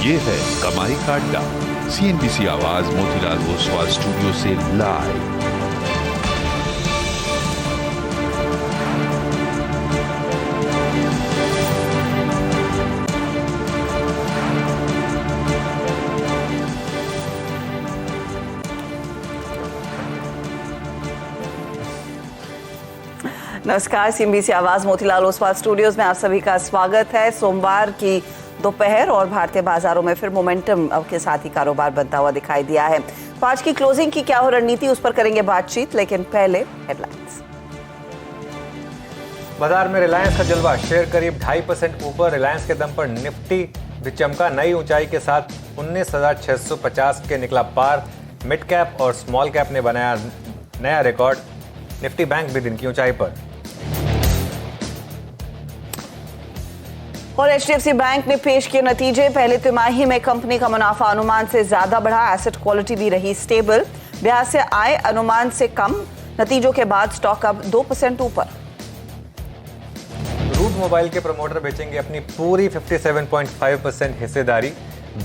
ये है कमाई का अड्डा। CNBC आवाज मोतीलाल ओसवाल स्टूडियो से लाइव। नमस्कार, CNBC आवाज मोतीलाल ओसवाल स्टूडियोज में आप सभी का स्वागत है। सोमवार की दोपहर और भारतीय बाजारों में फिर मोमेंटम के साथ ही कारोबार बनता हुआ दिखाई दिया है। तो आज की क्लोजिंग की क्या हो रणनीति, उस पर करेंगे बातचीत, लेकिन पहले हेडलाइंस। बाजार में रिलायंस का जलवा, शेयर करीब 2.5% ऊपर। रिलायंस के दम पर निफ्टी भी चमका, नई ऊंचाई के साथ 19,650 के निकला पार। मिड कैप और स्मॉल कैप ने बनाया नया रिकॉर्ड। निफ्टी बैंक भी दिन की ऊंचाई पर। और HDFC बैंक ने पेश किए नतीजे। पहले तिमाही में कंपनी का मुनाफा अनुमान से ज्यादा बढ़ा, एसेट क्वालिटी भी रही स्टेबल। ब्याज से आय अनुमान से कम, नतीजों के बाद स्टॉक अब 2% ऊपर। रूट मोबाइल के प्रमोटर बेचेंगे अपनी पूरी 57.5% हिस्सेदारी।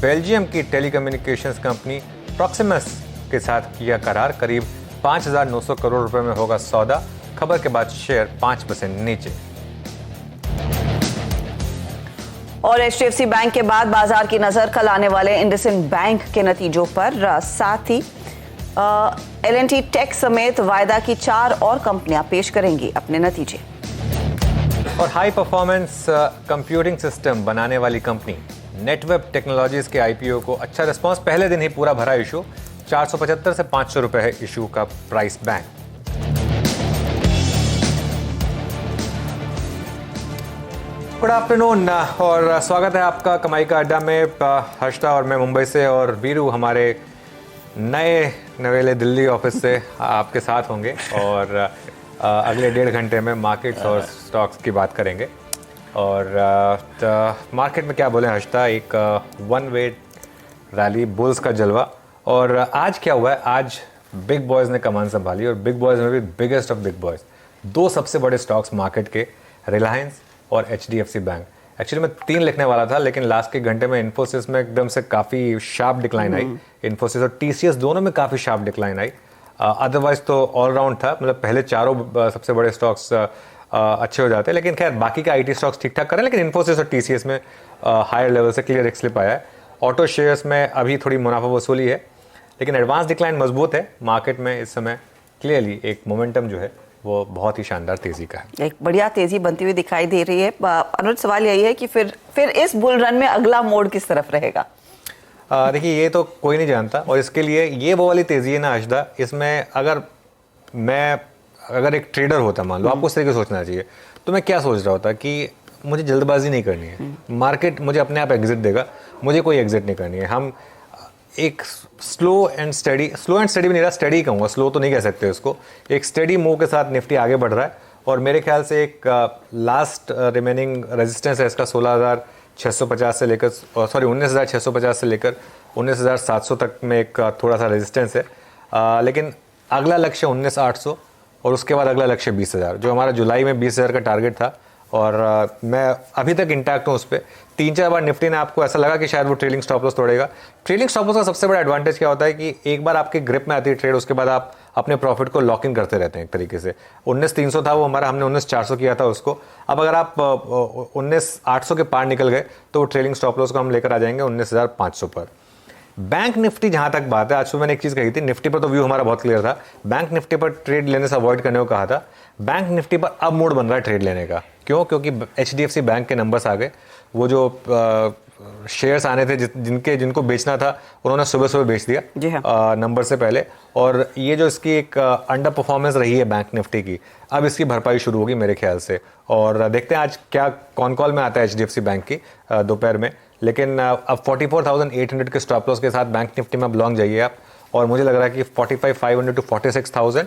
बेल्जियम की टेलीकम्युनिकेशंस कंपनी प्रॉक्सिमस के साथ किया करार, करीब 5,900 करोड़ रुपए में होगा सौदा। खबर के बाद शेयर 5% नीचे। और HDFC बैंक के बाद बाजार की नजर कल आने वाले इंडसइंड बैंक के नतीजों पर। साथ ही L&T टेक समेत वायदा की 4 और कंपनियां पेश करेंगी अपने नतीजे। और हाई परफॉर्मेंस कंप्यूटिंग सिस्टम बनाने वाली कंपनी नेटवेब टेक्नोलॉजीज के IPO को अच्छा रिस्पांस, पहले दिन ही पूरा भरा इशू। 475 से 500 रुपए है इशू का प्राइस बैंक। गुड आफ्टरनून और स्वागत है आपका कमाई का अड्डा में। हर्षदा और मैं मुंबई से, और वीरू हमारे नए नवेले दिल्ली ऑफिस से आपके साथ होंगे। और अगले 1.5 घंटे में मार्केट्स और स्टॉक्स की बात करेंगे। और मार्केट में क्या बोले हर्षदा, एक वन वे रैली, बुल्स का जलवा। और आज क्या हुआ है, आज बिग बॉयज़ ने कमान संभाली, और बिग बॉयज़ में भी बिगेस्ट ऑफ बिग बॉयज़। 2 सबसे बड़े स्टॉक्स मार्केट के, रिलायंस और HDFC बैंक। एक्चुअली मैं 3 लिखने वाला था, लेकिन लास्ट के घंटे में इन्फोसिस में एकदम से काफ़ी शार्प डिक्लाइन आई। इन्फोसिस और TCS दोनों में काफ़ी शार्प डिक्लाइन आई। अदरवाइज तो ऑलराउंड था, मतलब पहले चारों सबसे बड़े स्टॉक्स अच्छे हो जाते हैं, लेकिन खैर बाकी का IT स्टॉक्स ठीक ठाक करें। लेकिन इन्फोसिस और TCS में हायर लेवल से क्लियर एक स्लिप आया है। ऑटो शेयर्स में अभी थोड़ी मुनाफा वसूली है, लेकिन एडवांस डिक्लाइन मजबूत है। मार्केट में इस समय क्लियरली एक मोमेंटम जो है वो बहुत ही शानदार तेजी का है, एक बढ़िया तेजी बनती हुई दिखाई दे रही है। अनुज, सवाल यही है कि फिर इस बुल रन में अगला मोड़ किस तरफ रहेगा? देखिए, ये तो कोई नहीं जानता, और इसके लिए ये वो वाली तेजी है ना अशदा, इसमें अगर एक ट्रेडर होता, मान लो आपको उस तरीके से सोचना चाहिए, तो मैं क्या सोच रहा होता कि मुझे जल्दबाजी नहीं करनी है, मार्केट मुझे अपने आप एग्जिट देगा, मुझे कोई एग्जिट नहीं करनी है। हम एक स्लो एंड स्टडी भी नहीं रहा, स्टडी कहूँगा, स्लो तो नहीं कह सकते उसको, एक स्टडी मूव के साथ निफ्टी आगे बढ़ रहा है। और मेरे ख्याल से एक लास्ट रिमेनिंग रेजिस्टेंस है इसका 16,650 से लेकर 19,650 से लेकर 19,700 तक में एक थोड़ा सा रेजिस्टेंस है। लेकिन अगला लक्ष्य 19,800 और उसके बाद अगला लक्ष्य 20,000, जो हमारा जुलाई में 20,000 का टारगेट था। और मैं अभी तक इंटैक्ट हूँ उस पर। 3-4 बार निफ्टी ने आपको ऐसा लगा कि शायद वो ट्रेलिंग स्टॉप लॉस तोड़ेगा। ट्रेलिंग स्टॉप लॉस का सबसे बड़ा एडवांटेज क्या होता है कि एक बार आपके ग्रिप में आती है ट्रेड, उसके बाद आप अपने प्रॉफिट को लॉक इन करते रहते हैं एक तरीके से। 19,300 था वो हमारा, हमने 19,400 किया था उसको। अब अगर आप 19,800 के पार निकल गए तो वो ट्रेलिंग स्टॉप लॉस को हम लेकर आ जाएंगे 19,500 पर। बैंक निफ्टी जहां तक बात है, आज सुबह मैंने एक चीज कही थी, निफ्टी पर तो व्यू हमारा बहुत क्लियर था, बैंक निफ्टी पर ट्रेड लेने से अवॉइड करने को कहा था। बैंक निफ्टी पर अब मूड बन रहा है ट्रेड लेने का। क्यों? क्योंकि HDFC बैंक के नंबर्स आ गए। वो जो शेयर्स आने थे जिनको बेचना था, उन्होंने सुबह सुबह बेच दिया नंबर से पहले। और ये जो इसकी एक अंडर परफॉर्मेंस रही है बैंक निफ्टी की, अब इसकी भरपाई शुरू होगी मेरे ख्याल से। और देखते हैं आज क्या कौन कॉल में आता है HDFC बैंक की दोपहर में। लेकिन अब 44,800 के स्टॉप लॉस के साथ बैंक निफ्टी में अब लॉन्ग जाइए आप। और मुझे लग रहा है कि 45,500 टू 46,000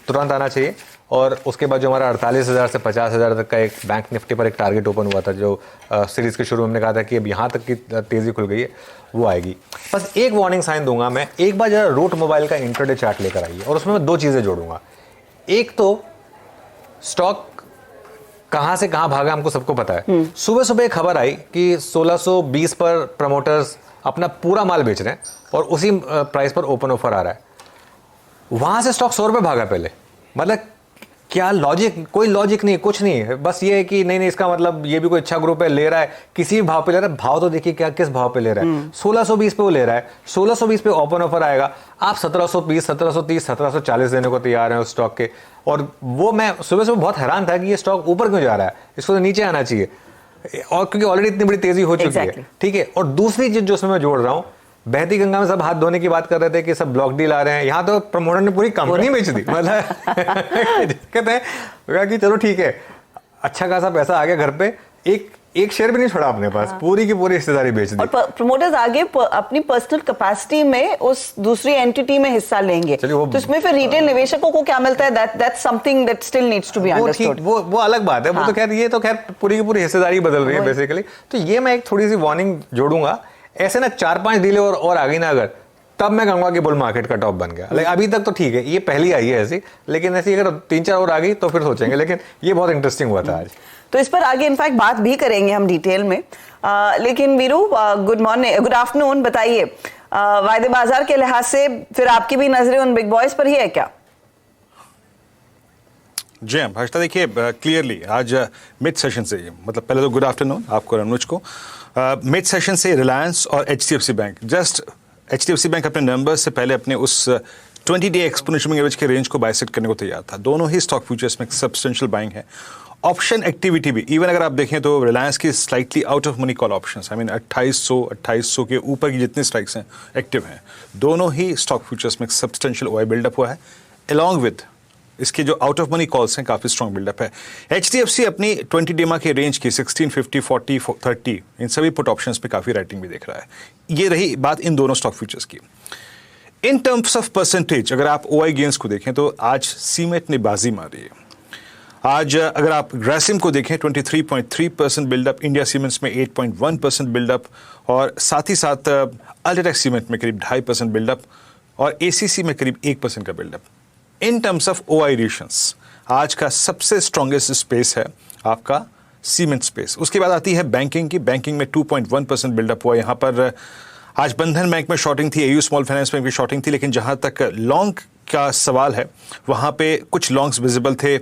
तुरंत आना चाहिए। और उसके बाद जो हमारा 48,000 से 50,000 तक का एक बैंक निफ्टी पर एक टारगेट ओपन हुआ था, जो सीरीज के शुरू में हमने कहा था कि अब यहाँ तक की तेज़ी खुल गई है, वो आएगी। बस एक वार्निंग साइन दूंगा मैं, एक बार जरा रूट मोबाइल का इंट्राडे चार्ट लेकर आइए, और उसमें मैं 2 चीज़ें जोड़ूंगा। एक तो स्टॉक कहां से कहां भागा हमको सबको पता है। सुबह सुबह एक खबर आई कि 1620 पर प्रमोटर्स अपना पूरा माल बेच रहे हैं और उसी प्राइस पर ओपन ऑफर आ रहा है। वहां से स्टॉक 100 रुपए भागा पहले। मतलब क्या लॉजिक? कोई लॉजिक नहीं, कुछ नहीं है। बस ये है कि नहीं इसका मतलब ये भी कोई अच्छा ग्रुप है, ले रहा है, किसी भी भाव पे ले रहा है। भाव तो देखिए क्या, किस भाव पे ले रहा है। 1620 पे वो ले रहा है, 1620 पे ओपन ऑफर आएगा, आप 1720, 1730, 1740 देने को तैयार हैं उस स्टॉक के। और वो मैं सुबह सुबह बहुत हैरान था कि ये स्टॉक ऊपर क्यों जा रहा है, इसको तो नीचे आना चाहिए, और क्योंकि ऑलरेडी इतनी बड़ी तेजी हो चुकी है। ठीक है। और दूसरी चीज जो उसमें मैं जोड़ रहा हूं, बहती गंगा में सब हाथ धोने की बात कर रहे थे कि सब ब्लॉक डील आ रहे हैं, यहाँ तो प्रमोटर ने पूरी कंपनी बेच दी। मतलब कहते हैं कि चलो ठीक है, अच्छा खासा पैसा आ गया घर पे, एक शेयर भी नहीं छोड़ा अपने पास। पूरी की पूरी हिस्सेदारी बेच दी। और प्रमोटर्स आगे अपनी पर्सनल कैपेसिटी में उस दूसरी एंटिटी में हिस्सा लेंगे, तो इसमें फिर रिटेल निवेशकों को क्या मिलता है? That's something that still needs to be understood. वो अलग बात है। वो तो खैर, ये तो खैर पूरी की पूरी हिस्सेदारी बदल रही है बेसिकली। तो ये मैं एक थोड़ी सी वार्निंग जोड़ूंगा, ऐसे ना 4-5 डीलें और आ गई ना अगर, तब मैं कहूंगा कि बुल मार्केट का टॉप बन गया। अभी तक तो ठीक है, ये पहली आई है ऐसी, लेकिन ऐसी अगर 3-4 और आ गई तो फिर सोचेंगे। लेकिन ये बहुत इंटरेस्टिंग हुआ था आज। तो इस पर आगे इनफैक्ट बात भी करेंगे हम डिटेल में। लेकिन Veeru, good morning, good afternoon. बताइए, वायदे बाजार के लिहाज से फिर आपकी भी नजरें उन बिग बॉयज पर ही है क्या? जी हाँ भाषा, देखिए क्लियरली आज मिड सेशन से, मतलब पहले तो गुड आफ्टरनून आपको, अनुज को। मिड सेशन से रिलायंस और HDFC bank, just HDFC bank अपने नंबर से पहले अपने उस 20-डे एक्सपोनेंशियल एवरेज के रेंज को बाइसेक्ट करने को तैयार था। दोनों ही स्टॉक फ्यूचर्स में सब्सटेंशियल बाइंग है। ऑप्शन एक्टिविटी भी, इवन अगर आप देखें तो रिलायंस की slightly out of money call options, I mean 2800 के ऊपर की जितने स्ट्राइक्स हैं एक्टिव हैं। दोनों ही स्टॉक फ्यूचर्स में सब्सटेंशियल OI बिल्डअप हुआ है। अलॉन्ग विद इसके जो आउट ऑफ मनी कॉल्स हैं, काफ़ी स्ट्रॉन्ग बिल्डअप है। HDFC अपनी 20 डेमा के रेंज की 16, 50, 40, 30 इन सभी पुट ऑप्शंस पे काफ़ी राइटिंग भी देख रहा है। ये रही बात इन दोनों स्टॉक फ्यूचर्स की। इन टर्म्स ऑफ परसेंटेज अगर आप OI गेन्स को देखें तो आज सीमेंट ने बाजी मारी है। आज अगर आप ग्रासिम को देखें 23.3% बिल्डअप, इंडिया सीमेंट्स में 8.1% बिल्डअप, और साथ ही साथ अल्ट्राटेक सीमेंट में करीब 2.5% बिल्डअप, और ACC में करीब 1% का buildup. In terms of OI रेशंस आज का सबसे स्ट्रॉन्गेस्ट स्पेस है आपका सीमेंट स्पेस। उसके बाद आती है बैंकिंग की। बैंकिंग में 2.1% बिल्डअप हुआ। यहाँ पर आज बंधन बैंक में शॉर्टिंग थी, AU स्मॉल फाइनेंस बैंक में शॉर्टिंग थी, लेकिन जहाँ तक लॉन्ग का सवाल है वहाँ पे कुछ लॉन्ग्स विजिबल थे।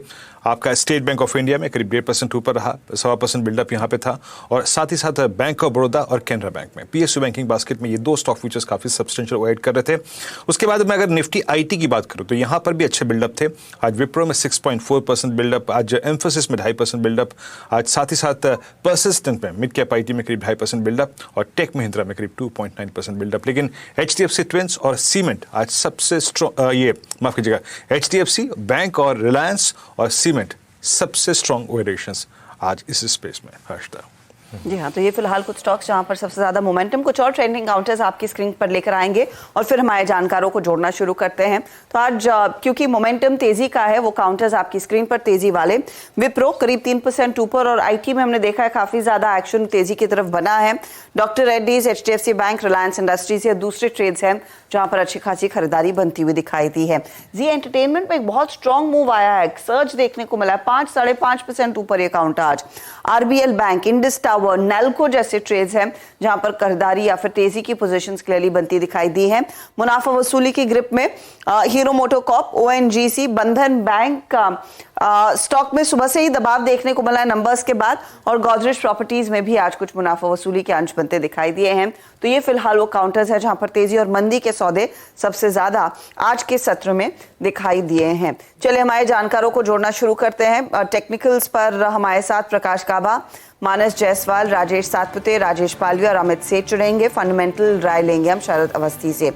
आपका स्टेट बैंक ऑफ इंडिया में करीब 1.5% ऊपर रहा, 1.25% बिल्डअप यहाँ पे था, और साथ ही साथ बैंक ऑफ बड़ौदा और कैनरा बैंक में, PSU बैंकिंग बास्केट में ये दो स्टॉक फ्यूचर्स काफ़ी सब्सटेंशियल OI कर रहे थे। उसके बाद मैं अगर निफ्टी IT की बात करूँ तो यहाँ पर भी अच्छे बिल्डअप थे। आज विप्रो में 6.4% बिल्डअप, आज एम्फोसिस में 2.5% बिल्डअप, आज साथ ही साथ परसिस्टेंट में मिड कैप IT में करीब 2.5% बिल्डअप, और टेक महिंद्रा में करीब 2.9% बिल्डअप। लेकिन HDFC ट्विंस और सीमेंट आज सबसे स्ट्रॉन्ग, ये माफ कीजिएगा, HDFC बैंक और रिलायंस और सीमेंट सबसे स्ट्रॉन्ग वेरिएशंस आज इस स्पेस में। हर्षदा जी हाँ, तो ये फिलहाल कुछ स्टॉक्स जहां पर सबसे ज्यादा मोमेंटम, कुछ और ट्रेंडिंग काउंटर्स आपकी स्क्रीन पर लेकर आएंगे और फिर हमारे जानकारों को जोड़ना शुरू करते हैं। तो आज क्योंकि मोमेंटम तेजी का है, वो काउंटर्स आपकी स्क्रीन पर तेजी वाले। विप्रो करीब 3% ऊपर, और IT में हमने देखा है काफी ज्यादा एक्शन तेजी की तरफ बना है। Doctor Reddy's, HDFC bank, Reliance industries या दूसरे ट्रेड्स हैं जहां पर अच्छी खासी खरीदारी बनती हुई दिखाई दी है। जी एंटरटेनमेंट में एक बहुत स्ट्रॉन्ग मूव आया है, सर्ज देखने को मिला है, 5-5.5% ऊपर ये काउंटर आज। RBL bank, Indus tower, Nelco जैसे ट्रेड्स हैं जहां पर खरीदारी या फिर तेजी की पोजीशंस क्लियरली बनती दिखाई दी है। मुनाफा वसूली की ग्रिप में हीरो मोटोकॉर्प, ONGC, बंधन बैंक का स्टॉक में सुबह से ही दबाव देखने को मिला है नंबर्स के बाद, और गोदरेज प्रॉपर्टीज में भी आज कुछ मुनाफा वसूली के अंश बनते दिखाई दिए हैं। तो ये फिलहाल वो काउंटर्स है जहां पर तेजी और मंदी के सौदे सबसे ज्यादा आज के सत्र में दिखाई दिए हैं। चलिए हमारे जानकारों को जोड़ना शुरू करते हैं। टेक्निकल्स पर हमारे साथ प्रकाश काबा, मानस जायसवाल, राजेश सातपुते, राजेश पालविया और अमित सेठ जुड़ेंगे। फंडामेंटल राय लेंगे हम शरद अवस्थी से।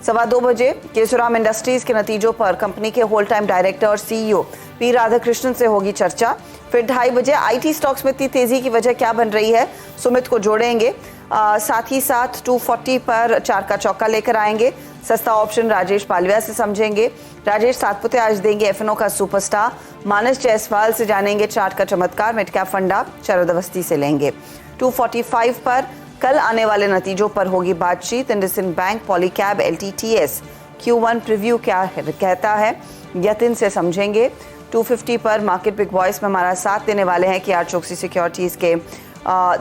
2:15 बजे केशोराम इंडस्ट्रीज के नतीजों पर कंपनी के होल टाइम डायरेक्टर और CEO P राधाकृष्णन से होगी चर्चा। फिर 2:30 बजे IT स्टॉक्स में इतनी तेजी की वजह क्या बन रही है, सुमित को जोड़ेंगे। साथ ही साथ 2:40 पर 4 का चौका लेकर आएंगे। सस्ता ऑप्शन राजेश पालविया से समझेंगे। राजेश सातपुते आज देंगे FNO का सुपरस्टार। मानस जायसवाल से जानेंगे चार्ट का चमत्कार। मिड कैप फंडा शरद अवस्थी से लेंगे। 2:45 पर कल आने वाले नतीजों पर होगी बातचीत। IndusInd bank, Polycab, LTTS Q1 preview क्या कहता है, यतिन से समझेंगे। 250 पर। मार्केट बिग वॉइस में हमारा साथ देने वाले हैं KR चोकसी सिक्योरिटीज़ के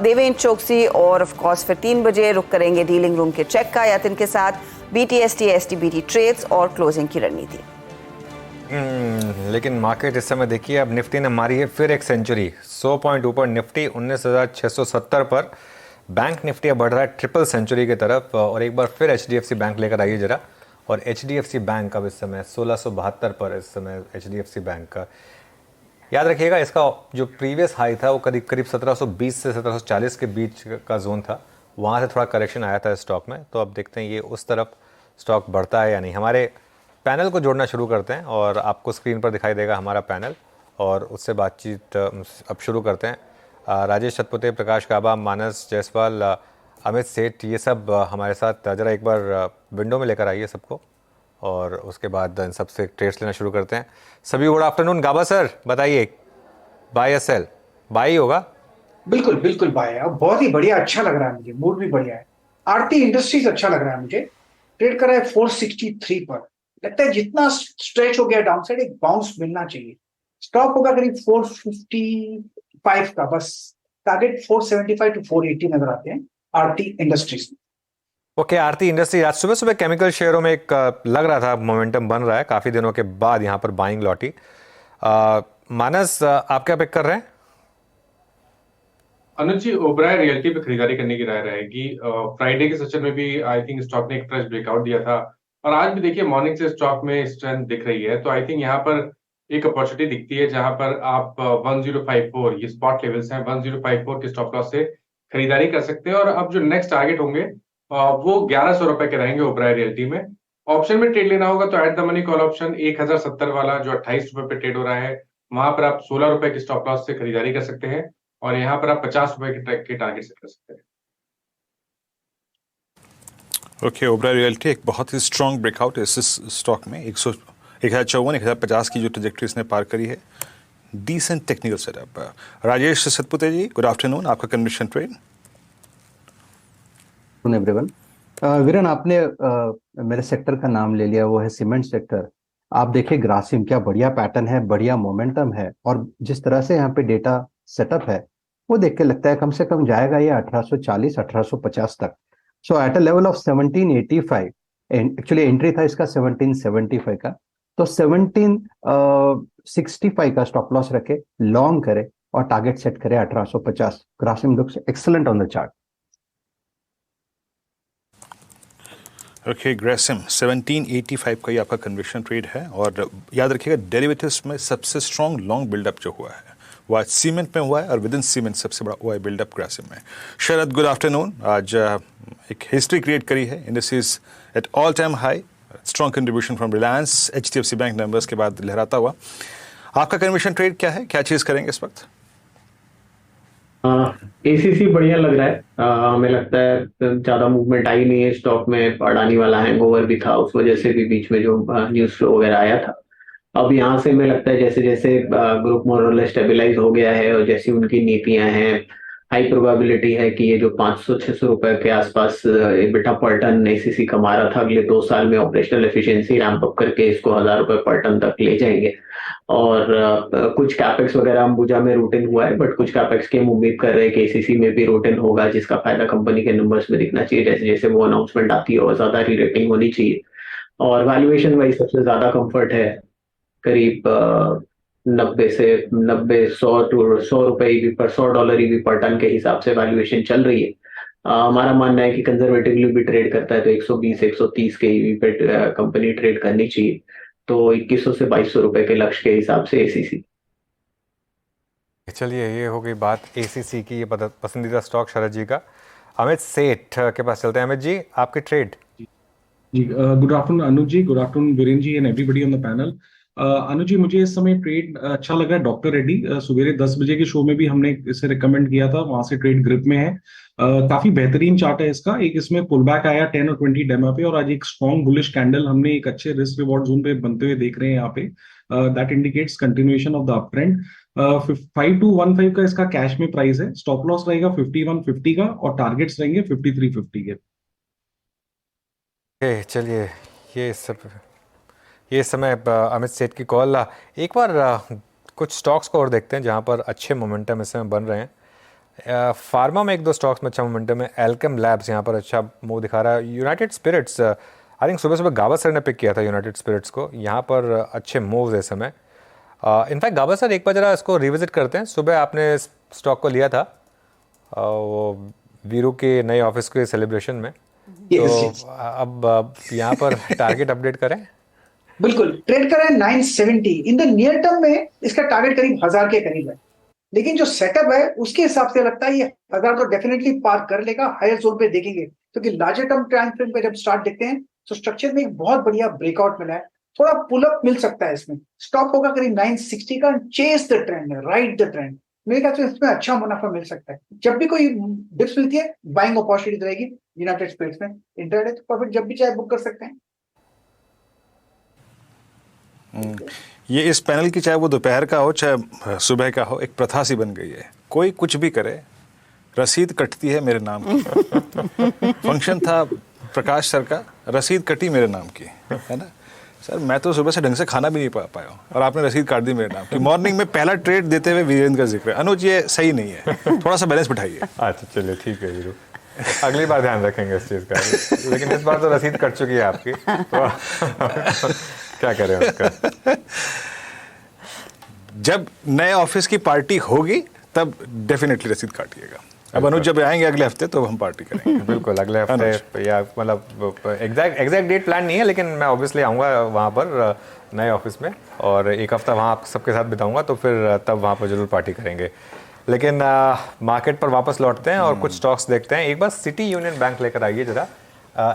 देवेंद्र चोकसी, और ऑफ कोर्स फिर 3 बजे रुक करेंगे डीलिंग रूम के चेक का यतिन के साथ, BTST STBT ट्रेड्स और क्लोजिंग की रणनीति। लेकिन मार्केट इस समय देखिए, अब निफ्टी ने मारी है फिर एक सेंचुरी, 100 पॉइंट ऊपर निफ्टी 19,670 पर। बैंक निफ्टी अब बढ़ रहा है ट्रिपल सेंचुरी की तरफ, और एक बार फिर HDFC बैंक लेकर आइए जरा। और HDFC बैंक अब इस समय 1672 पर इस समय HDFC बैंक का। याद रखिएगा, इसका जो प्रीवियस हाई था वो करीब 1720 से 1740 के बीच का जोन था, वहाँ से थोड़ा करेक्शन आया था स्टॉक में। तो अब देखते हैं ये उस तरफ स्टॉक बढ़ता है या नहीं। हमारे पैनल को जोड़ना शुरू करते हैं और आपको स्क्रीन पर दिखाई देगा हमारा पैनल, और उससे बातचीत अब शुरू करते हैं। राजेश सतपुते, प्रकाश काबा, मानस जायसवाल, अमित सेठ, ये सब हमारे साथ। ज़रा एक बार विंडो में लेकर आइए सबको, और उसके बाद इन सबसे ट्रेड्स लेना शुरू करते हैं। सभी गुड आफ्टरनून। गाबा सर बताइए, बाय या सेल? बाय ही होगा। बिल्कुल बिल्कुल बाय है, बहुत ही बढ़िया, अच्छा लग रहा है मुझे, मूड भी बढ़िया है। आरती इंडस्ट्रीज अच्छा लग रहा है मुझे, ट्रेड कर रहा है 463 पर। लगता है जितना स्ट्रेच हो गया डाउन साइड, एक बाउंस मिलना चाहिए। स्टॉप होगा करीब 455 का, बस टारगेट 475 टू 480 नजर आते हैं आरती इंडस्ट्रीज में। ओके, आरती इंडस्ट्री आज सुबह सुबह केमिकल शेयरों में एक लग रहा था मोमेंटम बन रहा है, काफ़ी दिनों के बाद यहाँ पर बाइंग लौटी। मानस, आप क्या पिक कर रहे हैं? अनुज जी, ओबराय रियल्टी पे खरीदारी करने की राय रहेगी। फ्राइडे के सेशन में भी आई थिंक स्टॉक ने एक फ्रेश ब्रेकआउट दिया था, और आज भी देखिए मॉर्निंग से स्टॉक में स्ट्रेंथ दिख रही है। तो आई थिंक यहाँ पर एक अपॉर्चुनिटी दिखती है जहां पर आप 1054, ये स्पॉट लेवल्स हैं, 1054 के स्टॉप लॉस से खरीदारी कर सकते हैं। और अब जो नेक्स्ट टारगेट होंगे वो 1100 रुपए के रहेंगे ओबराय रियल्टी में। ऑप्शन में ट्रेड लेना होगा तो at the money call option 1070 वाला जो 28 रुपए पे ट्रेड हो रहा है, वहां पर आप 16 रुपए के स्टॉप लॉस से खरीदारी कर सकते हैं, और यहाँ पर आप 50 रुपए के टारगेट से कर सकते हैं। ओके, ओबराय रियल्टी एक बहुत ही स्ट्रॉन्ग ब्रेकआउट है इस स्टॉक में। 1054, 1050 की जो ट्रजेक्टरी इसने पार करी है, decent technical setup. Rajesh Satpute ji, good afternoon, आपका कन्विक्शन ट्रेड। एवरीवन, वीरेन आपने मेरे सेक्टर का नाम ले लिया, वो है सीमेंट सेक्टर। आप देखिए ग्रासिम, क्या बढ़िया पैटर्न है, बढ़िया मोमेंटम है, और जिस तरह से यहाँ पे डेटा सेटअप है वो देख के लगता है कम से कम जाएगा ये 1840 1850 तक। So at a level of 1785, actually entry था इसका 1775 का, तो 1765 का स्टॉप लॉस रखे, लॉन्ग करे और टारगेट सेट करे 1850। Grasim looks excellent on the chart. Okay, Grasim 1785 का ये आपका कन्विक्शन ट्रेड है, और याद रखिएगा डेरिवेटिव्स में सबसे स्ट्रॉन्ग लॉन्ग बिल्डअप जो हुआ है वो आज सीमेंट में हुआ है, और विद इन सीमेंट सबसे बड़ा हुआ है बिल्डअप ग्रेसिम में। शरद, गुड आफ्टरनून। आज एक हिस्ट्री क्रिएट करी है, industries at all time high, strong contribution from Reliance, HDFC bank numbers के बाद लहराता हुआ। आपका कन्विक्शन ट्रेड क्या है, क्या चीज़ करेंगे इस वक्त? ACC बढ़िया लग रहा है। हमें लगता है ज्यादा मूवमेंट आई नहीं है स्टॉक में, अडानी वाला हैंगओवर भी था, उस वजह से भी बीच में जो न्यूज फ्लो वगैरह आया था। अब यहाँ से हमें लगता है जैसे जैसे ग्रुप मोर और लेस स्टेबलाइज हो गया है, और जैसी उनकी नीतियां हैं, हाई प्रोबेबिलिटी है कि ये जो 500-600 रुपए के आसपास EBITDA पर टन ACC कमा रहा था, अगले 2 साल में ऑपरेशनल एफिशिएंसी रैंप अप करके इसको 1000 रुपए पर टन तक ले जाएंगे। और कुछ कैपेक्स वगैरह अंबुजा में रूट इन हुआ है, बट कुछ कैपेक्स की हम उम्मीद कर रहे हैं कि ACC में भी रूट इन होगा, जिसका फायदा कंपनी के नंबर्स में दिखना चाहिए। जैसे जैसे वो अनाउंसमेंट आती है और ज्यादा री-रेटिंग होनी चाहिए। और वैल्यूएशन वाइज सबसे ज्यादा कंफर्ट है, करीब 100 रुपए EV पर, $100 EV पर टन के हिसाब से वैल्यूएशन चल रही है। हमारा मानना है कि कंजर्वेटिवली भी ट्रेड करता है तो 120-130 के EV पे कंपनी ट्रेड करनी चाहिए। तो 2100 से 2200 रुपए के लक्ष्य के हिसाब से ACC। चलिए, ये हो गई बात ACC की, ये पसंदीदा स्टॉक शरद जी का। अमित सेठ के पास चलते हैं। अमित जी, आपके ट्रेड। जी, good afternoon Anuj ji, good afternoon Viren ji and everybody on the panel. Anuj ji, मुझे इस समय ट्रेड अच्छा लग रहा है। डॉक्टर रेड्डी सवेरे 10 बजे के शो में भी हमने इसे रिकमेंड किया था, वहां से ट्रेड ग्रिप में है। काफी बेहतरीन चार्ट है इसका। एक इसमें पुल बैक आया 10 और 20 डेमा पे, और आज एक स्ट्रॉन्ग बुलिश कैंडल हमने एक अच्छे रिस्क रिवॉर्ड जोन पे बनते हुए देख रहे हैं यहाँ पे। That indicates continuation of the up trend. 5215 का इसका कैश में प्राइस है। स्टॉप लॉस रहेगा 5150 का, और टारगेट्स रहेंगे 5350 के। चलिए, ये इस समय अमित सेठ की कॉल। एक बार कुछ स्टॉक्स को और देखते हैं जहाँ पर अच्छे मोमेंटम इस समय बन रहे हैं। फार्मा में एक दो स्टॉक्स में अच्छा मोमेंटम है। एल्केम लैब्स यहाँ पर अच्छा मूव दिखा रहा है। यूनाइटेड स्पिरिट्स आई थिंक सुबह सुबह गाबा सर ने पिक किया था यूनाइटेड स्पिरिट्स को, यहाँ पर अच्छे मूव्स है इस समय। इनफैक्ट गाबा सर एक बार जरा इसको रिविजिट करते हैं। सुबह आपने इस स्टॉक को लिया था वो वीरू के नए ऑफिस के सेलिब्रेशन में, तो अब यहाँ पर टारगेट अपडेट करें। बिल्कुल, ट्रेड कर रहे हैं 970। इन द नियर टर्म में इसका टारगेट करीब 1000 के करीब है, लेकिन जो सेटअप है उसके हिसाब से लगता है ये 1000 तो डेफिनेटली पार कर लेगा। हायर जोन पे देखेंगे क्योंकि लार्जर टर्म टाइम फ्रेम पे जब स्टार्ट देखते हैं तो स्ट्रक्चर में एक बहुत बढ़िया ब्रेकआउट मिला है, थोड़ा पुल अप मिल सकता है इसमें। स्टॉप होगा करीब 960 का। Chase the trend, ride the trend. मेरे ख्याल से इसमें अच्छा मुनाफा मिल सकता है। जब भी कोई डिप्स मिलती है बाइंग अपॉर्चुनिटी रहेगी यूनाइटेड स्पिरिट्स में। इंटरडे प्रॉफिट जब भी चाहे बुक कर सकते हैं। ये इस पैनल की चाहे वो दोपहर का हो चाहे सुबह का हो, एक प्रथा सी बन गई है। कोई कुछ भी करे रसीद कटती है मेरे नाम की। फंक्शन था प्रकाश सर का, रसीद कटी मेरे नाम की, है ना सर। मैं तो सुबह से ढंग से खाना भी नहीं पाया और आपने रसीद काट दी मेरे नाम की। मॉर्निंग में पहला ट्रेड देते हुए वीरेंद्र का जिक्र। अनुज ये सही नहीं है, थोड़ा सा बैलेंस बिठाइए। अच्छा चलिए ठीक है वीरू, अगली बार ध्यान रखेंगे इस चीज़ का। लेकिन इस बार तो रसीद कट चुकी है आपकी, तो क्या करें उसका। जब नए ऑफिस की पार्टी होगी तब डेफिनेटली रसीद काटिएगा। अब अनुज जब आएंगे अगले हफ्ते तो हम पार्टी करेंगे। बिल्कुल अगले हफ्ते, या मतलब एग्जैक्ट डेट प्लान नहीं है, लेकिन मैं ऑब्वियसली आऊँगा वहाँ पर नए ऑफिस में और एक हफ्ता वहाँ आप सबके साथ बिताऊँगा, तो फिर तब वहाँ पर जरूर पार्टी करेंगे। लेकिन मार्केट पर वापस लौटते हैं और कुछ स्टॉक्स देखते हैं। एक बार सिटी यूनियन बैंक लेकर आइए जरा।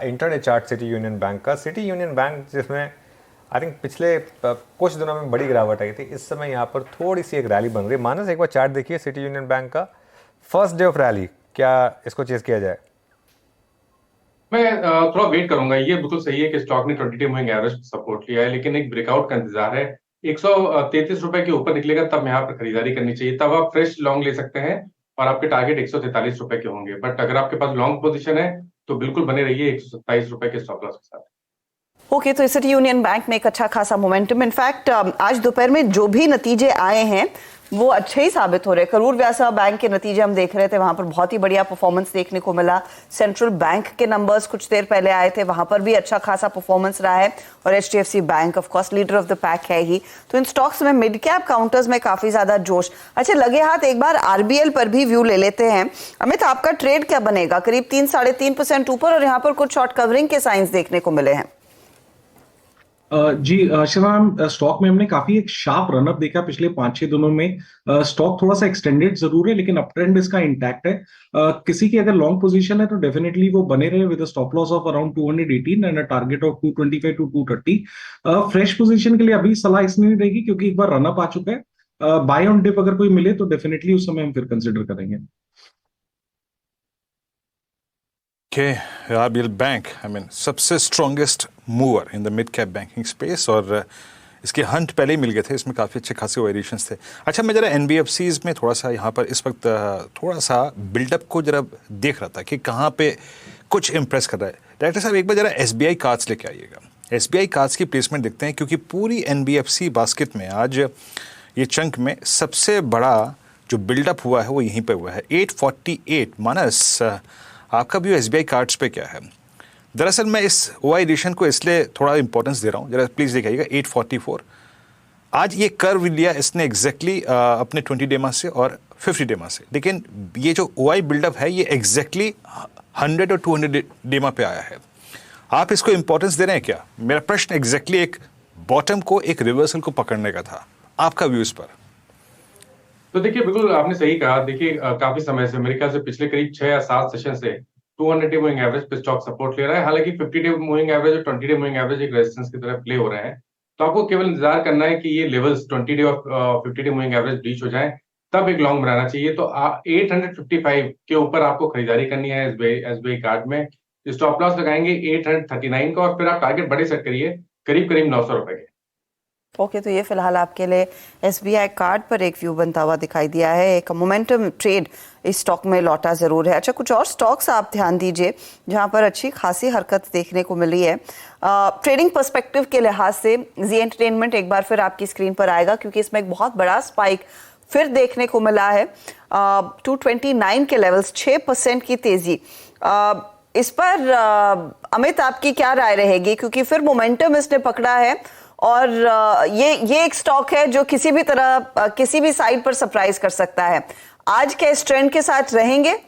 Intraday chart city union bank का। सिटी यूनियन बैंक जिसमें आई थिंक पिछले कुछ दिनों में बड़ी गिरावट आई थी, इस समय यहाँ पर थोड़ी सी एक रैली बन रही है। मानस एक बार चार्ट देखिए सिटी यूनियन बैंक का, फर्स्ट डे ऑफ रैली, क्या इसको चेस किया जाए? मैं थोड़ा वेट करूंगा। ये बिल्कुल सही है कि स्टॉक ने 20 डे मूविंग एवरेज सपोर्ट लिया है, लेकिन एक ब्रेकआउट का इंतजार है। 133 रुपए के ऊपर निकलेगा तब यहाँ पर खरीदारी करनी चाहिए, तब आप फ्रेश लॉन्ग ले सकते हैं और आपके टारगेट 143 रुपए के होंगे। बट अगर आपके पास लॉन्ग पोजीशन है तो बिल्कुल बने रहिए 127 रुपए के स्टॉप लॉस के साथ। ओके, तो सिटी यूनियन बैंक में एक अच्छा खासा मोमेंटम। इनफैक्ट आज दोपहर में जो भी नतीजे आए हैं वो अच्छे ही साबित हो रहे हैं। करूर व्यासा बैंक के नतीजे हम देख रहे थे, वहां पर बहुत ही बढ़िया परफॉर्मेंस देखने को मिला। सेंट्रल बैंक के नंबर्स कुछ देर पहले आए थे, वहां पर भी अच्छा खासा परफॉर्मेंस रहा है। और HDFC bank of course leader of the pack है ही। तो इन स्टॉक्स में मिड कैप काउंटर्स में काफी ज्यादा जोश। अच्छा, लगे हाथ एक बार आरबीएल पर भी व्यू ले लेते हैं। अमित, आपका ट्रेड क्या बनेगा? करीब 3-3.5% ऊपर और यहाँ पर कुछ शॉर्ट कवरिंग के साइंस देखने को मिले हैं। जी शिवराम, स्टॉक में हमने काफी एक शार्प रनअप देखा पिछले 5-6 दिनों में। स्टॉक थोड़ा सा एक्सटेंडेड जरूर है, लेकिन अप ट्रेंड इसका इंटैक्ट है। किसी की अगर लॉन्ग पोजीशन है तो डेफिनेटली वो बने रहे with stop loss of around 218 and a target of 225 to 230। Fresh position के लिए अभी सलाह इसमें नहीं रहेगी क्योंकि एक बार रनअप आ चुका है। बाय ऑन डिप अगर कोई मिले तो डेफिनेटली उस समय हम फिर कंसिडर करेंगे। आरबीएल बैंक आई मीन सबसे strongest mover in the mid cap banking space, और इसके हंट पहले ही मिल गए थे। इसमें काफ़ी अच्छे खासे वेरिएशंस थे। अच्छा, मैं जरा एनबीएफसीज में थोड़ा सा यहाँ पर इस वक्त थोड़ा सा बिल्डअप को जरा देख रहा था कि कहाँ पे कुछ इम्प्रेस कर रहा है। डायरेक्टर साहब एक बार जरा एसबीआई कार्ड्स लेके आइएगा। एसबीआई कार्ड्स की प्लेसमेंट देखते हैं क्योंकि पूरी एनबीएफसी बास्केट में आज ये चंक में सबसे बड़ा जो बिल्डअप हुआ है वो यहीं पर हुआ है 848। मानस, आपका व्यू एसबीआई कार्ड्स पे क्या है? दरअसल मैं इस ओआई एडिशन को इसलिए थोड़ा इंपॉर्टेंस दे रहा हूँ, जरा प्लीज़ देखिएगा 844। आज ये कर्व लिया इसने एग्जैक्टली अपने 20 डेमा से और 50 डेमा से, लेकिन ये जो ओआई बिल्डअप है ये एग्जैक्टली 100 और 200 डेमा पे आया है। आप इसको इंपॉर्टेंस दे रहे हैं क्या? मेरा प्रश्न एग्जैक्टली एक बॉटम को, एक रिवर्सल को पकड़ने का था। आपका व्यू इस पर? तो देखिए, बिल्कुल आपने सही कहा। देखिए, काफी समय से, मेरे ख्याल से पिछले करीब 6 या 7 सेशन से 200 डे मूविंग एवरेज पे स्टॉक सपोर्ट ले रहा है। हालांकि 50 डे मूविंग एवरेज और 20 डे मूविंग एवरेज एक रेजिस्टेंस की तरफ प्ले हो रहे हैं। तो आपको केवल इंतजार करना है कि ये लेवल्स 20 डे और 50 डे मूविंग एवरेज ब्रीच हो जाए, तब एक लॉन्ग बनाना चाहिए। तो 855 के ऊपर आपको खरीदारी करनी है एसबीआई कार्ड में। स्टॉप लॉस लगाएंगे 839 का और फिर आप टारगेट बड़े सेट करिए, करीब 900 रुपए के। ओके, तो ये फिलहाल आपके लिए SBI कार्ड पर एक व्यू बनता हुआ दिखाई दिया है। एक मोमेंटम ट्रेड इस स्टॉक में लौटा जरूर है। अच्छा, कुछ और स्टॉक्स आप ध्यान दीजिए जहां पर अच्छी खासी हरकत देखने को मिली है ट्रेडिंग पर्सपेक्टिव के लिहाज से। जी एंटरटेनमेंट एक बार फिर आपकी स्क्रीन पर आएगा क्योंकि इसमें एक बहुत बड़ा स्पाइक फिर देखने को मिला है। 229 के लेवल्स, 6% की तेजी। इस पर अमित आपकी क्या राय रहेगी, क्योंकि फिर मोमेंटम इसने पकड़ा है और ये एक स्टॉक है जो किसी भी तरह किसी भी साइड पर सरप्राइज कर सकता है। आज के इस ट्रेंड के साथ रहेंगे?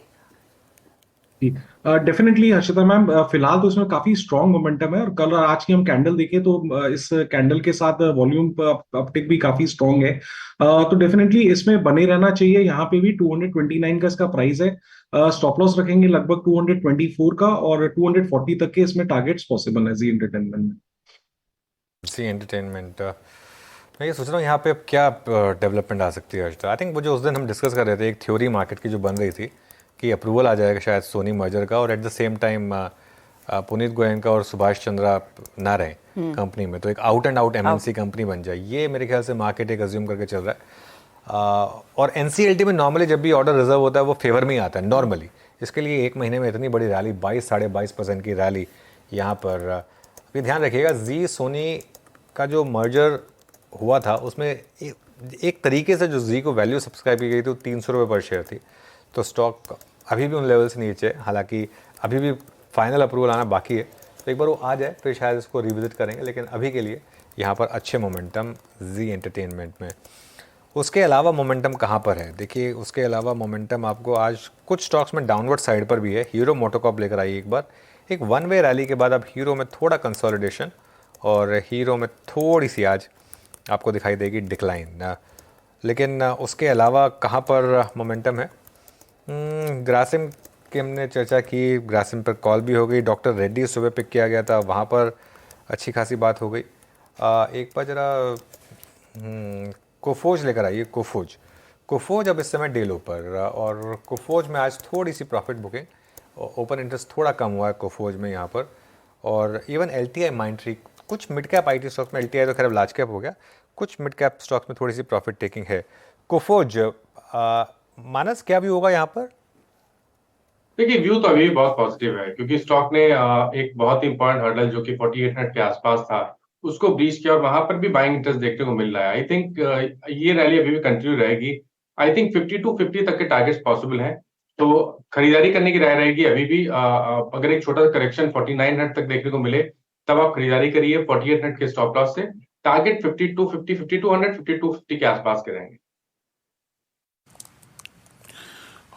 डेफिनेटली हर्षिता मैम, फिलहाल तो इसमें काफी स्ट्रॉन्ग मोमेंटम है और कल और आज की हम कैंडल देखें तो इस कैंडल के साथ वॉल्यूम अपटिक भी काफी स्ट्रॉन्ग है। तो डेफिनेटली इसमें बने रहना चाहिए। यहाँ पे भी 229 का इसका प्राइस है। स्टॉप लॉस रखेंगे लगभग 224 का और 240 तक के इसमें टारगेट्स पॉसिबल है जी एंटरटेनमेंट में। जी एंटरटेनमेंट, मैं ये सोच रहा हूँ यहाँ पे अब क्या डेवलपमेंट आ सकती है हर्षिता। आई थिंक वो जो उस दिन हम डिस्कस कर रहे थे, एक थ्योरी मार्केट की जो बन रही थी कि अप्रूवल आ जाएगा शायद सोनी मर्जर का, और at the same time Puneet Goenka और सुभाष चंद्रा ना रहे कंपनी में, तो एक out and out MNC company बन जाए। ये मेरे ख्याल से मार्केट एक अज्यूम करके चल रहा है। और NCLT में नॉर्मली जब भी ऑर्डर रिजर्व होता है वो फेवर में ही आता है नॉर्मली। इसके लिए एक महीने में इतनी बड़ी रैली, 22-22.5% की रैली यहाँ पर। अभी ध्यान रखिएगा, जी सोनी का जो मर्जर हुआ था उसमें एक तरीके से जो जी को वैल्यू सब्सक्राइब की गई थी वो 300 रुपये पर शेयर थी। तो स्टॉक अभी भी उन लेवल से नीचे, हालांकि अभी भी फाइनल अप्रूवल आना बाकी है, तो एक बार वो आ जाए फिर शायद इसको रिविजिट करेंगे। लेकिन अभी के लिए यहाँ पर अच्छे मोमेंटम जी एंटरटेनमेंट में। उसके अलावा मोमेंटम कहाँ पर है देखिए, उसके अलावा मोमेंटम आपको आज कुछ स्टॉक्स में डाउनवर्ड साइड पर भी है। हीरो मोटोकॉर्प लेकर आई एक बार, एक वन वे रैली के बाद अब हीरो में थोड़ा कंसोलिडेशन और हीरो में थोड़ी सी आज आपको दिखाई देगी डिक्लाइन। लेकिन उसके अलावा कहाँ पर मोमेंटम है, ग्रासिम की हमने चर्चा की, ग्रासिम पर कॉल भी हो गई। डॉक्टर रेड्डी सुबह पिक किया गया था, वहाँ पर अच्छी खासी बात हो गई। एक बार जरा कोफोज लेकर आइए। कोफोज अब इस समय डे लो पर, और कोफोज में आज थोड़ी सी प्रॉफिट बुकिंग, ओपन इंटरेस्ट थोड़ा कम हुआ है कोफोज में यहाँ पर। और इवन LTI माइंट्री, कुछ मिड कैप IT स्टॉक्स में, LTI तो खैर लार्ज कैप हो गया, कुछ मिड कैप स्टॉक्स में थोड़ी सी प्रॉफिट टेकिंग है। कोफोज मानस क्या व्यू होगा यहाँ पर? देखिए, व्यू तो अभी भी बहुत पॉजिटिव है क्योंकि स्टॉक ने एक बहुत ही इंपॉर्टेंट हर्डल जो कि 4800 के आसपास था उसको ब्रीच किया और वहां पर भी बाइंग इंटरेस्ट देखने को मिल रहा है। आई थिंक ये रैली अभी भी कंटिन्यू रहेगी। आई थिंक 52-50 तक के टारगेट्स पॉसिबल हैं, तो खरीदारी करने की राय रहेगी अभी भी। अगर एक छोटा सा करेक्शन 4900 तक देखने को मिले तब आप खरीदारी करिए 4800 के स्टॉप लॉस से। टारगेट 5250, 5200, 5250 के आसपास के रहेंगे।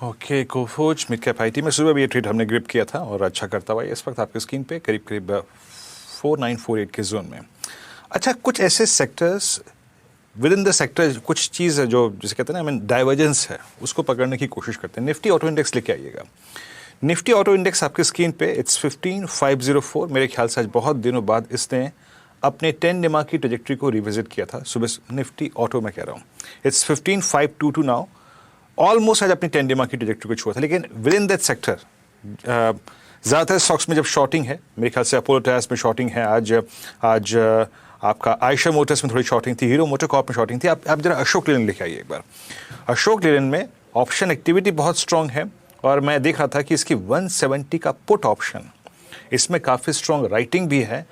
ओके, कोफोज मिड कैप IT में सुबह भी ये ट्रेड हमने ग्रिप किया था और अच्छा करता हुआ इस वक्त आपकी स्क्रीन पे करीब करीब 4948 के जोन में। अच्छा, कुछ ऐसे sectors with in the sector, कुछ चीज़ है जो जिसे कहते हैं ना, डाइवर्जेंस है, उसको पकड़ने की कोशिश करते हैं। निफ्टी ऑटो इंडेक्स लेके आइएगा। निफ्टी ऑटो इंडेक्स आपकी स्क्रीन पे इट्स 15504। मेरे ख्याल से आज बहुत दिनों बाद इसने अपने 10 डिमा की ट्रेजेक्ट्री को रिविजिट किया था। सुबह निफ्टी ऑटो में कह रहा हूँ, इट्स 15522 नाउ। ऑलमोस्ट आज अपनी 10 डिमा की ट्रेजेक्ट्री को छुआ था। लेकिन विद इन दैट सेक्टर ज़्यादातर स्टॉक्स में जब शॉर्टिंग है, मेरे ख्याल से अपोलो टायर्स में शॉर्टिंग है आज आपका आयशा मोटर्स में थोड़ी शॉर्टिंग थी, हीरो मोटोकॉर्प में शॉर्टिंग थी। आप जरा अशोक लेलैंड लिखे आइए एक बार। अशोक लेलैंड में ऑप्शन एक्टिविटी बहुत स्ट्रॉन्ग है और मैं देख रहा था कि इसकी 170 का पुट ऑप्शन, इसमें काफ़ी स्ट्रॉन्ग राइटिंग भी है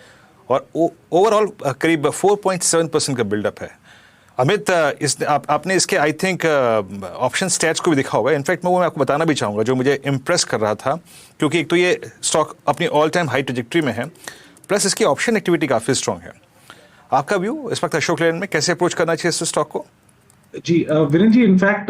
और ओवरऑल करीब 4.7% का बिल्डअप है। अमित, आपने इसके आई थिंक ऑप्शन स्टैट्स को भी देखा होगा। इनफैक्ट मैं आपको बताना भी चाहूँगा जो मुझे इम्प्रेस कर रहा था, क्योंकि एक तो ये स्टॉक अपनी ऑल टाइम हाई ट्रेजेक्ट्री में है, प्लस इसकी ऑप्शन एक्टिविटी काफ़ी स्ट्रॉन्ग है। आपका व्यू इस वक्त अशोक लेलैंड में कैसे अप्रोच करना चाहिए इस स्टॉक को? जी Viren ji, in fact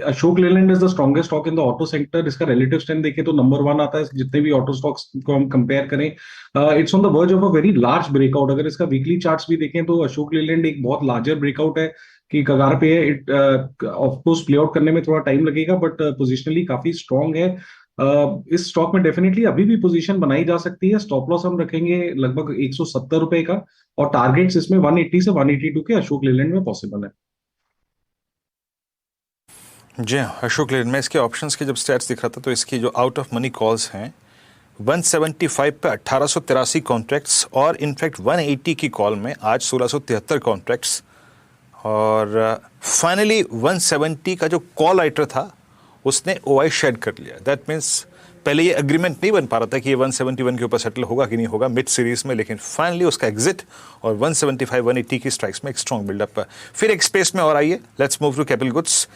Ashok Leyland is the strongest stock in the auto sector. इसका रिलेटिव स्ट्रेंथ देखें तो नंबर 1 आता है जितने भी ऑटो स्टॉक्स को हम कंपेयर करें। It's on the verge of a very large breakout. अगर इसका वीकली चार्ट्स भी देखें तो अशोक लेलैंड एक बहुत लार्जर ब्रेकआउट है कि कगार पे है। It of course play out करने में थोड़ा टाइम लगेगा, बट पोजिशनली काफी स्ट्रॉन्ग है। इस स्टॉक में डेफिनेटली अभी भी पोजीशन बनाई जा सकती है। स्टॉप लॉस हम रखेंगे लगभग 170 रुपए का और टारगेट्स इसमें 180 से 182 के अशोक लेलैंड में पॉसिबल है। जी हाँ, अशोक लेलैंड में इसके ऑप्शंस के जब स्टैट्स दिख रहा था तो इसकी जो आउट ऑफ मनी कॉल्स हैं 175 पे 1883 कॉन्ट्रैक्ट्स और इनफैक्ट 180 की कॉल में आज 1673 कॉन्ट्रैक्ट्स और फाइनली 170 का जो कॉल राइटर था उसने ओआई शेड कर लिया। दैट मीन्स पहले ये एग्रीमेंट नहीं बन पा रहा था कि ये 171 के ऊपर सेटल होगा कि नहीं होगा मिड सीरीज में, लेकिन फाइनली उसका एग्जिट और 175 180 की स्ट्राइक्स में एक स्ट्रॉन्ग बिल्डअप है। फिर एक स्पेस में और आइए, let's move to capital goods.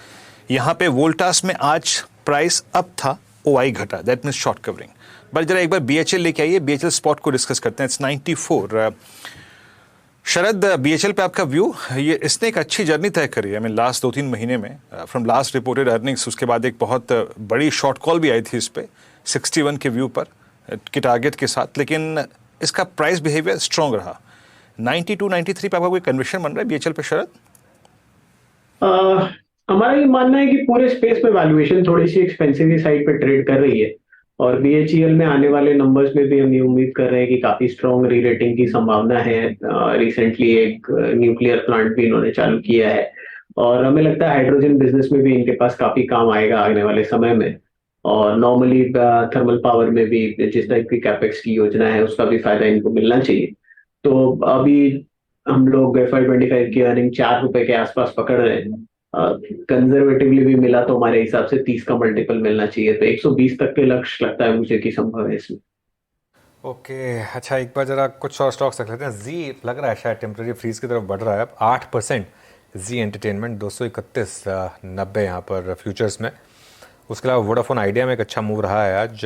यहाँ पे वोल्टास में आज प्राइस अप था, ओआई घटा, that means short covering. But जरा एक बार बीएचएल लेके आइए, बीएचएल स्पॉट को डिस्कस करते हैं। इट्स 94। शरद, बीएचएल पे आपका व्यू, ये इसने एक अच्छी जर्नी तय करी है। लास्ट 2-3 महीने में फ्रॉम लास्ट रिपोर्टेड अर्निंग्स, उसके बाद एक बहुत बड़ी शॉर्ट कॉल भी आई थी इस पे 61 के व्यू पर के टारगेट के साथ, लेकिन इसका प्राइस बिहेवियर स्ट्रॉन्ग रहा। 92 93 पे आपका कोई कन्विक्शन बन रहा है बीएचएल पे शरद? हमारा ये मानना है कि पूरे स्पेस में वैल्यूएशन थोड़ी सी एक्सपेंसिव साइड पे ट्रेड कर रही है और बीएचईएल में आने वाले नंबर्स में भी हम ये उम्मीद कर रहे हैं कि काफी स्ट्रॉन्ग री रेटिंग की संभावना है। रिसेंटली एक न्यूक्लियर प्लांट भी इन्होंने चालू किया है और हमें लगता है हाइड्रोजन बिजनेस में भी इनके पास काफी काम आएगा आने वाले समय में। और नॉर्मली थर्मल पावर में भी जिस टाइप की कैपेक्स की योजना है उसका भी फायदा इनको मिलना चाहिए। तो अभी हम लोग FY25 की अर्निंग ₹4 के आसपास पकड़ रहे हैं। कंजर्वेटिवली भी मिला तो हमारे हिसाब से 30 का मल्टीपल मिलना चाहिए, तो 120 तक के लक्ष्य लगता है मुझे कि संभव है इसमें। ओके, अच्छा एक बार जरा कुछ और स्टॉक्स रख लेते हैं। जी लग रहा है शायद टेम्पररी फ्रीज की तरफ बढ़ रहा है अब 8%। जी एंटरटेनमेंट 231.90 यहाँ पर फ्यूचर्स में। उसके अलावा वोडाफोन आइडिया में एक अच्छा मूव रहा है आज।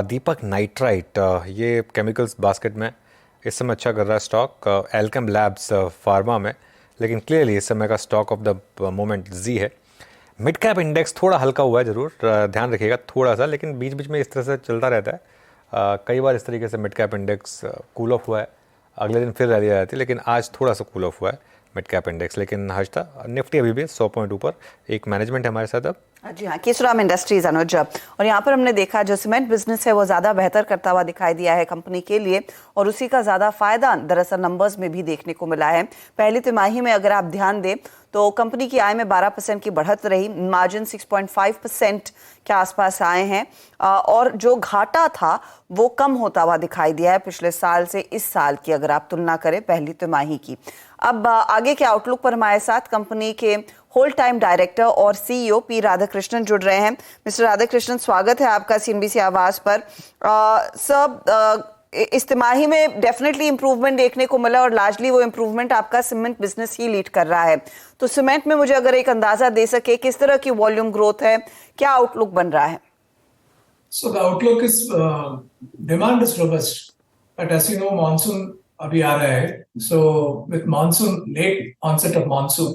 दीपक नाइट्राइट, ये केमिकल्स बास्केट में इस समय अच्छा कर रहा है स्टॉक। एल्केम लैब्स फार्मा में, लेकिन क्लियरली इस समय का स्टॉक ऑफ द मोमेंट जी है। मिड कैप इंडेक्स थोड़ा हल्का हुआ है, ज़रूर ध्यान रखिएगा थोड़ा सा, लेकिन बीच बीच में इस तरह से चलता रहता है। कई बार इस तरीके से mid cap index cool off हुआ है, अगले दिन फिर रैली आ जाती है, लेकिन आज थोड़ा सा कूल ऑफ हुआ है मिड कैप इंडेक्स। लेकिन हर्षता, निफ्टी अभी भी 100 पॉइंट ऊपर। एक मैनेजमेंट है हमारे साथ अब। जी हाँ, केशुराम इंडस्ट्रीज अनुज, और यहाँ पर हमने देखा जो सीमेंट बिजनेस है वो ज़्यादा बेहतर करता हुआ दिखाई दिया है कंपनी के लिए, और उसी का ज़्यादा फायदा दरअसल नंबर्स में भी देखने को मिला है। पहली तिमाही में अगर आप ध्यान दें तो कंपनी की आय में 12% की बढ़त रही, मार्जिन 6.5% के आसपास आए हैं, और जो घाटा था वो कम होता हुआ दिखाई दिया है पिछले साल से इस साल की अगर आप तुलना करें पहली तिमाही की। अब आगे के आउटलुक पर हमारे साथ कंपनी के होल टाइम डायरेक्टर और सीईओ पी राधाकृष्णन जुड़ रहे हैं। मिस्टर राधाकृष्णन, स्वागत है आपका सीएनबीसी आवाज पर। सब इस तिमाही में डेफिनेटली इंप्रूवमेंट देखने को मिला और लार्जली वो इंप्रूवमेंट आपका सीमेंट बिजनेस ही लीड कर रहा है। तो सीमेंट में मुझे अगर एक अंदाजा दे सके किस तरह की वॉल्यूम ग्रोथ है, क्या आउटलुक बन रहा है? So the outlook is demand is robust, but as you know, monsoon अभी आ रहा है. So with monsoon, late onset of monsoon,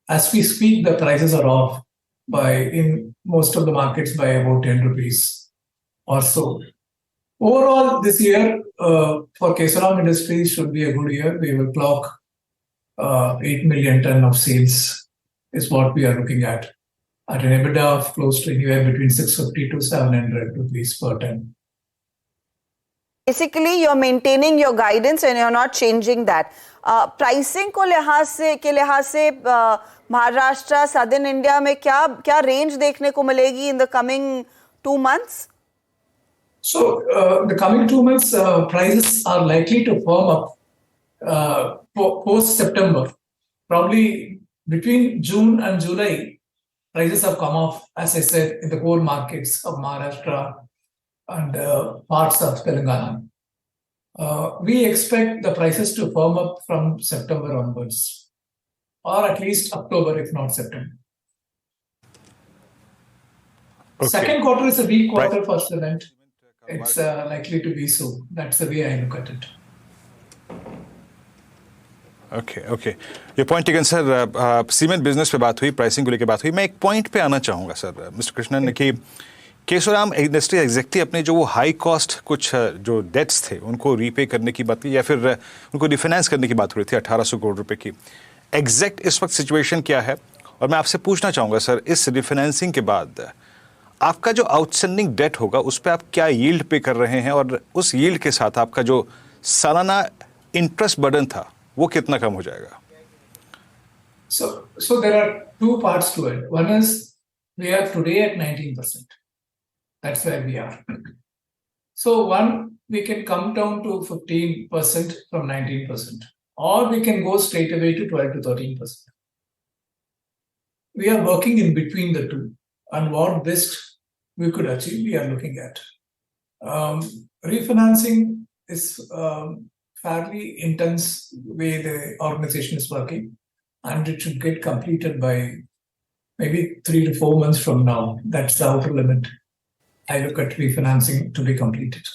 as we speak, the prices are off by in most of the markets by about 10 rupees or so. Overall, this year for Kesoram Industries should be a good year. We will clock 8 million ton of sales is what we are looking at an EBITDA of close to anywhere between 650 to 700 rupees per ton. Basically, you're maintaining your guidance and you're not changing that. Pricing को लिहाज से Maharashtra, Southern India में क्या range देखने को मिलेगी in the coming 2 months? So the coming 2 months, prices are likely to firm up post September. Probably between June and July, prices have come off, as I said, in the core markets of Maharashtra and parts of Telangana. We expect the prices to firm up from September onwards, or at least October, if not September. Okay. Second quarter is a weak quarter for cement. It's likely to be so. That's the way I look at it. Okay ये point taken sir. Cement business पे बात हुई, pricing को लेकर बात हुई। मैं एक पॉइंट पे आना चाहूँगा सर मिस्टर कृष्णन कि केशोराम इंडस्ट्री एग्जैक्टली अपने जो वो हाई कॉस्ट कुछ जो डेट्स थे उनको रीपे करने की बात की या फिर उनको रिफाइनेंस करने की बात हो रही थी 1800 करोड़ रुपए की। एग्जैक्ट इस वक्त सिचुएशन क्या है? और मैं आपसे पूछना चाहूँगा सर, इस रिफाइनेंसिंग के बाद आपका जो आउटस्टैंडिंग डेट होगा उस पर आप क्या यील्ड पे कर रहे हैं, और उस यील्ड के साथ आपका जो सालाना इंटरेस्ट बर्डन था वो कितना कम हो जाएगा? So there are two parts to it. One is we are today at 19%. That's where we are. So one, we can come down to 15% from 19%, or we can go straight away to 12 to 13%. We are working in between the two, and what best we could achieve, we are looking at. Refinancing is fairly intense way the organization is working, and it should get completed by maybe 3 to 4 months from now. That's the outer limit. I look at refinancing to be completed.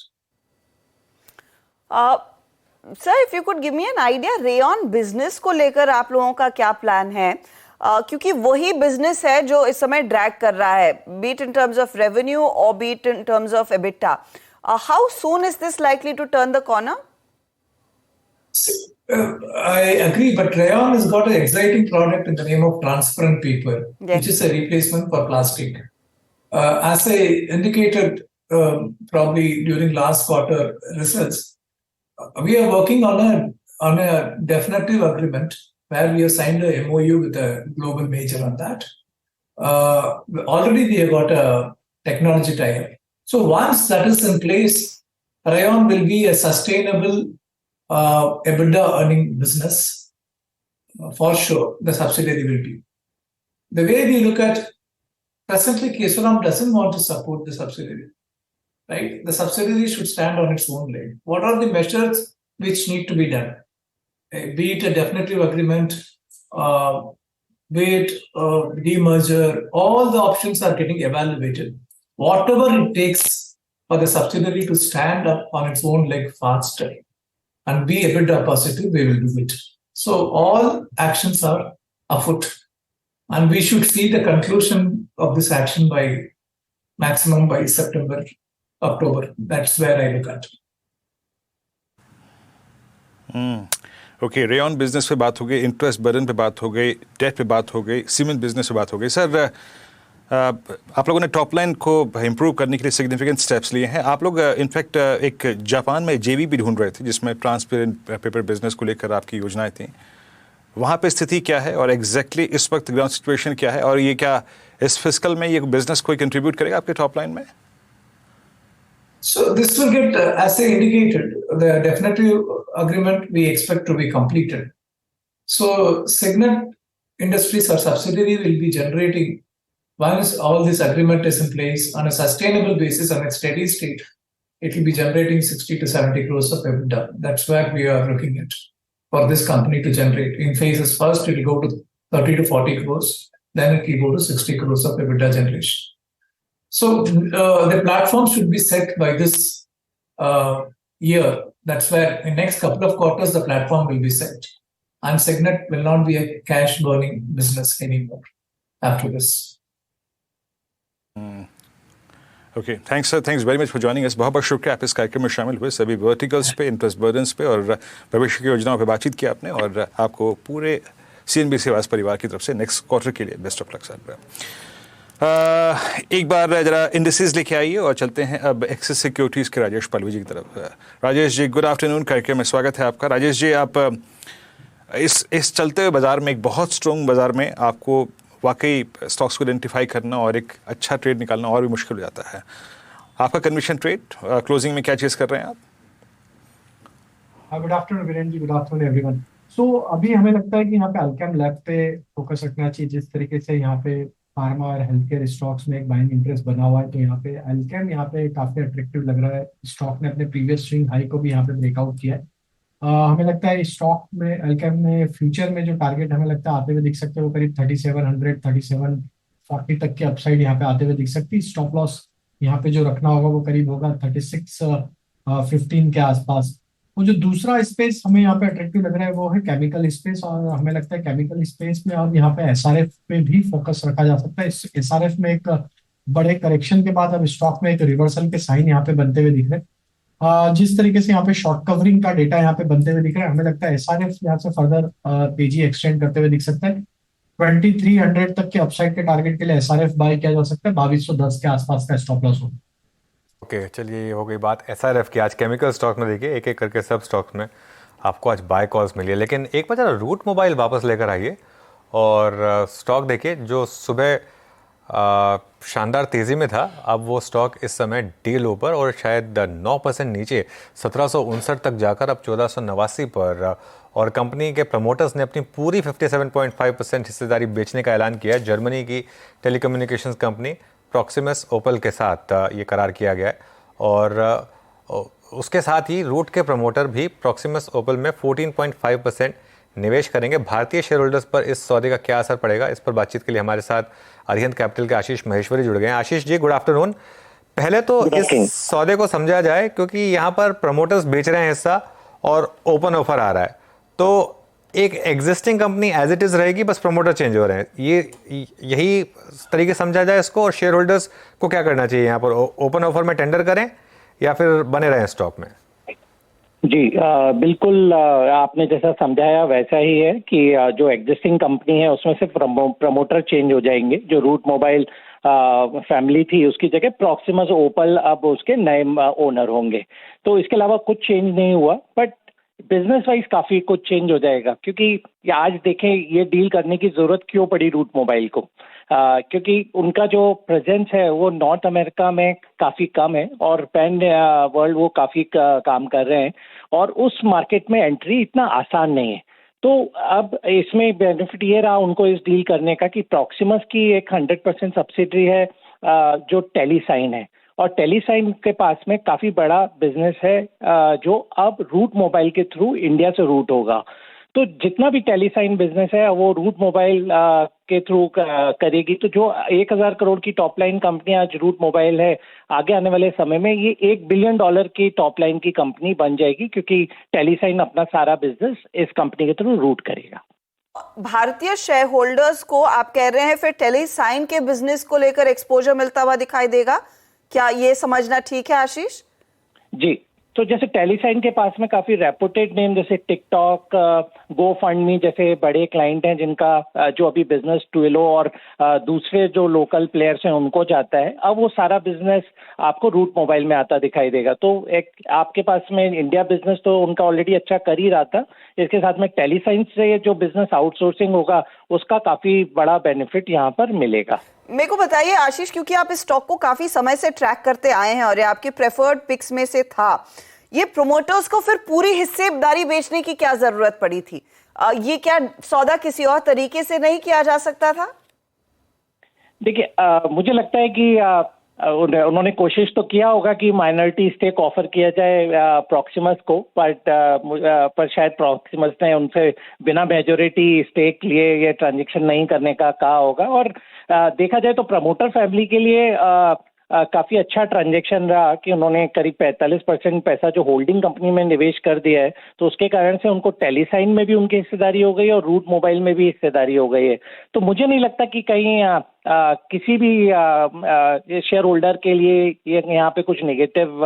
Sir, if you could give me an idea, rayon business को लेकर आप लोगों का क्या plan है? क्योंकि वही business है जो इस समय ड्रैग कर रहा है, beat in terms of revenue और beat in terms of EBITDA. How soon is this likely to turn the corner? I agree, but Rayon has got an exciting product in the name of transparent paper, which is a replacement for plastic. As I indicated probably during last quarter results, we are working on a definitive agreement where we have signed a MOU with a global major on that. Already we have got a technology tie-up. So once that is in place, Rayon will be a sustainable EBITDA earning business. For sure, the subsidiary will be. The way we look at presently, Kesoram doesn't want to support the subsidiary. Right? The subsidiary should stand on its own leg. What are the measures which need to be done? Be it a definitive agreement, be it demerger, all the options are getting evaluated. Whatever it takes for the subsidiary to stand up on its own leg faster and be EBITDA positive, we will do it. So all actions are afoot, and we should see the conclusion of this action by maximum by September, October. That's where I look at. Okay, rayon business पे बात हो गई, interest burden पे बात हो गई, date पे बात हो गई, सीमेंट बिजनेस पे बात हो गई. सर, आप लोगों ने टॉप लाइन को इम्प्रूव करने के लिए सिग्निफिकेंट स्टेप्स लिए हैं. आप लोग इनफैक्ट एक जापान में जेवी भी ढूंढ रहे थे जिसमें ट्रांसपेरेंट पेपर बिजनेस को लेकर आपकी योजनाएं थी. वहाँ पे स्थिति क्या है और एग्जैक्टली इस वक्त ग्राउंड सिचुएशन क्या है, और ये क्या इस फिस्कल में ये बिजनेस कोई कंट्रीब्यूट करेगा आपके टॉप लाइन में? So this will get, as I indicated, the definitive agreement we expect to be completed. So Signet Industries, our subsidiary, will be generating, once all this agreement is in place, on a sustainable basis, on a steady state, it will be generating 60 to 70 crores of EBITDA. That's where we are looking at for this company to generate. In phases, first it will go to 30 to 40 crores, then it will go to 60 crores of EBITDA generation. So the platform should be set by this year. That's where in next couple of quarters the platform will be set, and Signet will not be a cash burning business anymore after this. Okay, thanks sir, thanks very much for joining us. बहुत बहुत शुक्रिया आप इस कार्यक्रम में शामिल हुए. सभी वर्टिकल्स पे, इंटरेस्ट बर्डन्स पे और भविष्य की योजनाओं पे बातचीत की आपने, और आपको पूरे CNBC आवाज़ परिवार की तरफ से नेक्स्ट क्वार्टर के लिए बेस्ट ऑफ लक सर. एक बार जरा इंडिसेस लेके आइए और चलते हैं अब एक्सिस सिक्योरिटीज़ के राजेश पालवी जी की तरफ. राजेश जी, गुड आफ्टरनून, कार्यक्रम में स्वागत है आपका. राजेश जी, आप इस चलते हुए बाज़ार में, एक बहुत स्ट्रॉन्ग बाज़ार में, आपको वाकई स्टॉक्स को आइडेंटिफाई करना और एक अच्छा ट्रेड निकालना और भी मुश्किल हो जाता है. आपका कन्विक्शन ट्रेड क्लोजिंग में क्या चीज़ कर रहे हैं आप? गुड आफ्टरनून वीरेन जी, गुड आफ्टरनून एवरीवन. सो अभी हमें लगता है कि यहाँ पे अल्केम लैब पे फोकस रखना चाहिए. जिस तरीके से यहाँ पे फार्मा और हेल्थ केयर स्टॉक्स में एक बाइंग इंटरेस्ट बना हुआ है, तो यहाँ पे अल्केम यहाँ पे काफी अट्रैक्टिव लग रहा है. स्टॉक ने अपने प्रीवियस स्विंग हाई को भी यहाँ पे ब्रेकआउट किया है. हमें लगता है स्टॉक में, अल्केम में फ्यूचर में जो टारगेट हमें लगता है आते हुए दिख सकते हैं, वो करीब 3700 3740 तक के अपसाइड यहाँ पे आते हुए दिख सकती है. स्टॉप लॉस यहाँ पे जो रखना होगा वो करीब होगा 3615 के आसपास. वो जो दूसरा स्पेस हमें यहाँ पे अट्रैक्टिव लग रहा है वो है केमिकल स्पेस, और हमें लगता है केमिकल स्पेस में अब यहाँ पे एसआरएफ पे भी फोकस रखा जा सकता है. एसआरएफ में एक बड़े करेक्शन के बाद अब स्टॉक में एक रिवर्सल के साइन यहाँ पे बनते हुए दिख रहे हैं. जिस तरीके से यहाँ पे शॉर्ट कवरिंग का डेटा यहाँ पे बनते हुए दिख रहा है, हमें लगता है एसआरएफ यहाँ से फर्दर तेजी एक्सटेंड करते हुए दिख सकता है. 2300 तक के अपसाइड के टारगेट के लिए एसआरएफ बाय किया जा सकता है. 2210 के आसपास का स्टॉप लॉस होगा. ओके, चलिए, ये हो गई बात एसआरएफ की. आज केमिकल स्टॉक में देखिए एक एक करके सब स्टॉक्स में आपको आज बाय कॉल्स मिली है. लेकिन एक बार जरा रूट मोबाइल वापस लेकर आइए और स्टॉक देखिए जो सुबह शानदार तेज़ी में था। अब वो स्टॉक इस समय डे लो पर और शायद 9% नीचे 1759 तक जाकर अब 1489 पर, और कंपनी के प्रमोटर्स ने अपनी पूरी 57.5% हिस्सेदारी बेचने का ऐलान किया है। जर्मनी की टेलीकम्युनिकेशंस कंपनी प्रॉक्सिमस ओपल के साथ ये करार किया गया है, और उसके साथ ही रूट के प्रमोटर भी प्रॉक्सिमस ओपल में 14.5% निवेश करेंगे। भारतीय शेयर होल्डर्स पर इस सौदे का क्या असर पड़ेगा, इस पर बातचीत के लिए हमारे साथ अरिहंत कैपिटल के आशीष महेश्वरी जुड़ गए हैं। Ashish ji, good afternoon. पहले तो इस सौदे को समझा जाए, क्योंकि यहाँ पर प्रमोटर्स बेच रहे हैं हिस्सा और ओपन ऑफर आ रहा है, तो एक existing company as it is रहेगी, बस प्रमोटर चेंज हो रहे हैं, यही तरीके समझा जाए इसको? और शेयर होल्डर्स को क्या करना चाहिए यहाँ पर? ओपन ऑफर में टेंडर करें या फिर बने रहें स्टॉक में? जी बिल्कुल, आपने जैसा समझाया वैसा ही है कि जो एग्जिस्टिंग कंपनी है उसमें से प्रमोटर चेंज हो जाएंगे। जो रूट मोबाइल फैमिली थी उसकी जगह प्रॉक्सिमस ओपल अब उसके नए ओनर होंगे। तो इसके अलावा कुछ चेंज नहीं हुआ, बट बिजनेस वाइज काफी कुछ चेंज हो जाएगा, क्योंकि आज देखें ये डील करने की जरूरत क्यों पड़ी रूट मोबाइल को, क्योंकि उनका जो प्रेजेंस है वो नॉर्थ अमेरिका में काफी कम है और पैन वर्ल्ड वो काफी काम कर रहे हैं, और उस मार्केट में एंट्री इतना आसान नहीं है। तो अब इसमें बेनिफिट ये रहा उनको इस डील करने का कि प्रॉक्सिमस की एक 100% सब्सिडरी है जो टेलीसाइन है, और टेलीसाइन के पास में काफी बड़ा बिजनेस है जो अब रूट मोबाइल के थ्रू इंडिया से रूट होगा। तो जितना भी टेलीसाइन बिजनेस है वो रूट मोबाइल के थ्रू करेगी। तो जो 1000 करोड़ की टॉप लाइन कंपनी आज रूट मोबाइल है, आगे आने वाले समय में ये $1 बिलियन की टॉप लाइन की कंपनी बन जाएगी, क्योंकि टेलीसाइन अपना सारा बिजनेस इस कंपनी के थ्रू रूट करेगा। भारतीय शेयर होल्डर्स को आप कह रहे हैं फिर टेलीसाइन के बिजनेस को लेकर एक्सपोजर मिलता हुआ दिखाई देगा, क्या ये समझना ठीक है आशीष? जी, तो जैसे टेलीसाइन के पास में काफी रेपुटेड नेम जैसे टिकटॉक, GoFundMe जैसे बड़े क्लाइंट हैं जिनका जो अभी बिजनेस ट्विलो और दूसरे जो लोकल प्लेयर्स हैं उनको जाता है, अब वो सारा बिजनेस आपको रूट मोबाइल में आता दिखाई देगा। तो एक आपके पास में इंडिया बिजनेस तो उनका ऑलरेडी अच्छा कर ही रहा था, इसके साथ में टेलीसाइन से जो बिजनेस आउटसोर्सिंग होगा उसका काफी बड़ा बेनिफिट यहाँ पर मिलेगा। मेरे को बताइए आशीष, क्योंकि आप इस स्टॉक को काफी समय से ट्रैक करते आए हैं और ये आपके प्रेफर्ड पिक्स में से था, ये प्रोमोटर्स को फिर पूरी हिस्सेदारी बेचने की क्या जरूरत पड़ी थी? ये क्या सौदा किसी और तरीके से नहीं किया जा सकता था? देखिए, मुझे लगता है कि उन्होंने कोशिश तो किया होगा कि माइनॉरिटी स्टेक ऑफर किया जाए प्रॉक्सिमस को, पर शायद प्रॉक्सिमस ने उनसे बिना मेजॉरिटी स्टेक लिए ये ट्रांजैक्शन नहीं करने का कहा होगा। और देखा जाए तो प्रमोटर फैमिली के लिए काफी अच्छा ट्रांजैक्शन रहा कि उन्होंने करीब 45% पैसा जो होल्डिंग कंपनी में निवेश कर दिया है, तो उसके कारण से उनको टेलीसाइन में भी उनकी हिस्सेदारी हो गई और रूट मोबाइल में भी हिस्सेदारी हो गई है। तो मुझे नहीं लगता कि कहीं किसी भी शेयर होल्डर के लिए ये यहाँ पे कुछ नेगेटिव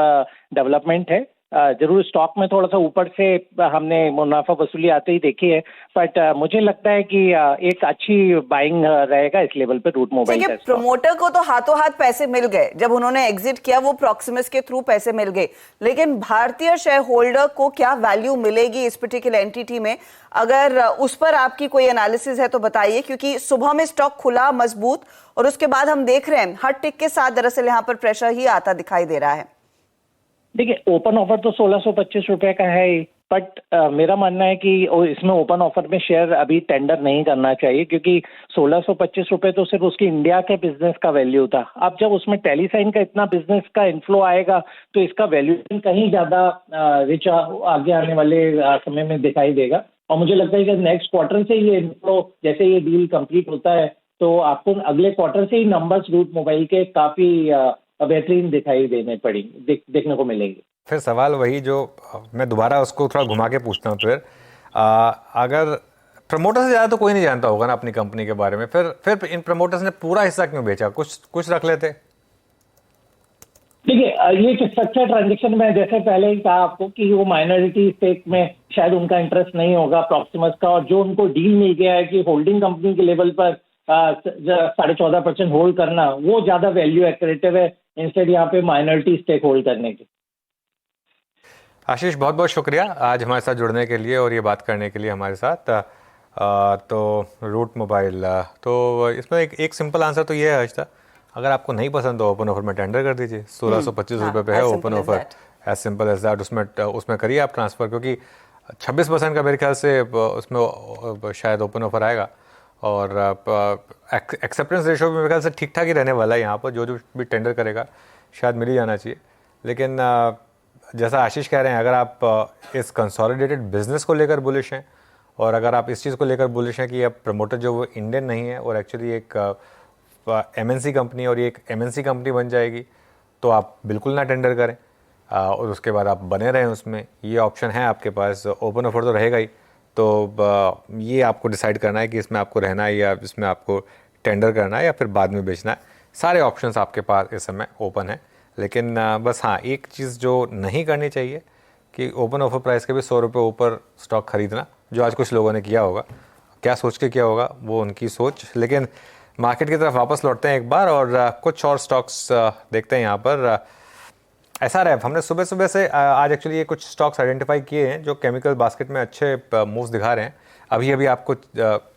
डेवलपमेंट है। जरूर स्टॉक में थोड़ा सा ऊपर से हमने मुनाफा वसूली आते ही देखी है, बट मुझे लगता है कि एक अच्छी बाइंग रहेगा इस लेवल पे रूट मोबाइल का। प्रमोटर को तो हाथों हाथ पैसे मिल गए, जब उन्होंने एग्जिट किया वो प्रॉक्सिमस के थ्रू पैसे मिल गए, लेकिन भारतीय शेयर होल्डर को क्या वैल्यू मिलेगी इस पर्टिकुलर एंटिटी में? अगर उस पर आपकी कोई एनालिसिस है तो बताइए, क्योंकि सुबह में स्टॉक खुला मजबूत और उसके बाद हम देख रहे हैं हर टिक के साथ दरअसल यहाँ पर प्रेशर ही आता दिखाई दे रहा है। देखिए, ओपन ऑफर तो 1625 रुपए का है ही, बट मेरा मानना है कि इसमें ओपन ऑफर में शेयर अभी टेंडर नहीं करना चाहिए, क्योंकि 1625 रुपए तो सिर्फ उसकी इंडिया के बिजनेस का वैल्यू था। अब जब उसमें टेलीसाइन का इतना बिजनेस का इनफ्लो आएगा तो इसका वैल्यूएशन कहीं ज्यादा रिच आगे आने वाले समय में दिखाई देगा। और मुझे लगता है कि नेक्स्ट क्वार्टर से ये इनफ्लो, जैसे ये डील कंप्लीट होता है तो आपको अगले क्वार्टर से ही नंबर्स रूट मोबाइल के काफी बेहतरीन दिखाई देखने को मिलेंगे। फिर सवाल वही जो मैं दोबारा उसको थोड़ा घुमा के पूछता हूँ, फिर अगर प्रमोटर से ज़्यादा तो कोई नहीं जानता होगा ना अपनी कंपनी के बारे में, फिर इन प्रमोटर्स ने पूरा हिस्सा क्यों बेचा? कुछ रख लेते। देखिए, ये स्ट्रक्चर ट्रांजेक्शन में जैसे पहले ही कहा आपको कि वो माइनॉरिटी स्टेक में शायद उनका इंटरेस्ट नहीं होगा प्रॉक्सिमस का, और जो उनको डील मिल गया है कि होल्डिंग कंपनी के लेवल पर 14.5% होल्ड करना, वो ज्यादा वैल्यू एक्रेटिव है इंस्टेड यहाँ पे माइनॉरिटी स्टेक होल्ड करने की। आशीष, बहुत बहुत शुक्रिया आज हमारे साथ जुड़ने के लिए और ये बात करने के लिए हमारे साथ। तो रूट मोबाइल, तो इसमें एक सिंपल आंसर तो ये है हर्षिता, अगर आपको नहीं पसंद तो ओपन ऑफर में टेंडर कर दीजिए। 1625 रुपये पे है open offer, as simple as that. उसमें करिए आप ट्रांसफ़र, क्योंकि 26% का मेरे ख्याल से उसमें शायद ओपन ऑफर आएगा, और एक्सेप्टेंस रेशो भी मेरे ख्याल से ठीक ठाक ही रहने वाला है यहाँ पर। जो भी टेंडर करेगा शायद मिल ही जाना चाहिए। लेकिन जैसा आशीष कह रहे हैं, अगर आप इस कंसोलिडेटेड बिजनेस को लेकर बुलिश हैं, और अगर आप इस चीज़ को लेकर बुलिश हैं कि अब प्रमोटर जो वो इंडियन नहीं है और एक्चुअली एक MNC कंपनी, और ये एक MNC कंपनी बन जाएगी, तो आप बिल्कुल ना टेंडर करें, और उसके बाद आप बने रहें उसमें। ये ऑप्शन है आपके पास, ओपन ऑफर तो रहेगा ही। तो ये आपको डिसाइड करना है कि इसमें आपको रहना है या इसमें आपको टेंडर करना है या फिर बाद में बेचना है। सारे ऑप्शंस आपके पास इस समय ओपन है। लेकिन बस हाँ, एक चीज़ जो नहीं करनी चाहिए कि ओपन ऑफर प्राइस के भी 100 रुपये ऊपर स्टॉक खरीदना, जो आज कुछ लोगों ने किया होगा। क्या सोच के किया होगा वो उनकी सोच। लेकिन मार्केट की तरफ वापस लौटते हैं एक बार, और कुछ और स्टॉक्स देखते हैं यहाँ पर। SRF, हमने सुबह सुबह से आज एक्चुअली ये कुछ स्टॉक्स आइडेंटिफाई किए हैं जो केमिकल बास्केट में अच्छे मूव्स दिखा रहे हैं। अभी अभी आपको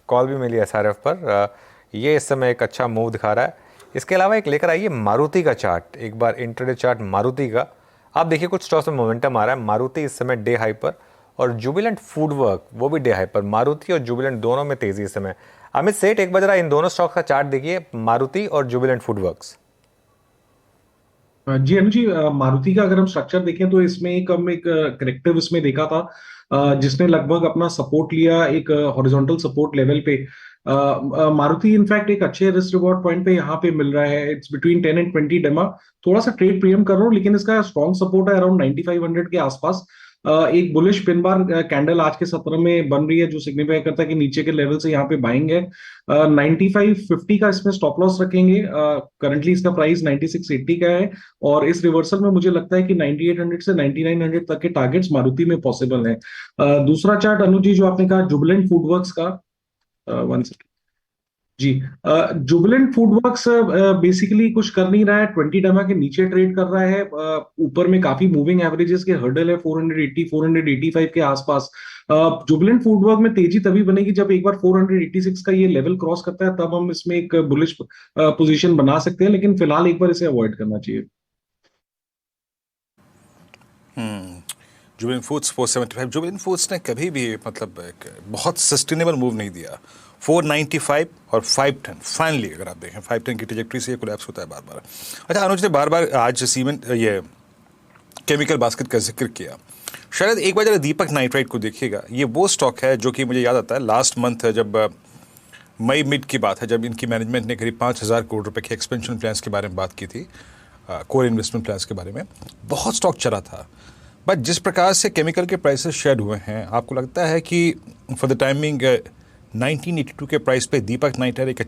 कॉल भी मिली SRF पर, ये इस समय एक अच्छा मूव दिखा रहा है। इसके अलावा एक लेकर आइए मारुति का चार्ट, एक बार इंट्राडे चार्ट मारुति का। आप देखिए कुछ स्टॉक्स में मोमेंटम आ रहा है। मारुति इस समय डे हाई पर, और जुबिलेंट फूडवर्क वो भी डे हाई पर। मारुति और जुबिलेंट दोनों में तेजी इस समय। अमित सेठ, एक बार जरा इन दोनों स्टॉक का चार्ट देखिए, मारुति और जुबिलेंट फूडवर्क्स। जी अनु जी, मारुति का अगर हम स्ट्रक्चर देखें तो इसमें हम एक करेक्टिव इसमें देखा था, जिसने लगभग अपना सपोर्ट लिया एक हॉरिजॉन्टल सपोर्ट लेवल पे। मारुति इनफैक्ट एक अच्छे रिस्क रिवॉर्ड पॉइंट पे यहाँ पे मिल रहा है। इट्स बिटवीन 10 and 20 डेमा, थोड़ा सा ट्रेड प्रीमियम कर रहा हूँ, लेकिन इसका स्ट्रॉन्ग सपोर्ट है अराउंड 9500 के आसपास। एक बुलिश पिन बार कैंडल आज के सत्र में बन रही है, जो सिग्निफाई करता है कि नीचे के लेवल से यहाँ पे बाइंग है। 9550 का इसमें स्टॉप लॉस रखेंगे। करंटली इसका प्राइस 9680 का है, और इस रिवर्सल में मुझे लगता है कि 9800 से 9900 तक के टारगेट्स मारुति में पॉसिबल है। दूसरा चार्ट अनु जी जो आपने कहा जुबिलेंट फूडवर्क्स का, वन सेकेंड जी। जुबिलेंट फूडवर्क्स बेसिकली कुछ कर नहीं रहा है, 20 डेमा के नीचे ट्रेड कर रहा है। ऊपर में काफी मूविंग एवरेजेस के हर्डल है 480 485 के आसपास। जुबिलेंट फूडवर्क में तेजी तभी बनेगी जब एक बार 486 का ये लेवल क्रॉस करता है, तब हम इसमें एक बुलिश पोजीशन बना सकते हैं, लेकिन फिलहाल एक बार इसे अवॉइड करना चाहिए। जुबिलेंट फूड्स 475। जुबिलेंट फूड्स ने कभी भी मतलब एक बहुत सस्टेनेबल मूव नहीं दिया। 495 और 510 फाइनली अगर आप देखें 510 की ट्रैजेक्टरी से ये कोलैप्स होता है बार बार। अच्छा, अनुज ने बार बार आज सीमेंट ये केमिकल बास्केट का जिक्र किया। शायद एक बार जरा दीपक नाइट्राइट को देखिएगा। ये वो स्टॉक है जो कि मुझे याद आता है लास्ट मंथ जब मई मिड की बात है, जब इनकी मैनेजमेंट ने करीब 5000 करोड़ रुपए के एक्सपेंशन प्लान्स के बारे में बात की थी, कोर इन्वेस्टमेंट प्लान्स के बारे में। बहुत स्टॉक चला था, बट जिस प्रकार से केमिकल के प्राइसेस शेड हुए हैं, आपको लगता है कि फॉर द टाइमिंग 1982 के प्राइस पे दीपक नाइट्राइट एक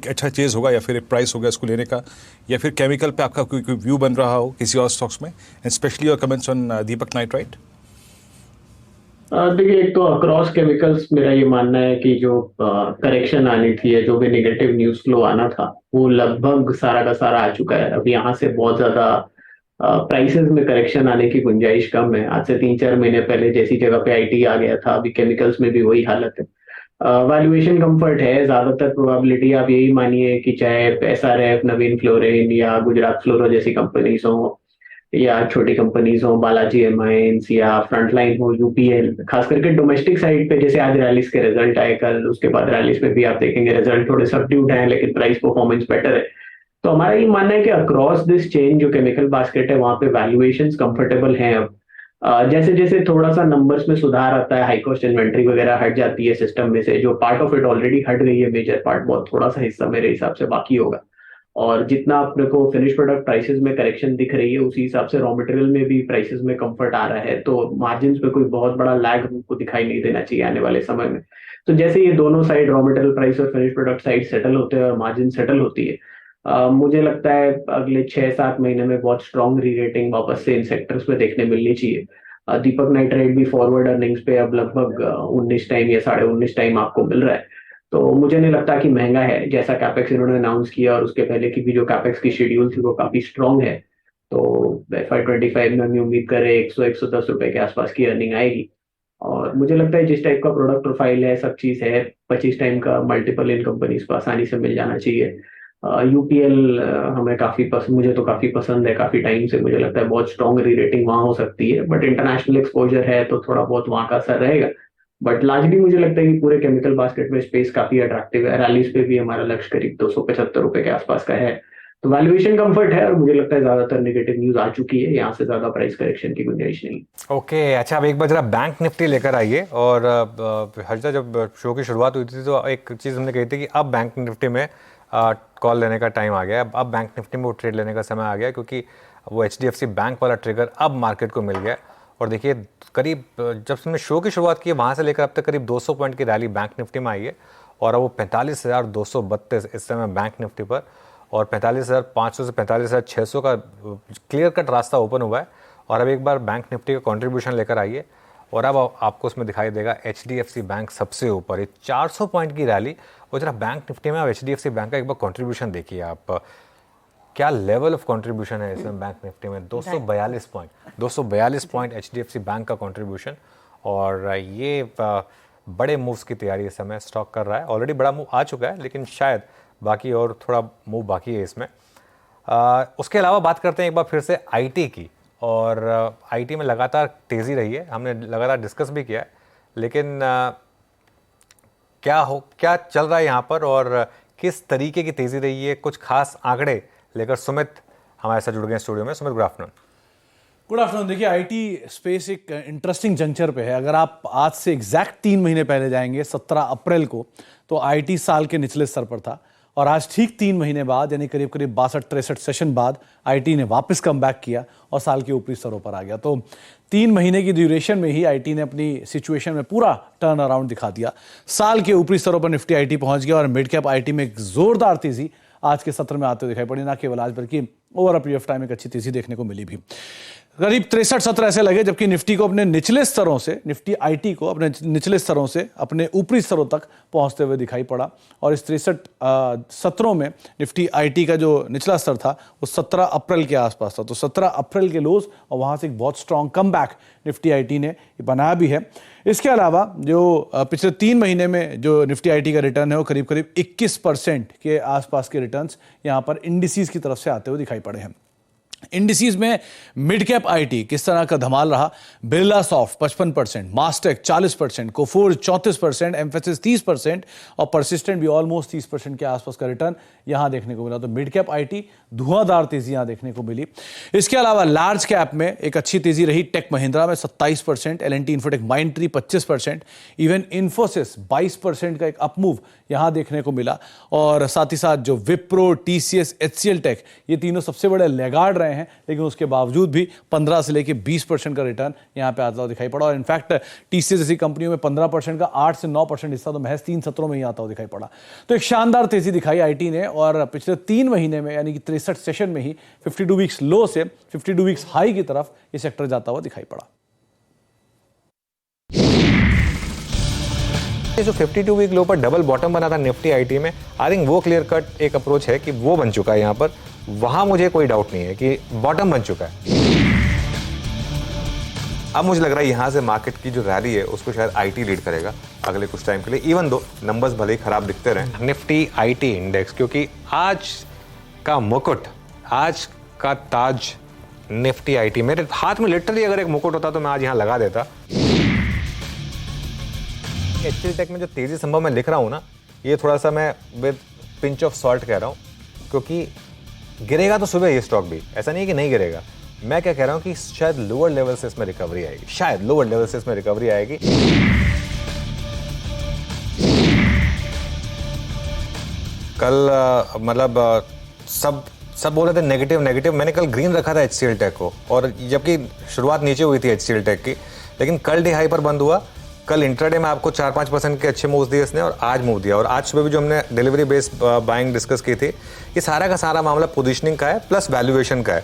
अच्छा चीज़ होगा, या फिर एक प्राइस होगा इसको लेने का, या फिर केमिकल पे आपका कोई व्यू बन रहा हो किसी और स्टॉक्स में, and specially your comments on Deepak nitrite? देखिए, एक तो अक्रॉस केमिकल्स मेरा ये मानना है कि जो करेक्शन आनी थी, जो भी नेगेटिव न्यूज फ्लो आना था, वो लगभग सारा का सारा आ चुका है। अब यहाँ से बहुत ज्यादा प्राइसेस में करेक्शन आने की गुंजाइश कम है। आज से 3-4 महीने पहले जैसी जगह पे आईटी आ गया था, अभी केमिकल्स में भी वही हालत है। वैल्यूएशन कंफर्ट है, ज्यादातर प्रोबेबिलिटी आप यही मानिए कि चाहे एसआरएफ, नवीन फ्लोरिन या गुजरात फ्लोरो जैसी कंपनीज हो, या छोटी कंपनीज हो, बालाजी एमाइंस या फ्रंटलाइन हो, यूपीएल, खास करके डोमेस्टिक साइड पे, जैसे आज रैलिस के रिजल्ट आए कल, उसके बाद रैलिस में भी आप देखेंगे रिजल्ट थोड़े सबड्यूड हैं, लेकिन प्राइस परफॉर्मेंस बेटर है। तो हमारा ये मानना है कि अक्रॉस दिस चेन जो केमिकल बास्केट है, वहां पे वैल्यूएशंस कंफर्टेबल हैं। अब जैसे जैसे थोड़ा सा नंबर्स में सुधार आता है, हाई कॉस्ट इन्वेंट्री वगैरह हट जाती है सिस्टम में से, जो पार्ट ऑफ इट ऑलरेडी हट गई है, मेजर पार्ट, बहुत थोड़ा सा हिस्सा मेरे हिसाब से बाकी होगा। और जितना अपने को फिनिश प्रोडक्ट प्राइसेस में करेक्शन दिख रही है, उसी हिसाब से रॉ मटेरियल में भी प्राइसेस में कंफर्ट आ रहा है। तो मार्जिन पे कोई बहुत बड़ा लैग हमको दिखाई नहीं देना चाहिए आने वाले समय में। तो जैसे ये दोनों साइड, रॉ मटेरियल प्राइस और फिनिश प्रोडक्ट साइड सेटल होते हैं और मार्जिन सेटल होती है, मुझे लगता है अगले 6-7 महीने में बहुत स्ट्रॉन्ग री रेटिंग वापस से इन सेक्टर्स में देखने मिलनी चाहिए। दीपक नाइट्राइट भी फॉरवर्ड अर्निंग्स पे अब लगभग 19 टाइम या 19.5 टाइम आपको मिल रहा है। तो मुझे नहीं लगता कि महंगा है। जैसा कैपेक्स इन्होंने अनाउंस किया और उसके पहले की भी जो कैपेक्स की शेड्यूल थी वो काफी स्ट्रॉन्ग है। तो FY25 में हम उम्मीद करें 100-110 रुपए के आसपास की अर्निंग आएगी। और मुझे लगता है जिस टाइप का प्रोडक्ट प्रोफाइल है, सब चीज़ है, 25 टाइम का मल्टीपल इन कंपनीज को आसानी से मिल जाना चाहिए। यूपीएल हमें काफ़ी पसंद, मुझे तो काफ़ी पसंद है, काफ़ी टाइम से मुझे लगता है बहुत स्ट्रॉन्ग री रेटिंग वहाँ हो सकती है, बट इंटरनेशनल एक्सपोजर है तो थोड़ा बहुत वहाँ का असर रहेगा। बट लार्जली मुझे लगता है कि पूरे केमिकल बास्केट में स्पेस काफ़ी अट्रैक्टिव है। रैलीज पे भी हमारा लक्ष्य करीब 275 रुपए के आसपास का है, तो वैल्यूएशन कंफर्ट है और मुझे लगता है ज्यादातर नेगेटिव न्यूज आ चुकी है, यहाँ से ज्यादा प्राइस करेक्शन की गुंजाइश नहीं। ओके अच्छा, अब एक बार जरा बैंक निफ्टी लेकर आइए। और हर्षदा, जब शो की शुरुआत हुई थी तो एक चीज़ हमने कही थी कि अब बैंक निफ्टी में कॉल लेने का टाइम आ गया, अब बैंक निफ्टी में वो ट्रेड लेने का समय आ गया, क्योंकि वो HDFC बैंक वाला ट्रिगर अब मार्केट को मिल गया। और देखिए, करीब जब हमने शो की शुरुआत की वहाँ से लेकर अब तक करीब 200 पॉइंट की रैली बैंक निफ्टी में आई है, और अब वो 45,232 इस समय बैंक निफ्टी पर, और 45,500 से 45,600 का क्लियर कट रास्ता ओपन हुआ है। और अब एक बार बैंक निफ्टी का कंट्रीब्यूशन लेकर आइए, और अब आपको उसमें दिखाई देगा HDFC बैंक सबसे ऊपर, ये 400 पॉइंट की रैली। और जरा बैंक निफ्टी में आप HDFC बैंक का एक बार कंट्रीब्यूशन देखिए, आप क्या लेवल ऑफ कंट्रीब्यूशन है इसमें बैंक निफ्टी में, 242 पॉइंट HDFC बैंक का कंट्रीब्यूशन। और ये बड़े मूव्स की तैयारी इस समय स्टॉक कर रहा है। ऑलरेडी बड़ा मूव आ चुका है, लेकिन शायद बाकी और थोड़ा मूव बाकी है इसमें। उसके अलावा बात करते हैं एक बार फिर से IT की, और IT में लगातार तेज़ी रही है, हमने लगातार डिस्कस भी किया है, लेकिन क्या चल रहा है यहाँ पर और किस तरीके की तेज़ी रही है, कुछ खास आंकड़े लेकर सुमित हमारे साथ जुड़ गए स्टूडियो में। Sumit, good afternoon. Good afternoon. देखिए, IT स्पेस एक इंटरेस्टिंग जंक्चर पे है। अगर आप आज से एग्जैक्ट 3 महीने पहले जाएंगे 17 अप्रैल को, तो IT साल के निचले स्तर पर था, और आज ठीक 3 महीने बाद, यानी करीब करीब 62-63 सेशन बाद IT ने वापस कम बैक किया और साल के ऊपरी स्तरों पर आ गया। तो 3 महीने की ड्यूरेशन में ही IT ने अपनी सिचुएशन में पूरा टर्न अराउंड दिखा दिया। साल के ऊपरी स्तरों पर निफ्टी IT पहुंच गया, और मिड कैप IT में एक जोरदार तेजी आज के सत्र में आते हुए दिखाई पड़ी। ना केवल आज, बल्कि over a period of time एक अच्छी तेजी देखने को मिली भी। करीब 63 सत्र ऐसे लगे जबकि निफ्टी को अपने निचले स्तरों से, निफ्टी IT को अपने निचले स्तरों से अपने ऊपरी स्तरों तक पहुंचते हुए दिखाई पड़ा। और इस 63 सत्रों में निफ्टी IT का जो निचला स्तर था वो 17 अप्रैल के आसपास था। तो 17 अप्रैल के लोज और वहां से एक बहुत स्ट्रॉन्ग कमबैक निफ्टी IT ने बनाया भी है। इसके अलावा जो पिछले 3 महीने में जो निफ्टी IT का रिटर्न है वो करीब करीब 21% के आसपास के रिटर्न्स यहाँ पर इंडिसीज की तरफ से आते हुए दिखाई पड़े हैं। इंडिसीज में मिड कैप IT किस तरह का धमाल रहा। Birla soft 55%, Mastek 40%, Coforge 34%, emphasis 30% और परसिस्टेंट भी ऑलमोस्ट 30% के आसपास का रिटर्न यहां देखने को मिला। तो मिड कैप IT धुआंधार तेजी यहां देखने को मिली। इसके अलावा लार्ज कैप में एक अच्छी तेजी रही। टेक महिंद्रा में 27%, L&T infotech, Mindtree 25%, even Infosys 22% का एक अपमूव यहां देखने को मिला। और साथ ही साथ जो विप्रो, TCS, HCL टेक, ये तीनों सबसे बड़े लेगार्ड रहे हैं, लेकिन उसके बावजूद भी 15 से लेकर 20% का रिटर्न यहां पे आता हुआ दिखाई पड़ा। और इनफैक्ट TCS जैसी कंपनियों में 15% का 8 से 9% हिस्सा तो महज 3 सत्रों में ही आता हुआ दिखाई पड़ा। तो एक शानदार तेजी दिखाई IT ने, और पिछले 3 महीने में यानी कि 63 सेशन में ही 52 वीक्स लो से 52 वीक्स हाई की तरफ ये सेक्टर जाता हुआ दिखाई पड़ा। जो 52 वीक लो पर डबल बॉटम बना था निफ्टी IT में, आई थिंक वो क्लियर कट एक अप्रोच है कि वो बन चुका है यहाँ पर। वहां मुझे कोई डाउट नहीं है कि बॉटम बन चुका है। अब मुझे लग रहा है यहां से मार्केट की जो रैली है उसको शायद IT लीड करेगा अगले कुछ टाइम के लिए, इवन दो नंबर्स भले ही खराब दिखते रहे। निफ्टी IT इंडेक्स, क्योंकि आज का मुकुट, आज का ताज निफ्टी IT, मेरे हाथ में लिटरली अगर एक मुकुट होता तो मैं आज यहां लगा देता। HCL टेक में जो तेजी संभव मैं लिख रहा हूं ना, ये थोड़ा सा मैं विद पिंच ऑफ सॉल्ट कह रहा हूं, क्योंकि गिरेगा तो सुबह ये स्टॉक भी, ऐसा नहीं है कि नहीं गिरेगा। मैं क्या कह रहा हूं कि शायद लोअर लेवल से इसमें रिकवरी आएगी, शायद लोअर लेवल से इसमें रिकवरी आएगी। कल मतलब सब बोल रहे थे नेगेटिव, मैंने कल ग्रीन रखा था HCL टेक को, और जबकि शुरुआत नीचे हुई थी HCL टेक की, लेकिन कल डे हाई पर बंद हुआ। कल इंट्राडे में आपको 4-5% के अच्छे मूव्स दिए इसने, और आज मूव दिया। और आज सुबह भी जो हमने डिलीवरी बेस्ड बाइंग डिस्कस की थी, ये सारा का सारा मामला पोजीशनिंग का है प्लस वैल्यूएशन का है।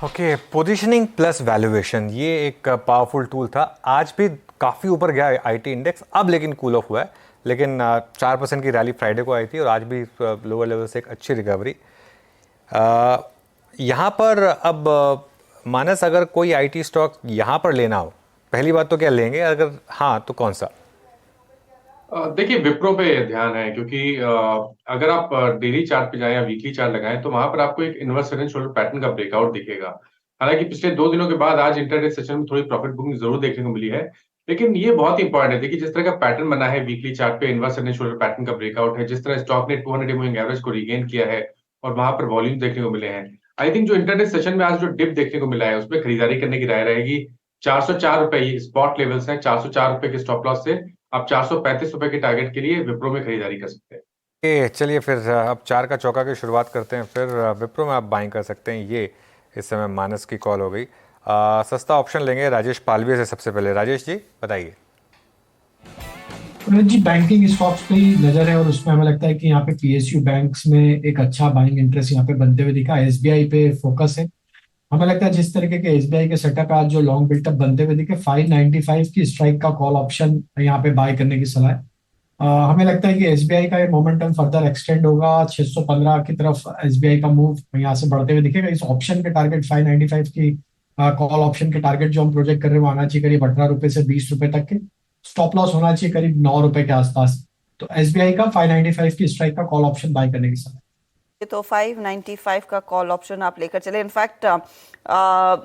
ओके, पोजीशनिंग प्लस वैल्यूएशन, ये एक पावरफुल टूल था। आज भी काफ़ी ऊपर गया IT इंडेक्स, अब लेकिन कूल ऑफ हुआ है, लेकिन 4% की रैली फ्राइडे को आई थी, और आज भी लोअर लेवल से एक अच्छी रिकवरी। यहाँ पर अब मानस, अगर कोई आईटी स्टॉक यहाँ पर लेना हो, पहली बात तो क्या लेंगे, अगर हाँ तो कौन सा? देखिए विप्रो पे ध्यान है, क्योंकि अगर आप डेली चार्ट पे जाएं या वीकली चार्ट लगाएं तो वहां पर आपको एक inverse head and shoulder pattern का ब्रेकआउट दिखेगा। हालांकि पिछले 2 दिनों के बाद आज इंटरडे सेशन में थोड़ी प्रॉफिट बुकिंग जरूर देखने को मिली है, लेकिन ये बहुत इंपॉर्टेंट है। देखिए जिस तरह का पैटर्न बना है वीकली चार्ट पे, inverse head and shoulder pattern का ब्रेकआउट है, जिस तरह स्टॉक ने 200 मूविंग एवरेज को रिगेन किया है और वहां पर वॉल्यूम देखने को मिले हैं, आई थिंक जो इंटरडे सेशन में आज जो डिप देखने को मिला है उसमें खरीदारी करने की राय रहेगी। 404 रुपए ये स्पॉट लेवल्स हैं, 404 रुपए के स्टॉप लॉस से आप 435 रुपए के टारगेट के लिए विप्रो में खरीदारी कर सकते हैं। चलिए फिर अब 4 का चौका की शुरुआत करते हैं, फिर विप्रो में आप बाइंग कर सकते हैं। ये इस समय मानस की कॉल हो गई। सस्ता ऑप्शन लेंगे राजेश पालवी से सबसे पहले। राजेश जी बताइए। जी बैंकिंग स्टॉक्स पे ही नजर है और उसमें हमें लगता है कि यहाँ पे पीएसयू बैंक्स में एक अच्छा बाइंग इंटरेस्ट यहाँ पे बनते हुए दिखा। एसबीआई पे फोकस है। हमें लगता है जिस तरीके के एसबीआई के सेटअप आज जो लॉन्ग बिल्टअप बनते हुए दिखे, 595 की स्ट्राइक का कॉल ऑप्शन यहाँ पे बाय करने की सलाह है। हमें लगता है कि एसबीआई का ये मोमेंटम फर्दर एक्सटेंड होगा। 615 की तरफ एसबीआई का मूव यहाँ से बढ़ते हुए दिखेगा। इस ऑप्शन के टारगेट 595 की कॉल ऑप्शन के टारगेट जो हम प्रोजेक्ट कर रहे हैं वो आना चाहिए करीब 18 रुपए से 20 रुपए तक के। स्टॉप लॉस होना चाहिए करीब 9 रुपए के आसपास। तो एसबीआई का 595 की स्ट्राइक का कॉल ऑप्शन बाय करने की सलाह। तो 595 का कॉल ऑप्शन आप लेकर चले। इनफैक्ट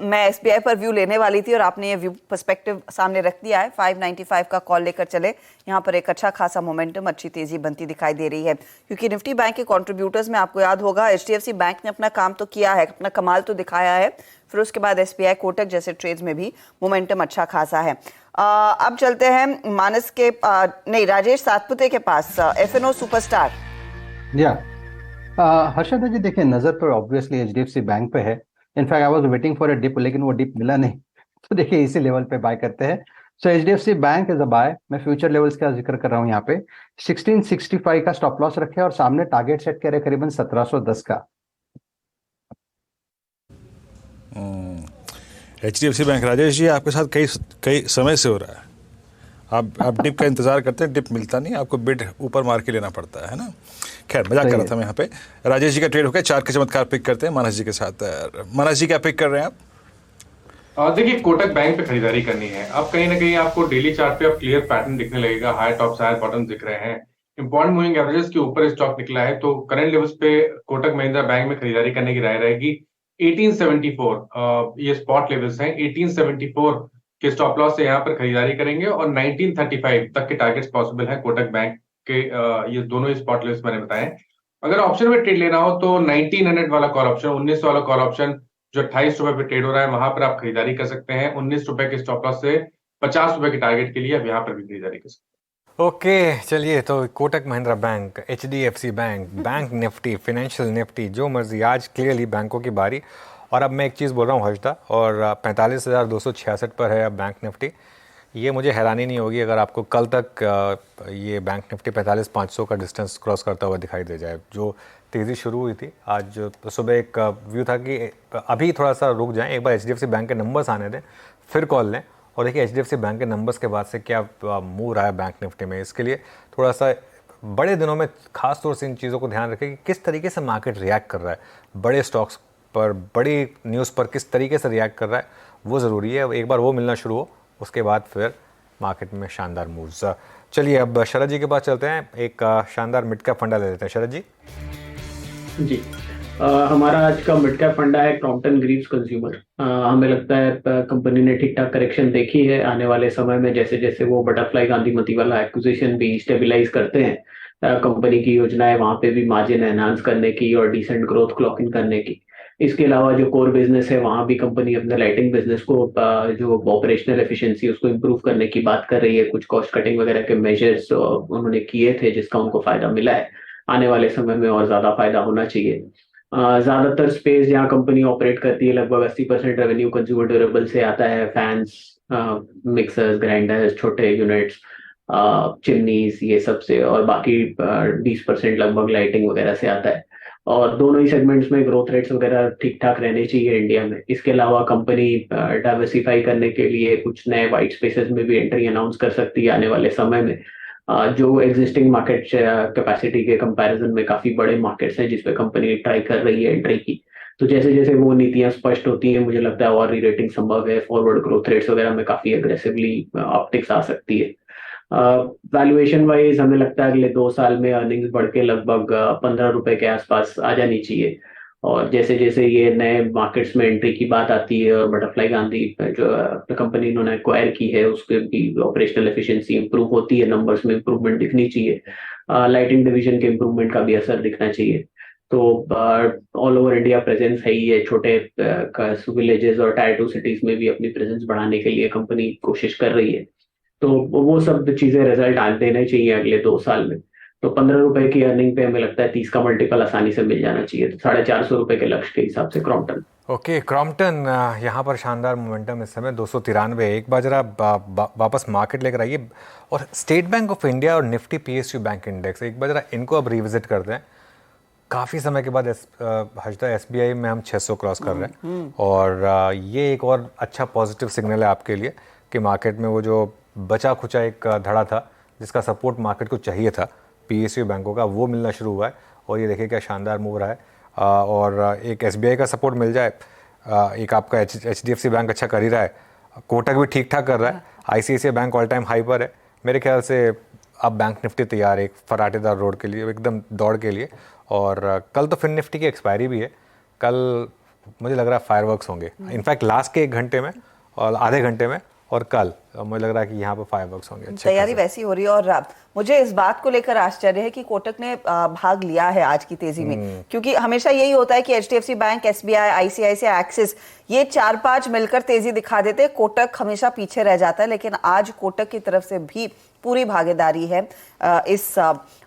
मैं एसबीआई पर व्यू लेने वाली थी और आपने ये व्यू पर्सपेक्टिव सामने रख दिया है। 595 का कॉल लेकर चले। यहाँ पर एक अच्छा खासा मोमेंटम, अच्छी तेजी बनती दिखाई दे रही है, क्योंकि निफ्टी बैंक के कंट्रीब्यूटर्स में आपको याद होगा एचडीएफसी बैंक ने अपना काम तो किया है, अपना कमाल तो दिखाया है, फिर उसके बाद एसबीआई, कोटक जैसे ट्रेड्स में भी मोमेंटम अच्छा खासा है। अब चलते हैं मानस के नहीं, राजेश सातपुते के पास, एफएनओ सुपरस्टार। हर्षद जी देखिए, नजर तो ऑब्वियसली एचडीएफसी बैंक पे है। In fact I was waiting for a dip, लेकिन वो डिप मिला नहीं, तो देखिए इसी लेवल पे बाय करते हैं। So HDFC bank is a buy. मैं फ्यूचर लेवल्स का जिक्र कर रहा हूँ यहाँ पे। 1665 का स्टॉप लॉस रखे और सामने टारगेट सेट करे करीबन 1710 का। एचडीएफसी बैंक, राजेश जी आपके साथ कई समय से हो रहा है। आप डिप का इंतजार करते हैं, डिप मिलता नहीं, आपको बिड ऊपर मार के लेना पड़ता है ना। खैर मजाक कर रहा था मैं यहाँ पे। राजेश जी का ट्रेड हो गया, 4 के चमत्कार पिक करते हैं मानस जी के साथ। मानस जी क्या पिक कर रहे हैं आप? देखिए कोटक बैंक पे खरीदारी करनी है। अब कहीं ना कहीं आपको डेली चार्ट पे अब क्लियर पैटर्न दिखने लगेगा, हाई टॉप्स हाई बॉटम दिख रहे हैं, इंपॉर्टेंट मूविंग एवरेजेस के ऊपर स्टॉक निकला है, तो करंट लेवल्स पे कोटक महिंद्रा बैंक में खरीदारी करने की राय रहेगी। 1874 ये स्पॉट लेवल्स हैं। 1874 के स्टॉप लॉस से यहाँ पर खरीदारी करेंगे और 1935 तक के टारगेट्स पॉसिबल है कोटक बैंक के। ये दोनों स्पॉट लेवल्स मैंने बताए। अगर ऑप्शन में ट्रेड लेना हो तो 1900 वाला कॉल ऑप्शन, 1900 वाला कॉल ऑप्शन जो 28 रुपए पे ट्रेड हो रहा है, वहां पर आप खरीदारी कर सकते हैं। 19 रुपए के स्टॉप लॉस से 50 रुपए के टारगेट के लिए अब यहाँ पर भी खरीदारी कर सकते हैं। ओके चलिए, तो Kotak Mahindra bank, HDFC bank, bank Nifty, financial Nifty, जो मर्जी, आज क्लियरली बैंकों की बारी। और अब मैं एक चीज़ बोल रहा हूँ हर्षदा, और 45,266 पर है अब बैंक निफ्टी। ये मुझे हैरानी नहीं होगी अगर आपको कल तक ये बैंक निफ्टी 45,500 का डिस्टेंस क्रॉस करता हुआ दिखाई दे जाए। जो तेज़ी शुरू हुई थी आज सुबह, एक व्यू था कि अभी थोड़ा सा रुक जाएं, एक बार एचडीएफसी बैंक के नंबर्स आने दें फिर कॉल लें। और देखिए एचडीएफसी बैंक के नंबर्स के बाद से क्या मूव रहा है बैंक निफ्टी में, इसके लिए थोड़ा सा बड़े दिनों में खास तौर से इन चीज़ों को ध्यान रखें कि किस तरीके से मार्केट रिएक्ट कर रहा है, बड़े स्टॉक्स पर, बड़ी न्यूज़ पर किस तरीके से रिएक्ट कर रहा है, वो ज़रूरी है। एक बार वो मिलना शुरू हो, उसके बाद फिर मार्केट में शानदार मूव्स। चलिए अब शरद जी के पास चलते हैं, एक शानदार मिड कैप फंडा ले लेते हैं। शरद जी जी, हमारा आज का मिड कैप फंडा है क्रॉम्पटन ग्रीव्स कंज्यूमर। हमें लगता है कंपनी ने ठीक ठाक करेक्शन देखी है। आने वाले समय में जैसे जैसे वो बटरफ्लाई गांधीमती वाला एक्विजिशन भी स्टेबलाइज करते हैं, कंपनी की योजना है वहां पे भी मार्जिन एनहांस करने की और डिसेंट ग्रोथ क्लॉक इन करने की। इसके अलावा जो कोर बिजनेस है वहां भी कंपनी अपने लाइटिंग बिजनेस को जो ऑपरेशनल एफिशिएंसी उसको इम्प्रूव करने की बात कर रही है। कुछ कॉस्ट कटिंग वगैरह के मेजर्स उन्होंने किए थे जिसका उनको फायदा मिला है। आने वाले समय में और ज्यादा फायदा होना चाहिए। ज्यादातर स्पेस जहाँ कंपनी ऑपरेट करती है, लगभग 80% रेवेन्यू कंज्यूमर ड्यूरेबल से आता है। फैंस, मिक्सर्स, ग्राइंडर्स, छोटे यूनिट्स, चिमनीज, ये सब से, और बाकी 20% लगभग लाइटिंग वगैरह से आता है। और दोनों ही सेगमेंट्स में ग्रोथ रेट्स वगैरह ठीक ठाक रहने चाहिए इंडिया में। इसके अलावा कंपनी डाइवर्सिफाई करने के लिए कुछ नए वाइट स्पेसेस में भी एंट्री अनाउंस कर सकती है आने वाले समय में, जो एग्जिस्टिंग मार्केट कैपेसिटी के कंपैरिजन में काफी बड़े मार्केट्स हैं जिसपे कंपनी ट्राई कर रही है एंट्री की। तो जैसे जैसे वो नीतियां स्पष्ट होती हैं, मुझे लगता है और री रेटिंग संभव है, फॉरवर्ड ग्रोथ रेट्स वगैरह में काफी अग्रेसिवली ऑप्टिक्स आ सकती है। वैल्यूएशन वाइज हमें लगता है अगले 2 साल में अर्निंग्स बढ़ के लगभग 15 रुपए के आसपास आ जानी चाहिए। और जैसे जैसे ये नए मार्केट्स में एंट्री की बात आती है और बटरफ्लाई गांधी जो कंपनी इन्होंने एक्वायर की है उसके भी ऑपरेशनल एफिशिएंसी इंप्रूव होती है, नंबर्स में इंप्रूवमेंट दिखनी चाहिए, लाइटिंग डिवीजन के इंप्रूवमेंट का भी असर दिखना चाहिए। तो ऑल ओवर इंडिया प्रेजेंस है ही है, छोटे विलेजेस और टायर 2 सिटीज में भी अपनी प्रेजेंस बढ़ाने के लिए कंपनी कोशिश कर रही है। तो वो सब चीजें रिजल्ट आ देने चाहिए अगले 2 साल में। तो 15 रुपए की अर्निंग पे हमें लगता है 30 का मल्टीपल आसानी से मिल जाना चाहिए। तो 450 रुपए के लक्ष्य के हिसाब से क्रॉम्पटन। ओके, क्रॉम्पटन यहाँ पर शानदार मोमेंटम इस समय 293। एक बार जरा वापस मार्केट लेकर आइए और स्टेट बैंक ऑफ इंडिया और निफ्टी PSU बैंक इंडेक्स एक बार जरा इनको अब रिविजिट करते हैं। काफ़ी समय के बाद हजदा SBI में हम 600 क्रॉस कर रहे हैं और ये एक और अच्छा पॉजिटिव सिग्नल है आपके लिए कि मार्केट में वो जो बचा खुचा एक धड़ा था जिसका सपोर्ट मार्केट को चाहिए था PSU बैंकों का, वो मिलना शुरू हुआ है और ये देखिए क्या शानदार मूव रहा है। और एक SBI का सपोर्ट मिल जाए, एक आपका HDFC बैंक अच्छा कर ही रहा है, कोटक भी ठीक ठाक कर रहा है, ICICI bank all time high पर है। मेरे ख्याल से अब बैंक निफ्टी तैयार है एक फराटेदार रोड के लिए, एकदम दौड़ के लिए। और कल तो फिर निफ्टी की एक्सपायरी भी है, कल मुझे लग रहा है फायरवर्क्स होंगे, इनफैक्ट लास्ट के 1 घंटे में और आधे घंटे में, और कल मुझे लग रहा है कि यहाँ पर फायरवर्क्स होंगे। तैयारी वैसी हो रही है। और मुझे इस बात को लेकर आश्चर्य है कि कोटक ने भाग लिया है आज की तेजी में, क्योंकि हमेशा यही होता है कि HDFC bank, SBI, ICICI, axis, ये 4-5 मिलकर तेजी दिखा देते हैं, कोटक हमेशा पीछे रह जाता है। लेकिन आज कोटक की तरफ से भी पूरी भागीदारी है इस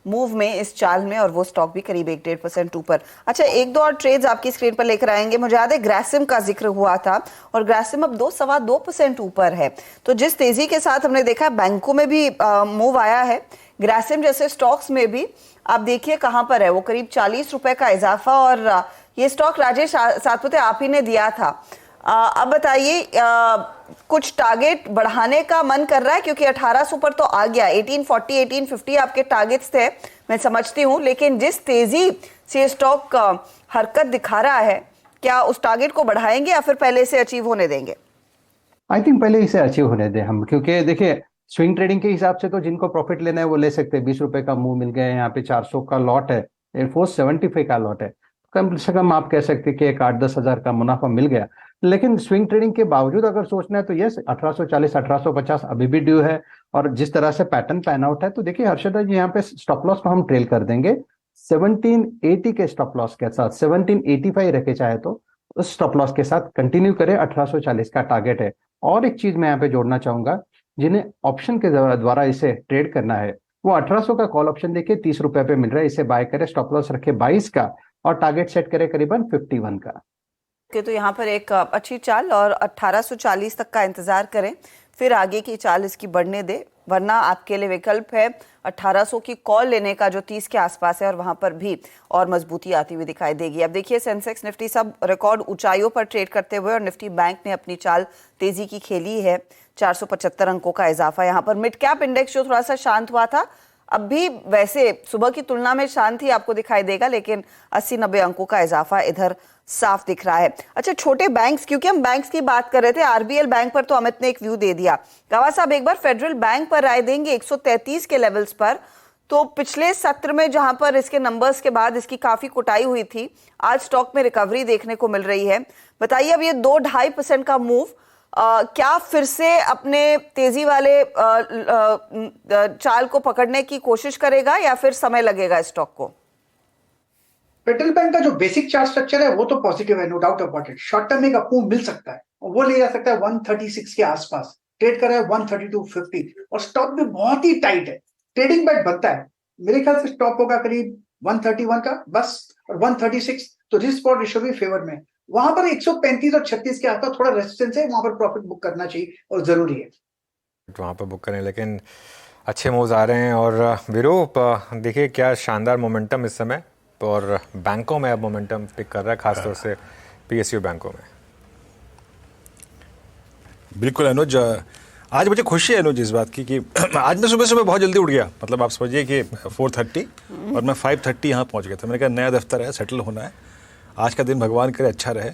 मूव में, इस चाल में, और वो स्टॉक भी करीब 1-1.5% ऊपर। अच्छा, 1-2 और ट्रेड्स आपकी स्क्रीन पर लेकर आएंगे। मुझे याद है ग्रासिम का जिक्र हुआ था और ग्रासिम अब 2-2.25% ऊपर है। तो जिस तेजी के साथ हमने देखा बैंकों में भी मूव आया है, ग्रासिम जैसे स्टॉक्स में भी आप देखिए कहां पर है, वो करीब 40 रुपए का इजाफा। और ये स्टॉक राजेश सातपुते आप ही ने दिया था। अब बताइए, कुछ टारगेट बढ़ाने का मन कर रहा है, क्योंकि 1800 पर तो आ गया, 1840, 1850 आपके टारगेट्स थे, मैं समझती हूं। लेकिन जिस तेजी से स्टॉक हरकत दिखा रहा है, क्या उस टारगेट को बढ़ाएंगे या फिर पहले से अचीव होने देंगे? आई थिंक पहले इसे अचीव होने दें हम, क्योंकि देखिए स्विंग ट्रेडिंग के हिसाब से तो जिनको प्रॉफिट लेना है वो ले सकते हैं। 20 रुपए का मूव मिल गया है, यहाँ पे 400 का लॉट है, 475 का लॉट है, कम से कम आप कह सकते हैं कि एक 8-10 हजार का मुनाफा मिल गया। लेकिन स्विंग ट्रेडिंग के बावजूद अगर सोचना है तो यस, 1840, 1850 अभी भी ड्यू है। और जिस तरह से पैटर्न पैन आउट है, तो देखिए हर्षदा जी, यहाँ पे स्टॉप लॉस को हम ट्रेल कर देंगे 1780 के स्टॉप लॉस के साथ। 1785 रखे चाहे तो उस स्टॉप लॉस के साथ कंटिन्यू करें, 1840 का टारगेट है। और एक चीज मैं यहाँ पे जोड़ना चाहूंगा, जिन्हें ऑप्शन के द्वारा इसे ट्रेड करना है वो 1800 का कॉल ऑप्शन देखिए 30 रुपए पे मिल रहा है, इसे बाय करे, स्टॉप लॉस रखे 22 का और टारगेट सेट करे करीबन 51 का। तो यहाँ पर एक अच्छी चाल, और 1840 तक का इंतजार करें, फिर आगे की चाल इसकी बढ़ने दे, वरना आपके लिए विकल्प है 1800 की कॉल लेने का जो 30 के आसपास है, और वहां पर भी और मजबूती आती हुई दिखाई देगी। अब देखिए सेंसेक्स निफ्टी सब रिकॉर्ड ऊंचाइयों पर ट्रेड करते हुए, और निफ्टी बैंक ने अपनी चाल तेजी की खेली है, 475 अंकों का इजाफा। यहाँ पर मिड कैप इंडेक्स जो थोड़ा सा शांत हुआ था, अब भी वैसे सुबह की तुलना में शांत ही आपको दिखाई देगा, लेकिन 80-90 अंकों का इजाफा इधर साफ दिख रहा है। अच्छा, छोटे बैंक्स, क्योंकि हम बैंक्स की बात कर रहे थे, RBL बैंक पर तो अमित ने एक व्यू दे दिया। गवा साहब एक बार फेडरल बैंक पर राय देंगे 133 के लेवल्स पर। तो पिछले सत्र में जहां पर इसके नंबर्स के बाद इसकी काफी कुटाई हुई थी, आज स्टॉक में रिकवरी देखने को मिल रही है। बताइए, अब ये 2-2.5% का मूव क्या फिर से अपने तेजी वाले चाल को पकड़ने की कोशिश करेगा या फिर समय लगेगा स्टॉक को? फेडरल बैंक का जो बेसिक चार्ट स्ट्रक्चर है वो तो पॉजिटिव है, no doubt about it. Short term में एक अप मूव मिल सकता है और वो ले जा सकता है 136 के आसपास, ट्रेड कर रहा है 132.50, और स्टॉक भी बहुत ही टाइट है, ट्रेडिंग बेट बनता है। मेरे ख्याल से स्टॉप होगा करीब 131 का बस, और 136, तो रिस्क स्पॉट रेशियो भी फेवर में। वहां पर 135 और 36 के आसपास थोड़ा रेजिस्टेंस है, वहां पर प्रॉफिट बुक करना चाहिए और जरूरी है वहां पर बुक करें। लेकिन अच्छे मूव्स आ रहे हैं, और विरूप देखिए क्या शानदार मोमेंटम इस समय, और बैंकों में अब मोमेंटम पिक कर रहा है, खासतौर से PSU बैंकों में। बिल्कुल अनुज, आज मुझे खुशी है अनुज इस बात की कि आज मैं सुबह सुबह बहुत जल्दी उठ गया। मतलब आप समझिए कि 4:30 और मैं 5:30 यहाँ पहुँच गया था। मैंने कहा नया दफ्तर है, सेटल होना है, आज का दिन भगवान करे अच्छा रहे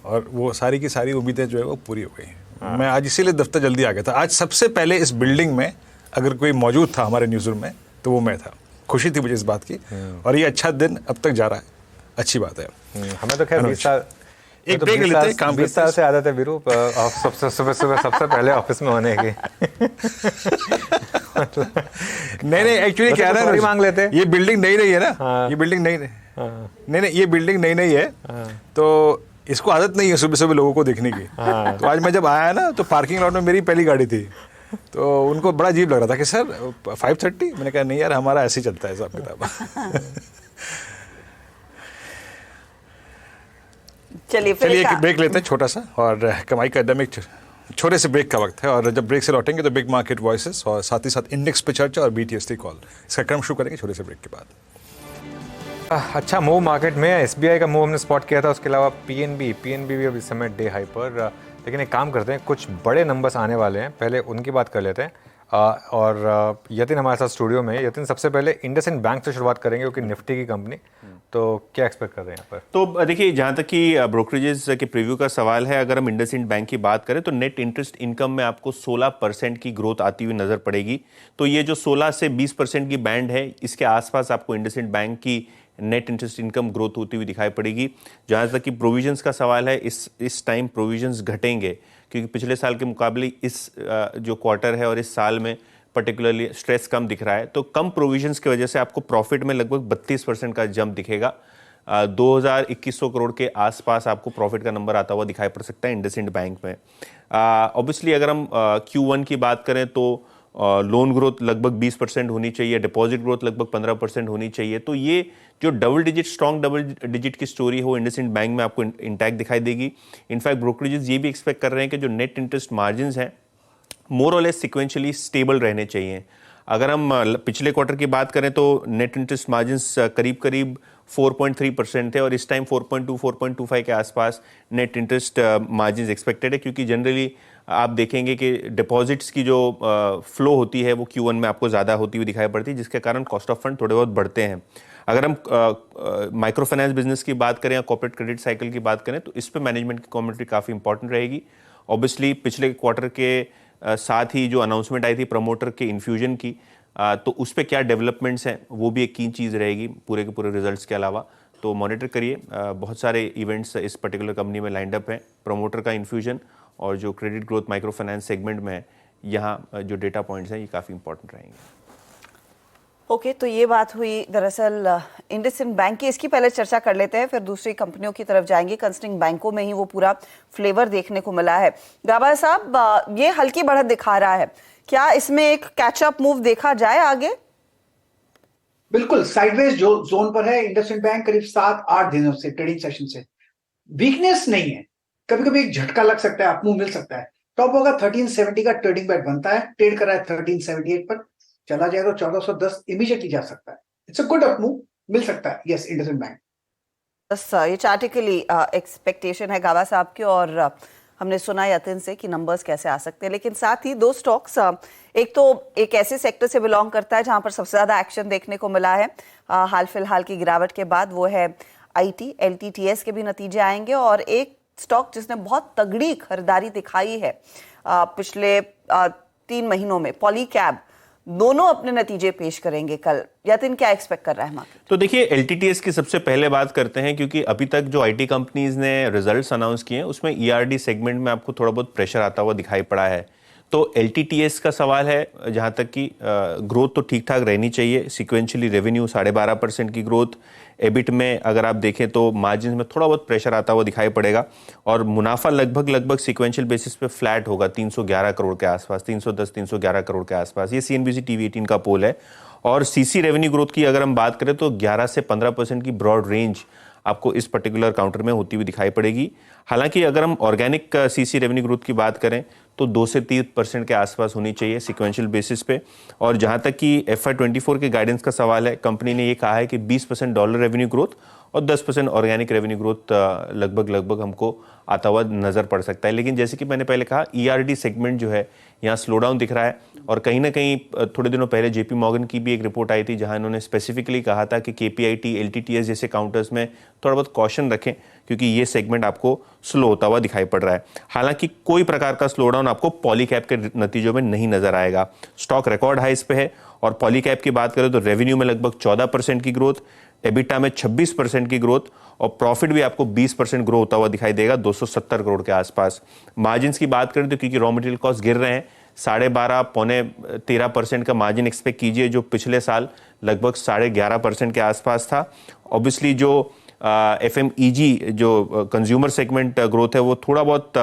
और वो सारी की सारी उम्मीदें जो है वो पूरी हो गई। मैं आज इसीलिए दफ्तर जल्दी आ गया था। आज सबसे पहले इस बिल्डिंग में अगर कोई मौजूद था हमारे न्यूज़ रूम में तो वो मैं था। खुशी थी मुझे इस बात की और ये अच्छा दिन अब तक जा रहा है, अच्छी बात है। हमें तो खैर 20 साल एक ब्रेक लेते हैं, काम 20 साल से आदत है वीरू सबसे पहले ऑफिस में होने की। नहीं एक्चुअली क्या है ना, मांग लेते, ये बिल्डिंग नई है ना, ये बिल्डिंग नहीं ये बिल्डिंग नई है तो इसको आदत नहीं है सुबह सुबह लोगों को देखने की। तो आज मैं जब आया ना तो पार्किंग लॉट में मेरी पहली गाड़ी थी तो उनको बड़ा अजीब लग रहा था कि सर 5:30। मैंने कहा नहीं यार हमारा ऐसे ही चलता है हिसाब किताब। चलिए एक ब्रेक लेते हैं छोटा सा और कमाई का अड्डा में छोटे से ब्रेक का वक्त है और जब ब्रेक से लौटेंगे तो बिग मार्केट वॉइसेस और साथ ही साथ इंडेक्स पे चर्चा और BTST कॉल, इसका क्रम शुरू करेंगे छोटे से ब्रेक के बाद। अच्छा मूव मार्केट में SBI का मूव हमने स्पॉट किया था, उसके अलावा PNB भी अभी समय डे हाई पर। लेकिन एक काम करते हैं, कुछ बड़े नंबर्स आने वाले हैं, पहले उनकी बात कर लेते हैं। और यतिन हमारे साथ स्टूडियो में। यतिन, सबसे पहले इंडसइंड बैंक से शुरुआत करेंगे क्योंकि निफ्टी की कंपनी, तो क्या एक्सपेक्ट कर रहे हैं यहाँ पर? तो देखिए, जहाँ तक कि ब्रोकरेजेस के प्रीव्यू का सवाल है, अगर हम इंडसइंड बैंक की बात करें तो नेट इंटरेस्ट इनकम में आपको 16% की ग्रोथ आती हुई नजर पड़ेगी। तो ये जो 16 से 20% की बैंड है, इसके आसपास आपको इंडसइंड बैंक की नेट इंटरेस्ट इनकम ग्रोथ होती हुई दिखाई पड़ेगी। जहाँ तक कि प्रोविजंस का सवाल है, इस टाइम प्रोविजंस घटेंगे क्योंकि पिछले साल के मुकाबले इस जो क्वार्टर है और इस साल में पर्टिकुलरली स्ट्रेस कम दिख रहा है। तो कम प्रोविजंस की वजह से आपको प्रॉफिट में लगभग 32% का जंप दिखेगा। 2100 करोड़ के आसपास आपको प्रॉफिट का नंबर आता हुआ दिखाई पड़ सकता है इंडसइंड बैंक में। ऑब्वियसली अगर हम Q1 की बात करें तो लोन ग्रोथ लगभग 20% होनी चाहिए, डिपॉजिट ग्रोथ लगभग 15% होनी चाहिए। तो ये जो स्ट्रॉन्ग डबल डिजिट की स्टोरी हो इंडसइंड बैंक में आपको इंटैक्ट दिखाई देगी। इनफैक्ट ब्रोकरेजेस ये भी एक्सपेक्ट कर रहे हैं कि जो नेट इंटरेस्ट मार्जिन हैं मोर और लेस सिक्वेंशियली स्टेबल रहने चाहिए। अगर हम पिछले क्वार्टर की बात करें तो नेट इंटरेस्ट मार्जिन्स करीब 4.3% थे और इस टाइम 4.25 के आसपास नेट इंटरेस्ट मार्जिन्स एक्सपेक्टेड है, क्योंकि जनरली आप देखेंगे कि डिपॉजिट्स की जो फ्लो होती है वो Q1 में आपको ज़्यादा होती हुई दिखाई पड़ती है, जिसके कारण कॉस्ट ऑफ फंड थोड़े बहुत बढ़ते हैं। अगर हम माइक्रो फाइनेंस बिजनेस की बात करें या कॉर्पोरेट क्रेडिट साइकिल की बात करें तो इस पर मैनेजमेंट की कमेंट्री काफ़ी इंपॉर्टेंट रहेगी। ऑब्वियसली पिछले क्वार्टर के साथ ही जो अनाउंसमेंट आई थी प्रमोटर के इन्फ्यूजन की, तो उस पर क्या डेवलपमेंट्स हैं वो भी एक की चीज़ रहेगी पूरे के पूरे रिजल्ट्स के अलावा। तो मॉनिटर करिए, बहुत सारे इवेंट्स इस पर्टिकुलर कंपनी में लाइंड अप हैं। प्रमोटर का इन्फ्यूजन और जो credit growth micro finance segment में है, यहाँ जो डेटा पॉइंट्स हैं ये काफ़ी इंपॉर्टेंट रहेंगे। ओके, तो ये बात हुई दरअसल इंडसइंड बैंक की। इसकी पहले चर्चा कर लेते हैं, फिर दूसरी कंपनियों की तरफ जाएंगे। कंसर्निंग बैंकों में ही वो पूरा फ्लेवर देखने को मिला है। गाबा साहब, ये हल्की बढ़त दिखा रहा है, क्या इसमें एक कैचअप मूव देखा जाए आगे? बिल्कुल साइडवेज जो जोन पर है इंडसइंड बैंक, करीब 7-8 दिनों से ट्रेडिंग सेशन से वीकनेस नहीं है। कभी कभी एक झटका लग सकता है, अपमूव मिल सकता है। टॉप होगा 1370 का ट्रेडिंग बैट बनता है, ट्रेड कर रहा है 1378 पर, चला जाए तो 1410 इमीडिएटली जा सकता है। इट्स अ गुड अपमूव, मिल सकता है यस इंडसइंड बैंक। बस ये चार्टिकली एक्सपेक्टेशन है गाबा साहब की, और हमने सुना यतिन से कि नंबर्स कैसे आ सकते हैं। लेकिन साथ ही दो स्टॉक्स, एक तो एक ऐसे सेक्टर से बिलोंग करता है जहां पर सबसे ज्यादा एक्शन देखने को मिला है हाल फिलहाल की गिरावट के बाद, वो है IT। LTTS के भी नतीजे आएंगे, और एक स्टॉक जिसने बहुत तगड़ी खरीदारी दिखाई है पिछले 3 महीनों में, पॉलीकैब, दोनों अपने नतीजे पेश करेंगे कल। यतिन, क्या एक्सपेक्ट कर रहा है मार्केट? तो देखिए, LTTS की सबसे पहले बात करते हैं, क्योंकि अभी तक जो IT कंपनीज ने रिजल्ट्स अनाउंस किए हैं उसमें ERD सेगमेंट में आपको थोड़ा बहुत प्रेशर आता हुआ दिखाई पड़ा है। तो LTTS का सवाल है, जहां तक कि ग्रोथ तो ठीक ठाक रहनी चाहिए। सिक्वेंशियली रेवेन्यू 12.5% की ग्रोथ, एबिट में अगर आप देखें तो मार्जिन में थोड़ा बहुत प्रेशर आता हुआ दिखाई पड़ेगा, और मुनाफा लगभग सिक्वेंशियल बेसिस पे फ्लैट होगा 311 करोड़ के आसपास, 310-311 करोड़ के आसपास। ये CNBC TV18 का पोल है। और CC रेवेन्यू ग्रोथ की अगर हम बात करें तो 11 से 15% की ब्रॉड रेंज आपको इस पर्टिकुलर काउंटर में होती हुई दिखाई पड़ेगी। हालांकि अगर हम ऑर्गेनिक CC रेवेन्यू ग्रोथ की बात करें तो 2 से 3% के आसपास होनी चाहिए सिक्वेंशियल बेसिस पे। और जहां तक कि FY24 के गाइडेंस का सवाल है, कंपनी ने ये कहा है कि 20% डॉलर रेवेन्यू ग्रोथ और 10% ऑर्गेनिक रेवेन्यू ग्रोथ लगभग हमको आता हुआ नज़र पड़ सकता है। लेकिन जैसे कि मैंने पहले कहा, ERD सेगमेंट जो है यहाँ स्लो डाउन दिख रहा है, और कहीं ना कहीं थोड़े दिनों पहले JP मॉर्गन की भी एक रिपोर्ट आई थी जहां इन्होंने स्पेसिफिकली कहा था कि KPIT, LTTS जैसे काउंटर्स में थोड़ा बहुत कॉशन रखें, क्योंकि ये सेगमेंट आपको स्लो होता हुआ दिखाई पड़ रहा है। हालांकि कोई प्रकार का स्लो डाउन आपको पॉलीकैब के नतीजों में नहीं नजर आएगा। स्टॉक रिकॉर्ड हाइस पे है, और पॉलीकैब की बात करें तो रेवेन्यू में लगभग 14% की ग्रोथ, एबिटा में 26% की ग्रोथ, और प्रॉफिट भी आपको 20% ग्रो होता हुआ दिखाई देगा, 270 करोड़ के आसपास। मार्जिन की बात करें तो क्योंकि रॉ मटेरियल कॉस्ट गिर रहे हैं, 12.5 पौने 13% का मार्जिन एक्सपेक्ट कीजिए, जो पिछले साल लगभग 11.5% के आसपास था। ऑब्वियसली जो FMEG जो कंज्यूमर सेगमेंट ग्रोथ है वो थोड़ा बहुत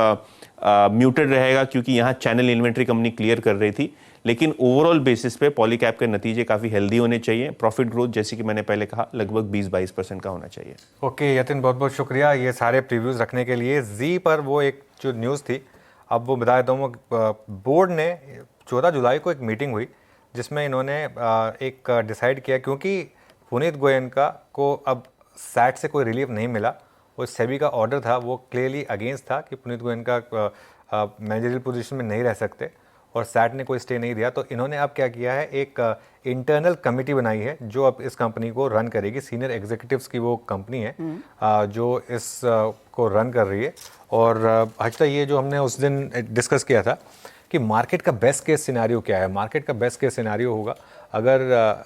म्यूटेड रहेगा, क्योंकि यहाँ चैनल इन्वेंट्री कंपनी क्लियर कर रही थी। लेकिन ओवरऑल बेसिस पे पॉलीकैब के नतीजे काफ़ी हेल्दी होने चाहिए। प्रॉफिट ग्रोथ जैसे कि मैंने पहले कहा लगभग 20-22% का होना चाहिए। ओके यतिन, बहुत बहुत शुक्रिया ये सारे प्रीव्यूज़ रखने के लिए। जी पर वो एक जो न्यूज़ थी, अब वो बता देता हूँ। बोर्ड ने 14 जुलाई को एक मीटिंग हुई जिसमें इन्होंने एक डिसाइड किया, क्योंकि पुनीत गोयनका को अब सैट से कोई रिलीफ नहीं मिला, और सेबी का ऑर्डर था वो क्लियरली अगेंस्ट था कि पुनीत गोयनका मैनेजरियल पोजीशन में नहीं रह सकते, और सैट ने कोई स्टे नहीं दिया। तो इन्होंने अब क्या किया है, एक इंटरनल कमेटी बनाई है जो अब इस कंपनी को रन करेगी। सीनियर एग्जीक्यूटिव्स की वो कंपनी है जो इस को रन कर रही है। और हजता ये जो हमने उस दिन डिस्कस किया था कि मार्केट का बेस्ट केस सिनारियो क्या है। मार्केट का बेस्ट केस सिनारियो होगा अगर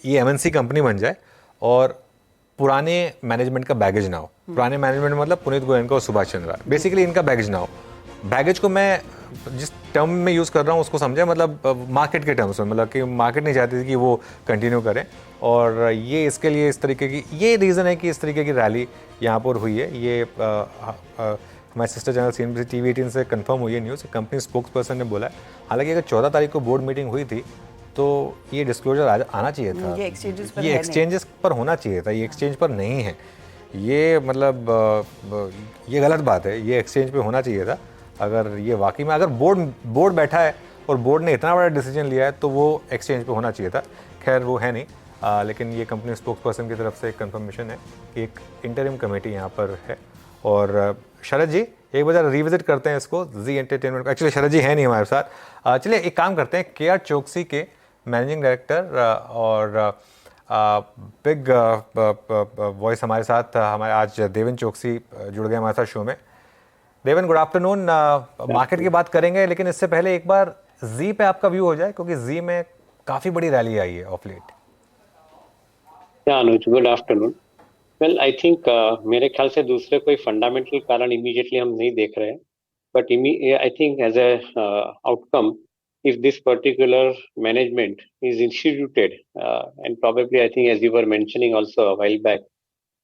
ये MNC कंपनी बन जाए और पुराने मैनेजमेंट का बैगेज ना हो। पुराने मैनेजमेंट मतलब पुनीत गोयनका और सुभाष चंद्रा, बेसिकली इनका बैगेज ना हो। बैगेज को मैं जिस टर्म में यूज़ कर रहा हूँ उसको समझे, मतलब मार्केट के टर्म्स में, मतलब कि मार्केट नहीं चाहती थी कि वो कंटिन्यू करें, और ये इसके लिए इस तरीके की ये रीज़न है कि इस तरीके की रैली यहाँ पर हुई है। ये हमारे सिस्टर चैनल CNBC TV18 से कंफर्म हुई है न्यूज़। कंपनी स्पोक्स पर्सन ने बोला है। हालांकि अगर 14 तारीख को बोर्ड मीटिंग हुई थी तो ये डिस्क्लोजर आना चाहिए था, ये एक्सचेंजेस पर होना चाहिए था, ये एक्सचेंज पर नहीं है। ये मतलब ये गलत बात है, ये एक्सचेंज पे होना चाहिए था। अगर ये वाकई में अगर बोर्ड बैठा है और बोर्ड ने इतना बड़ा डिसीजन लिया है तो वो एक्सचेंज पे होना चाहिए था। खैर वो है नहीं, लेकिन ये कंपनी स्पोक्स पर्सन की तरफ से एक कंफर्मेशन है कि एक इंटरिम कमेटी यहाँ पर है। और शरद जी एक बार रिविजिट करते हैं इसको, जी एंटरटेनमेंट। एक्चुअली शरद जी है नहीं हमारे साथ। चलिए एक काम करते हैं, KR चोकसी के मैनेजिंग डायरेक्टर और बिग वॉइस हमारे साथ हमारे आज देवेन चोकसी जुड़ गए हमारे साथ शो में। Deven good afternoon. मार्केट की बात करेंगे, लेकिन इससे पहले एक बार जी पे आपका व्यू हो जाए, क्योंकि जी में काफी बड़ी रैली आई है of late. Anuj good afternoon. Well I think मेरे ख्याल से दूसरे कोई फंडामेंटल कारण इमीडिएटली हम नहीं देख रहे हैं, but I think as a outcome if this particular management is instituted and probably I think as you were mentioning also a while back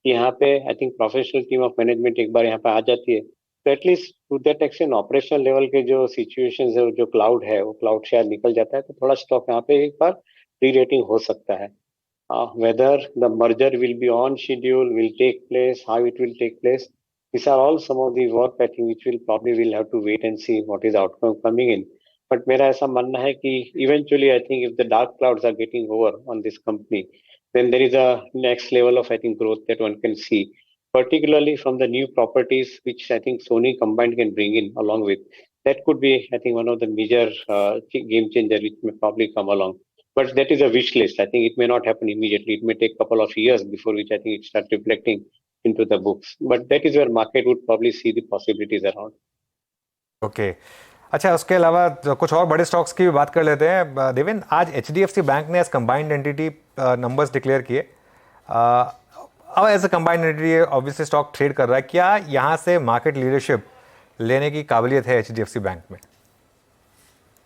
कि यहाँ पे I think professional team of management एक बार यहाँ पे आ जाती है, तो at least to that extent operational level के जो सिचुएशंस है, जो क्लाउड है वो क्लाउड शायद निकल जाता है, तो थोड़ा स्टॉक यहाँ पे एक बार री-रेटिंग हो सकता है। Whether the merger will be on schedule, will take place, how it will take place, these are all some of the work I think which will probably will have to wait and see what is outcome coming in. But मेरा ऐसा मानना है कि eventually I think if the dark clouds are getting over on this company, then there is a next level of I think growth that one can see, particularly from the new properties which I think Sony combined can bring in along with. That could be I think one of the major game changer which may probably come along. But that is a wish list. I think it may not happen immediately. It may take a couple of years before which I think it starts reflecting into the books. But that is where market would probably see the possibilities around. Okay. अच्छा, उसके अलावा कुछ और बड़े stocks की भी बात कर लेते हैं। देवेन, आज HDFC बैंक ने as combined entity numbers declare किए। अब as a combined entity obviously stock trade कर रहा है। क्या यहाँ से मार्केट लीडरशिप लेने की काबिलियत है HDFC बैंक में?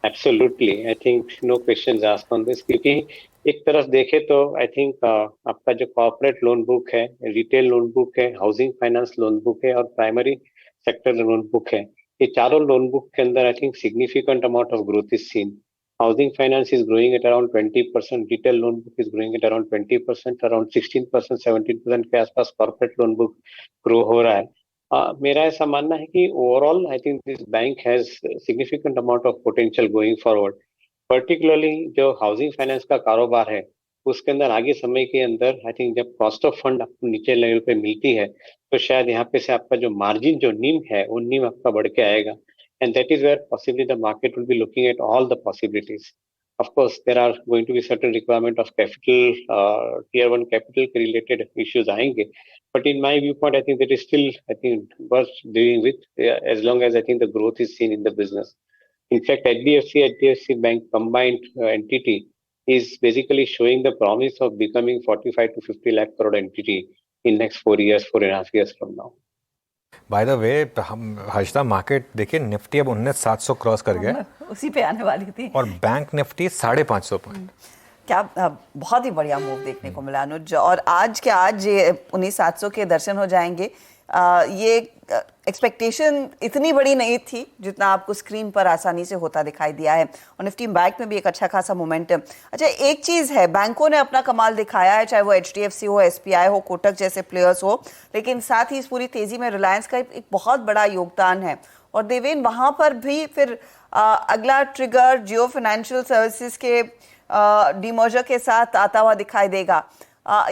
Absolutely, I think no questions asked on this, क्योंकि एक तरफ देखे तो आई थिंक आपका जो कॉर्पोरेट लोन बुक है, रिटेल लोन बुक है, हाउसिंग फाइनेंस लोन बुक है और प्राइमरी सेक्टर लोन बुक है, ये चारों लोन बुक के अंदर I think significant amount of growth is seen. Housing finance is growing at around 20%, retail loan book is growing at around 20%, around 16%, 17% के आसपास corporate loan book grow हो रहा है। मेरा ऐसा मानना है कि overall I think this bank has significant amount of potential going forward, particularly जो हाउसिंग फाइनेंस का कारोबार है उसके अंदर आगे समय के अंदर आई थिंक जब कॉस्ट ऑफ फंड आपको नीचे लेवल पे मिलती है तो शायद यहाँ पे से आपका जो मार्जिन जो नीम है वो नीम आपका बढ़ के आएगा and that is where possibly the market will be looking at all the possibilities. Of course, there are going to be certain requirement of capital, tier one capital related issues आएंगे. But in my viewpoint, I think that is still, I think, worth doing with as long as I think the growth is seen in the business. In fact, HDFC Bank combined entity is basically showing the promise of becoming 45 to 50 lakh crore entity in next 4 years, 4.5 years from now. By the way हम Harshada market देखिए Nifty अब 19,700 cross कर गया उसी पे आने वाली थी और बैंक निफ्टी 550 पॉइंट. क्या बहुत ही बढ़िया मूव देखने को मिला अनुज. और आज के आज 19,700 के दर्शन हो जाएंगे. ये एक्सपेक्टेशन इतनी बड़ी नहीं थी जितना आपको स्क्रीन पर आसानी से होता दिखाई दिया है. और निफ्टी बैंक में भी एक अच्छा खासा मोमेंटम. अच्छा, एक चीज़ है, बैंकों ने अपना कमाल दिखाया है, चाहे वो HDFC हो, SBI हो, कोटक जैसे प्लेयर्स हो, लेकिन साथ ही इस पूरी तेज़ी में रिलायंस का एक बहुत बड़ा योगदान है. और देवेन, वहाँ पर भी फिर अगला ट्रिगर जियो फाइनेंशियल सर्विसेज के डीमर्जर के साथ आता हुआ दिखाई देगा.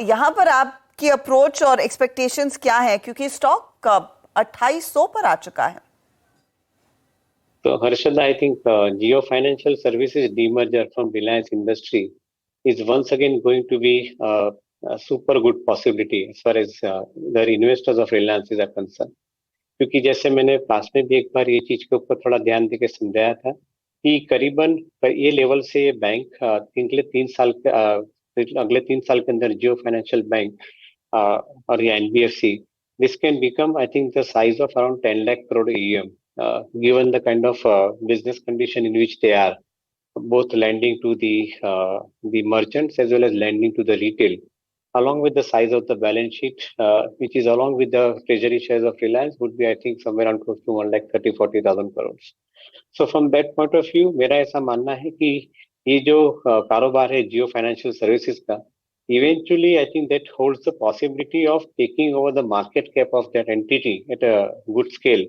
यहाँ पर आपकी अप्रोच और एक्सपेक्टेशंस क्या है, क्योंकि स्टॉक कब 2800 पर आ चुका है. So Harshada, I think Jio Financial Services demerger from Reliance Industry is once again going to be a super good possibility as far as the investors of Reliance are concerned. क्योंकि जैसे मैंने पास में भी एक बार ये चीज के ऊपर थोड़ा ध्यान देके समझाया था कि करीबन ये लेवल से ये बैंक अगले 3 साल के अंदर जियो फाइनेंशियल बैंक और ये NBFC, this can become, I think, the size of around 10 lakh crore AUM, given the kind of business condition in which they are, both lending to the merchants as well as lending to the retail, along with the size of the balance sheet, which is along with the treasury shares of Reliance, would be, I think, somewhere around close to 1,30,000-40,000 crores. So from that point of view, मेरा ऐसा मानना है कि ये जो कारोबार है जियो financial services का, eventually I think that holds the possibility of taking over the market cap of that entity at a good scale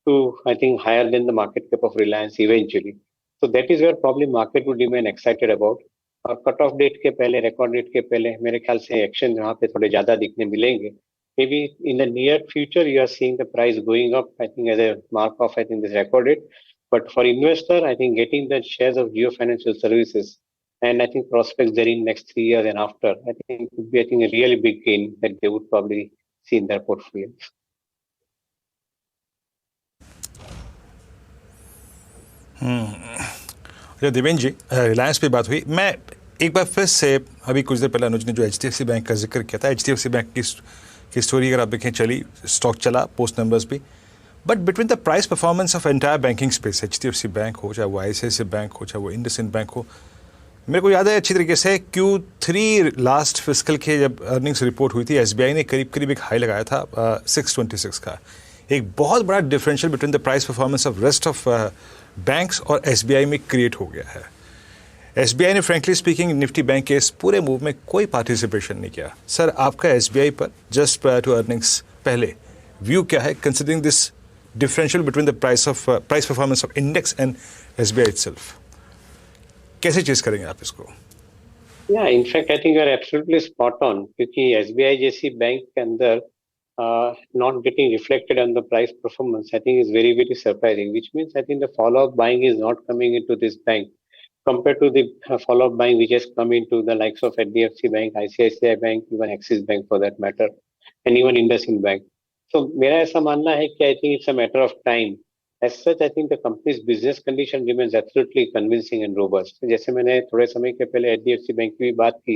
to, I think, higher than the market cap of Reliance eventually. So that is where probably market would remain excited about. और cut off date के पहले, record date के पहले मेरे ख्याल से action यहाँ पे थोड़े ज्यादा दिखने मिलेंगे. May be in the near future you are seeing the price going up, I think, as a mark of, I think, this record date. But for investor, I think getting the shares of Jio financial services and I think prospects there in next 3 years and after, I think would be, I think, a really big gain that they would probably see in their portfolios. Devendra ji, Reliance पे बात हुई. मैं एक बार फिर से, अभी कुछ देर पहले अनुज ने जो HDFC बैंक का जिक्र किया था, HDFC बैंक की स्टोरी अगर आप देखें, चली, स्टॉक चला, पोस्ट नंबर्स भी, but between the price performance of entire banking space, HDFC bank हो, चाहे वो ICICI बैंक हो, चाहे वो इंडसइंड बैंक हो, मेरे को याद है अच्छी तरीके से Q3 लास्ट फिस्कल के जब अर्निंग्स रिपोर्ट हुई थी, SBI ने करीब एक हाई लगाया था 626 का. एक बहुत बड़ा differential between the price performance of rest of banks और SBI में क्रिएट हो गया है. SBI ने फ्रेंकली स्पीकिंग निफ्टी बैंक के इस पूरे मूव में कोई पार्टिसिपेशन नहीं किया. सर, आपका SBI पर जस्ट प्रायर टू अर्निंग्स पहले व्यू क्या है, considering this differential between the price performance of index and SBI itself? कैसे चेस करेंगे आप इसको? Yeah, in fact, I think you are absolutely spot on. क्योंकि SBI जैसी बैंक के अंदर not getting reflected on the price performance, I think is very, very surprising. Which means I think the follow-up buying is not coming into this bank compared to the follow-up buying which has come into the likes of HDFC Bank, ICICI Bank, even Axis Bank for that matter, and even IndusInd Bank. So मेरा ऐसा मानना है कि I think it's a matter of time. As such, I think the company's business condition remains absolutely convincing and robust. जैसे मैंने थोड़े समय के पहले HDFC बैंक की भी बात की,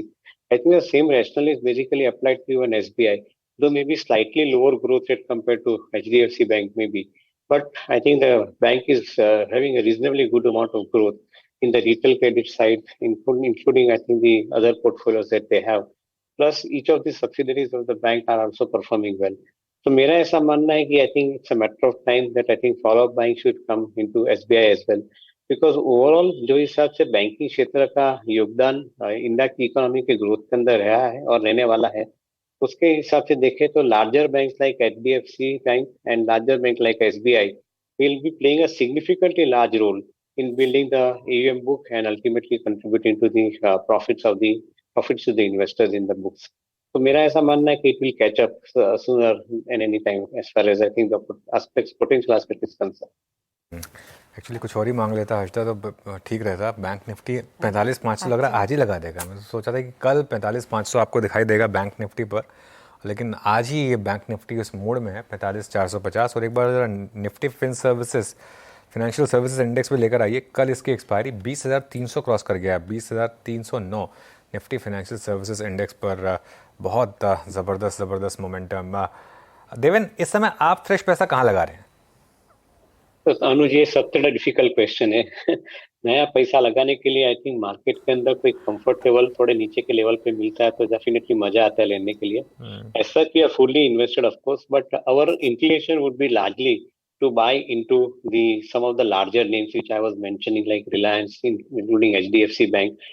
I think the same rationale is basically applied to even SBI, though maybe slightly lower growth rate compared to HDFC Bank maybe. But I think the bank is having a reasonably good amount of growth in the retail credit side, including I think the other portfolios that they have. Plus, each of the subsidiaries of the bank are also performing well. तो मेरा ऐसा मानना है कि I think it's a matter of time that I think follow up buying should come into SBI as well, because overall जो हिसाब से banking क्षेत्र का योगदान इंडिया की इकोनॉमी के ग्रोथ के अंदर रहा है और रहने वाला है, उसके हिसाब से देखें तो larger banks like HDFC bank and larger bank like SBI will be playing a significantly large role in building the AUM book and ultimately contributing to the profits of the profits to the investors in the books. तो मेरा ऐसा मानना है कि it will catch up sooner than any time as far as I think the potential aspect is concerned. Actually कुछ और ही मांग लेता हर्षदा तो ठीक रहता। बैंक निफ्टी 45,500 लग रहा है आज ही लगा देगा। मैं सोचा था कि कल 45,500 आपको दिखाई देगा बैंक निफ्टी पर, लेकिन आज ही ये बैंक निफ्टी उस मोड में है 45,450। और एक बार ज़रा निफ्टी फाइनेंशियल सर्विसेज इंडेक्स पे लेकर आइए। कल इसकी एक्सपायरी 20,300 क्रॉस कर गया, 20,309 निफ्टी फाइनेंशियल सर्विसेज इंडेक्स पर। बहुत ज़बरदस्त मोमेंटम। देवेन, इस समय आप फ्रेश पैसा कहाँ लगा रहे हैं? तो अनुज, ये सबसे बड़ा डिफिकल्ट क्वेश्चन है। नया पैसा लगाने के लिए आई थिंक मार्केट के अंदर कोई कंफर्टेबल थोड़े नीचे के लेवल पे मिलता है तो डेफिनेटली मजा आता है लेने के लिए। ऐसा कि are fully invested of course, but our inclination would be largely to buy into some of the larger names which I was mentioning, like Reliance, including HDFC Bank,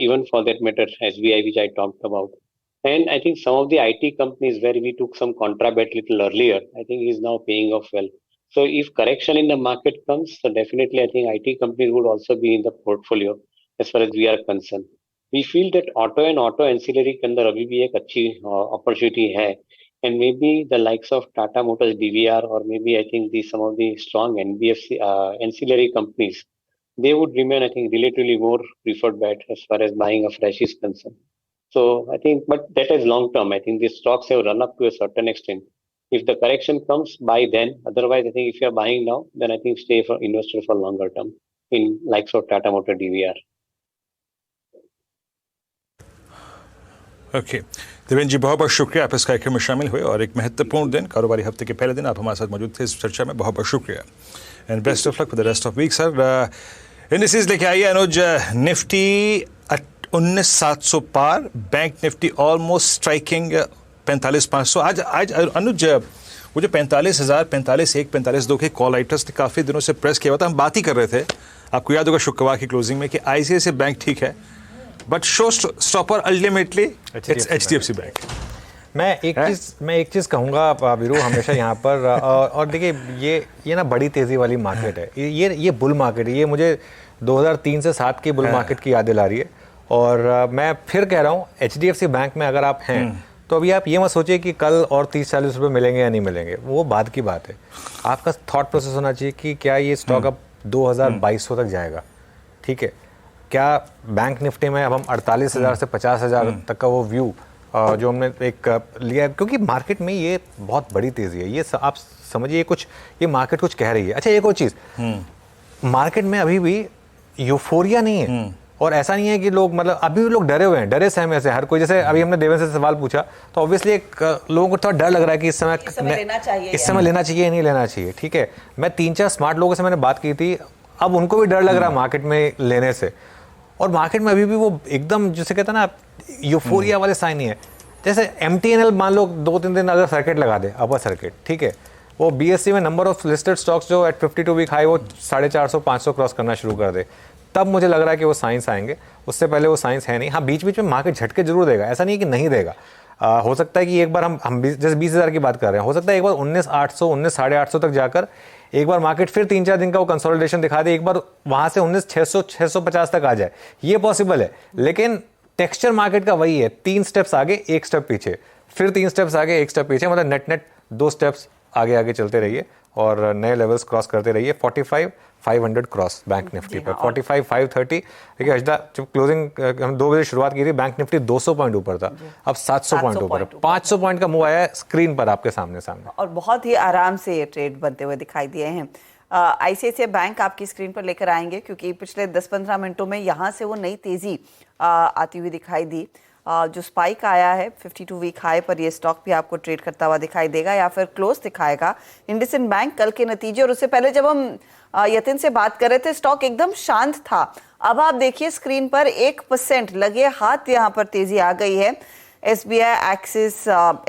even for that matter SBI, which I talked about. And I think some of the IT companies where we took some contra bet little earlier, I think is now paying off well. So if correction in the market comes, so definitely I think IT companies would also be in the portfolio as far as we are concerned. We feel that auto and auto ancillary के अंदर अभी भी एक अच्छी opportunity है. And maybe the likes of Tata Motors DVR, or maybe I think some of the strong NBFC ancillary companies, they would remain, I think, relatively more preferred bet as far as buying a fresh is concerned. So I think, but that is long term. I think these stocks have run up to a certain extent. If the correction comes, buy then. Otherwise, I think if you are buying now, then I think stay for investor for longer term in likes of Tata Motor DVR. Okay Devendra ji, बहुत बहुत शुक्रिया आप इस कार्यक्रम में शामिल हुए और एक महत्वपूर्ण दिन, कारोबारी हफ्ते के पहले दिन आप हमारे साथ मौजूद थे इस चर्चा में। बहुत बहुत शुक्रिया and best of luck for the rest of week sir. Indices लेके आइए अनुज। निफ्टी 19,700 पार, बैंक निफ्टी ऑलमोस्ट स्ट्राइकिंग 45,500। आज अनुज वो जो 45,000, 45,100, 45,200 के कॉल राइटर्स ने काफ़ी दिनों से प्रेस किया हुआ था। हम बात ही कर रहे थे, आपको याद होगा शुक्रवार की क्लोजिंग में, कि ICICI बैंक ठीक है but show stopper ultimately it's HDFC bank. मैं एक चीज़ कहूँगा वीरू हमेशा यहाँ पर और देखिए ये ना बड़ी तेज़ी वाली मार्केट है, ये बुल मार्केट है। ये मुझे 2003 से 7 की बुल मार्केट की याद दिला रही है। और मैं फिर कह रहा हूँ HDFC बैंक में अगर आप हैं तो अभी आप ये मत सोचिए कि कल और 30-40 रुपये मिलेंगे या नहीं मिलेंगे, वो बाद की बात है। आपका थॉट प्रोसेस होना चाहिए कि क्या ये स्टॉक अब 2,200 तक जाएगा, ठीक है। क्या बैंक निफ्टी में अब हम 48,000 से 50,000 तक का वो व्यू जो हमने एक लिया है, क्योंकि मार्केट में ये बहुत बड़ी तेज़ी है। ये आप समझिए ये मार्केट कुछ कह रही है। अच्छा, एक और चीज़, मार्केट में अभी भी यूफोरिया नहीं है और ऐसा नहीं है कि लोग मतलब अभी भी लोग डरे हुए हैं, डरे सहमे से हर कोई। जैसे अभी हमने देवेंद्र से सवाल पूछा तो ऑब्वियसली लोगों को थोड़ा डर लग रहा है कि इस समय लेना चाहिए नहीं लेना चाहिए, ठीक है। मैं 3-4 स्मार्ट लोगों से मैंने बात की थी, अब उनको भी डर लग रहा है मार्केट में लेने से। और मार्केट में अभी भी वो एकदम जिसे कहते हैं ना यूफोरिया वाले साइन ही है। जैसे MTNL मान लो 2-3 दिन अगर सर्किट लगा दे, अपर सर्किट, ठीक है, वो BSE में नंबर ऑफ लिस्टेड स्टॉक्स जो एट 52 वीक हाई वो 450-500 क्रॉस करना शुरू कर दे, तब मुझे लग रहा है कि वो साइंस आएंगे। उससे पहले वो साइंस है नहीं। हाँ, बीच बीच में मार्केट झटके जरूर देगा, ऐसा नहीं कि नहीं देगा। हो सकता है कि एक बार हम जैसे 20,000 की बात कर रहे हैं, हो सकता है एक बार 19,800, 19,850 तक जाकर एक बार मार्केट फिर 3-4 दिन का वो कंसोलिडेशन दिखा दे, एक बार वहां से 19,600, 650 तक आ जाए, ये पॉसिबल है। लेकिन टेक्सचर मार्केट का वही है, 3 स्टेप्स आगे 1 स्टेप पीछे, फिर 3 स्टेप्स आगे 1 स्टेप पीछे, मतलब नेट 2 स्टेप्स आगे चलते रहिए और नए लेवल्स क्रॉस करते रहिए। 45,500 क्रॉस बैंक निफ्टी पर, 45,530। देखिए हर्षदा, जब क्लोजिंग हम 2 बजे शुरुआत की थी, बैंक निफ्टी 200 पॉइंट ऊपर था, अब 700 पॉइंट ऊपर, 500 पॉइंट का मूव आया है स्क्रीन पर आपके सामने और बहुत ही आराम से ये ट्रेड बनते हुए दिखाई दिए हैं। ICICI बैंक आपकी स्क्रीन पर लेकर आएंगे, क्योंकि पिछले 10-15 मिनटों में यहाँ से वो नई तेजी आती हुई दिखाई दी। जो स्पाइक आया है 52 वीक हाई पर, ये स्टॉक भी आपको ट्रेड करता हुआ दिखाई देगा या फिर क्लोज दिखाएगा। इंडसइंड बैंक कल के नतीजे और उससे पहले जब हम यतिन से बात कर रहे थे, स्टॉक एकदम शांत था। अब आप देखिए स्क्रीन पर 1% लगे हाथ यहाँ पर तेजी आ गई है। SBI, axis,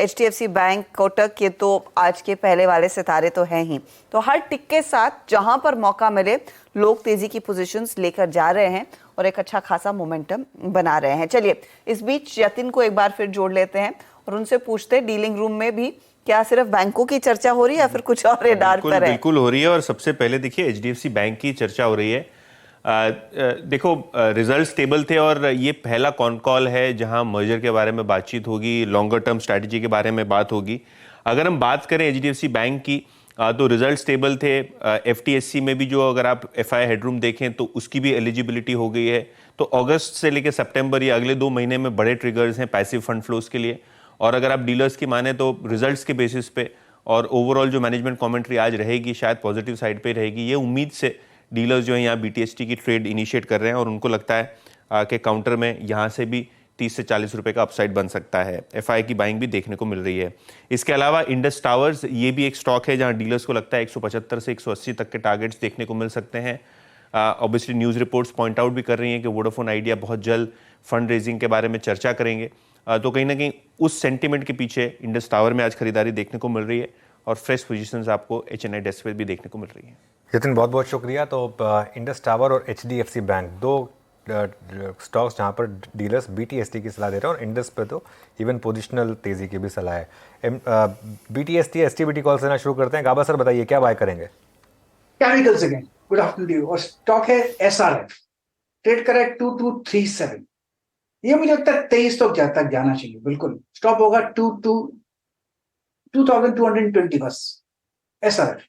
HDFC bank, Kotak, ये तो आज के पहले वाले सितारे तो हैं ही। तो हर टिक के साथ जहां पर मौका मिले लोग तेजी की पोजीशंस लेकर जा रहे हैं और एक अच्छा खासा मोमेंटम बना रहे हैं। चलिए इस बीच यतिन को एक बार फिर जोड़ लेते हैं और उनसे पूछते हैं, डीलिंग रूम में भी क्या सिर्फ बैंकों की चर्चा हो रही है या फिर कुछ और रेडार पर है? बिल्कुल हो रही है। और सबसे पहले देखिए HDFC बैंक की चर्चा हो रही है। देखो, रिजल्ट स्टेबल थे और ये पहला कॉन कॉल है जहां मर्जर के बारे में बातचीत होगी, लॉन्गर टर्म स्ट्रैटेजी के बारे में बात होगी। अगर हम बात करें एचडीएफसी बैंक की, तो रिजल्ट स्टेबल थे। एफटीएससी में भी जो अगर आप एफआई हेडरूम देखें तो उसकी भी एलिजिबिलिटी हो गई है। तो अगस्त से लेकर सितंबर, ये अगले 2 महीने में बड़े ट्रिगर्स हैं पैसिव फंड फ्लोज के लिए। और अगर आप डीलर्स की माने तो रिजल्ट्स के बेसिस पे और ओवरऑल जो मैनेजमेंट कमेंट्री आज रहेगी शायद पॉजिटिव साइड पे रहेगी। ये उम्मीद से डीलर्स जो है यहाँ बीटीएसटी की ट्रेड इनिशिएट कर रहे हैं और उनको लगता है कि काउंटर में यहाँ से भी 30 से 40 रुपए का अपसाइड बन सकता है। एफआई की बाइंग भी देखने को मिल रही है। इसके अलावा इंडस टावर्स, ये भी एक स्टॉक है जहां डीलर्स को लगता है 175 से 180 तक के टारगेट्स देखने को मिल सकते हैं। Obviously news reports point out भी कर रही हैं कि वोडाफोन आइडिया बहुत जल्द फंड रेजिंग के बारे में चर्चा करेंगे। तो कहीं ना कहीं उस सेंटिमेंट के पीछे इंडस टावर में आज खरीदारी देखने को मिल रही है और फ्रेश पोजीशंस आपको एचएनआई डेस्क पे भी देखने को मिल रही है। जितिन, बहुत बहुत शुक्रिया। तो इंडस टावर और एचडीएफसी बैंक, 2 स्टॉक्स जहां पर डीलर्स बीटीएसटी की सलाह दे रहे हैं और इंडस पे तो इवन पोजिशनल तेजी की भी सलाह है। बीटीएसटी एसटीबीटी कॉल से ना शुरू करते हैं। गाबा सर, बताइए क्या बाय करेंगे? Chemicals again, good afternoon. और स्टॉक है एसआरएफ, ट्रेड करा है 2237। ये मुझे लगता है 23 तक जाना चाहिए। बिल्कुल स्टॉप होगा 2220 बस एसआरएफ।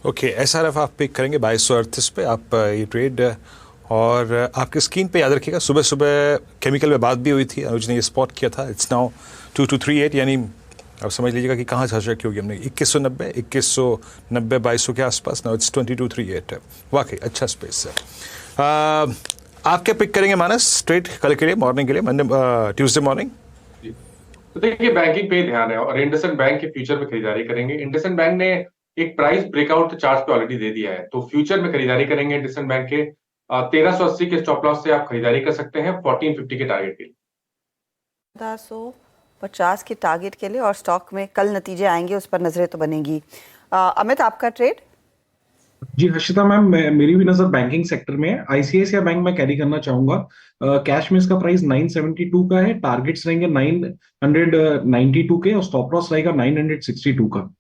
ओके, एसआरएफ आप पिक करेंगे 2238 पे आप ये ट्रेड। और आपकी स्क्रीन पे याद रखिएगा, सुबह सुबह केमिकल में बात भी हुई थी, अनुज ने ये स्पॉट किया था। इट्स नाउ 2238, यानी आप समझ लीजिएगा कि कहाँ झर्झर की होगी हमने। 2190, 2200 के आसपास। नाउ इट्स 2238 है। वाकई अच्छा स्पेस है। आप क्या पिक करेंगे मानस ट्रेड कल के लिए, मॉर्निंग के लिए, मंडे ट्यूसडे मॉर्निंग? तो देखिए, बैंकिंग पे ध्यान है और इंडसइंड बैंक के फ्यूचर में खरीदारी करेंगे। इंडसइंड बैंक ने एक प्राइस ब्रेकआउट चार्ट पे ऑलरेडी दे दिया है, तो फ्यूचर में खरीदारी करेंगे इंडसइंड बैंक के। 1380 के स्टॉप लॉस से आप खरीदारी कर सकते हैं 1450 के टारगेट के लिए। 1450 के टारगेट के लिए। और स्टॉक में कल नतीजे आएंगे, उस पर नजरें तो बनेंगी। अमित, आपका ट्रेड? जी हर्षिता मैम, मेरी भी नजर बैंकिंग सेक्टर में है। आईसीआईसीआई बैंक में कैरी करना चाहूंगा। कैश में इसका प्राइस 972 का है, टारगेट्स रहेंगे 992 के और स्टॉप लॉस रहेगा 962 का।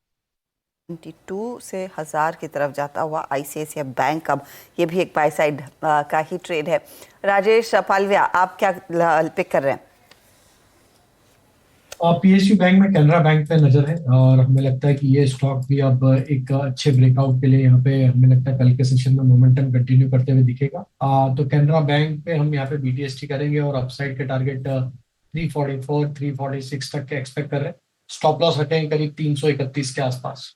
92 से 1000 की तरफ जाता हुआ आईसीआईसीआई बैंक, अब ये भी एक बाय साइड का ही ट्रेड है। राजेश पालविया, आप क्या पिक कर रहे हैं? पीएसयू बैंक में कैनरा बैंक पे नजर है और हमें लगता है कि ये स्टॉक भी अब एक अच्छे ब्रेकआउट के लिए यहाँ पे हमें लगता है कल के सेशन में मोमेंटम कंटिन्यू करते हुए दिखेगा। तो कैनरा बैंक पे हम यहाँ पे बीटीएसटी करेंगे और अपसाइड के टारगेट 344 346 तक के एक्सपेक्ट कर रहे हैं। स्टॉप लॉस रखेंगे करीब 331 के आसपास।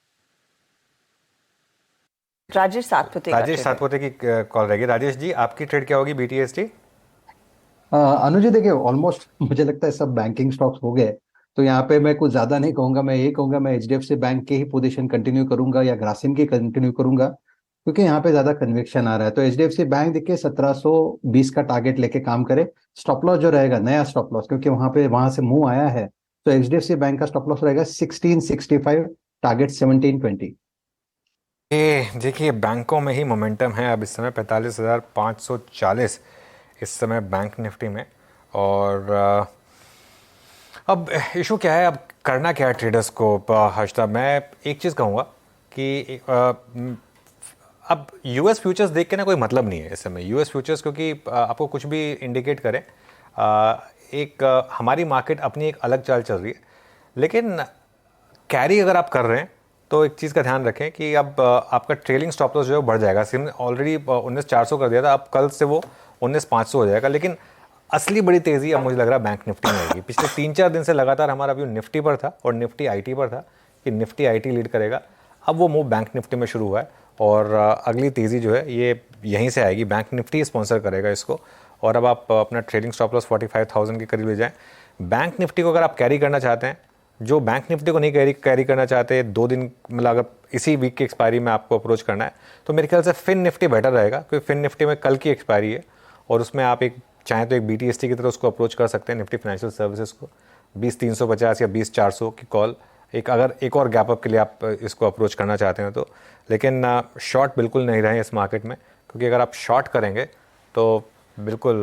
राजेश सातपुते की कॉल रहेगी। राजेश जी, आपकी ट्रेड क्या होगी बीटीएसटी? अनुज जी, देखिए ऑलमोस्ट मुझे लगता है सब बैंकिंग स्टॉक्स हो गए, तो यहाँ पे मैं कुछ ज्यादा नहीं कहूंगा। मैं ये कहूंगा मैं एचडीएफसी बैंक के ही पोजीशन कंटिन्यू करूंगा या ग्रासिम की कंटिन्यू करूंगा, क्योंकि यहाँ पे ज्यादा कन्विक्शन आ रहा है। तो एचडीएफसी बैंक देखिए 1720 का टारगेट लेके काम करे। स्टॉप लॉस जो रहेगा नया स्टॉप लॉस, क्योंकि वहां से मुंह आया है, तो एचडीएफसी बैंक का स्टॉप लॉस रहेगा 1665, टारगेट 1720। देखिए बैंकों में ही मोमेंटम है अब इस समय 45,540 इस समय बैंक निफ्टी में। और अब इशू क्या है, अब करना क्या है ट्रेडर्स को? हर्षदा, मैं एक चीज़ कहूँगा कि अब यूएस फ्यूचर्स देख के ना कोई मतलब नहीं है इस समय। यूएस फ्यूचर्स क्योंकि आपको कुछ भी इंडिकेट करें, हमारी मार्केट अपनी एक अलग चाल चल रही है, लेकिन कैरी अगर आप कर रहे हैं तो एक चीज़ का ध्यान रखें कि अब आपका ट्रेलिंग स्टॉप लॉस जो है बढ़ जाएगा। सिम ऑलरेडी 19,400 कर दिया था, अब कल से वो 19,500 हो जाएगा। लेकिन असली बड़ी तेज़ी अब मुझे लग रहा है बैंक निफ्टी में आएगी। पिछले 3-4 दिन से लगातार हमारा व्यू निफ्टी पर था और निफ्टी आईटी पर था कि निफ्टी आईटी लीड करेगा। अब वो मूव बैंक निफ्टी में शुरू हुआ है और अगली तेज़ी जो है ये यहीं से आएगी। बैंक निफ्टी स्पॉन्सर करेगा इसको। और अब आप अपना ट्रेडिंग स्टॉप लॉस 45,000 के करीब ले जाएँ। बैंक निफ्टी को अगर आप कैरी करना चाहते हैं, जो बैंक निफ्टी को नहीं कैरी करना चाहते, 2 दिन मतलब अगर इसी वीक की एक्सपायरी में आपको अप्रोच करना है, तो मेरे ख्याल से फिन निफ्टी बेटर रहेगा, क्योंकि फिन निफ्टी में कल की एक्सपायरी है और उसमें आप चाहें तो एक बीटीएसटी की तरह उसको अप्रोच कर सकते हैं, निफ्टी फाइनेंशियल सर्विसेज को 20,350 या 20,400 की कॉल अगर एक और गैप अप के लिए आप इसको अप्रोच करना चाहते हैं तो। लेकिन शॉर्ट बिल्कुल नहीं रहें इस मार्केट में, क्योंकि अगर आप शॉर्ट करेंगे तो बिल्कुल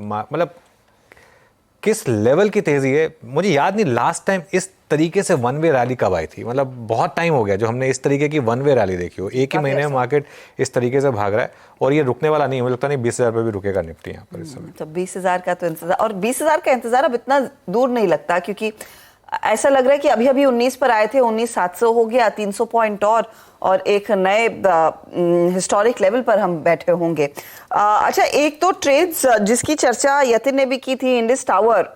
मतलब किस लेवल की तेजी है। मुझे याद नहीं लास्ट टाइम इस तरीके से वन वे रैली कब आई थी, मतलब बहुत टाइम हो गया जो हमने इस तरीके की वन वे रैली देखी हो। एक ही महीने में मार्केट इस तरीके से भाग रहा है और ये रुकने वाला नहीं है। मुझे लगता नहीं 20,000 पे भी रुकेगा निफ्टी यहाँ पर इस समय। तो 20,000 का तो इंतजार, और 20,000 का इंतजार अब इतना दूर नहीं लगता, क्योंकि ऐसा लग रहा है कि अभी अभी 19 पर आए थे, 19,700 हो गया, 300 पॉइंट और एक नए हिस्टोरिक लेवल पर हम बैठे होंगे। अच्छा, एक तो ट्रेड्स जिसकी चर्चा यतिन ने भी की थी, इंडस टावर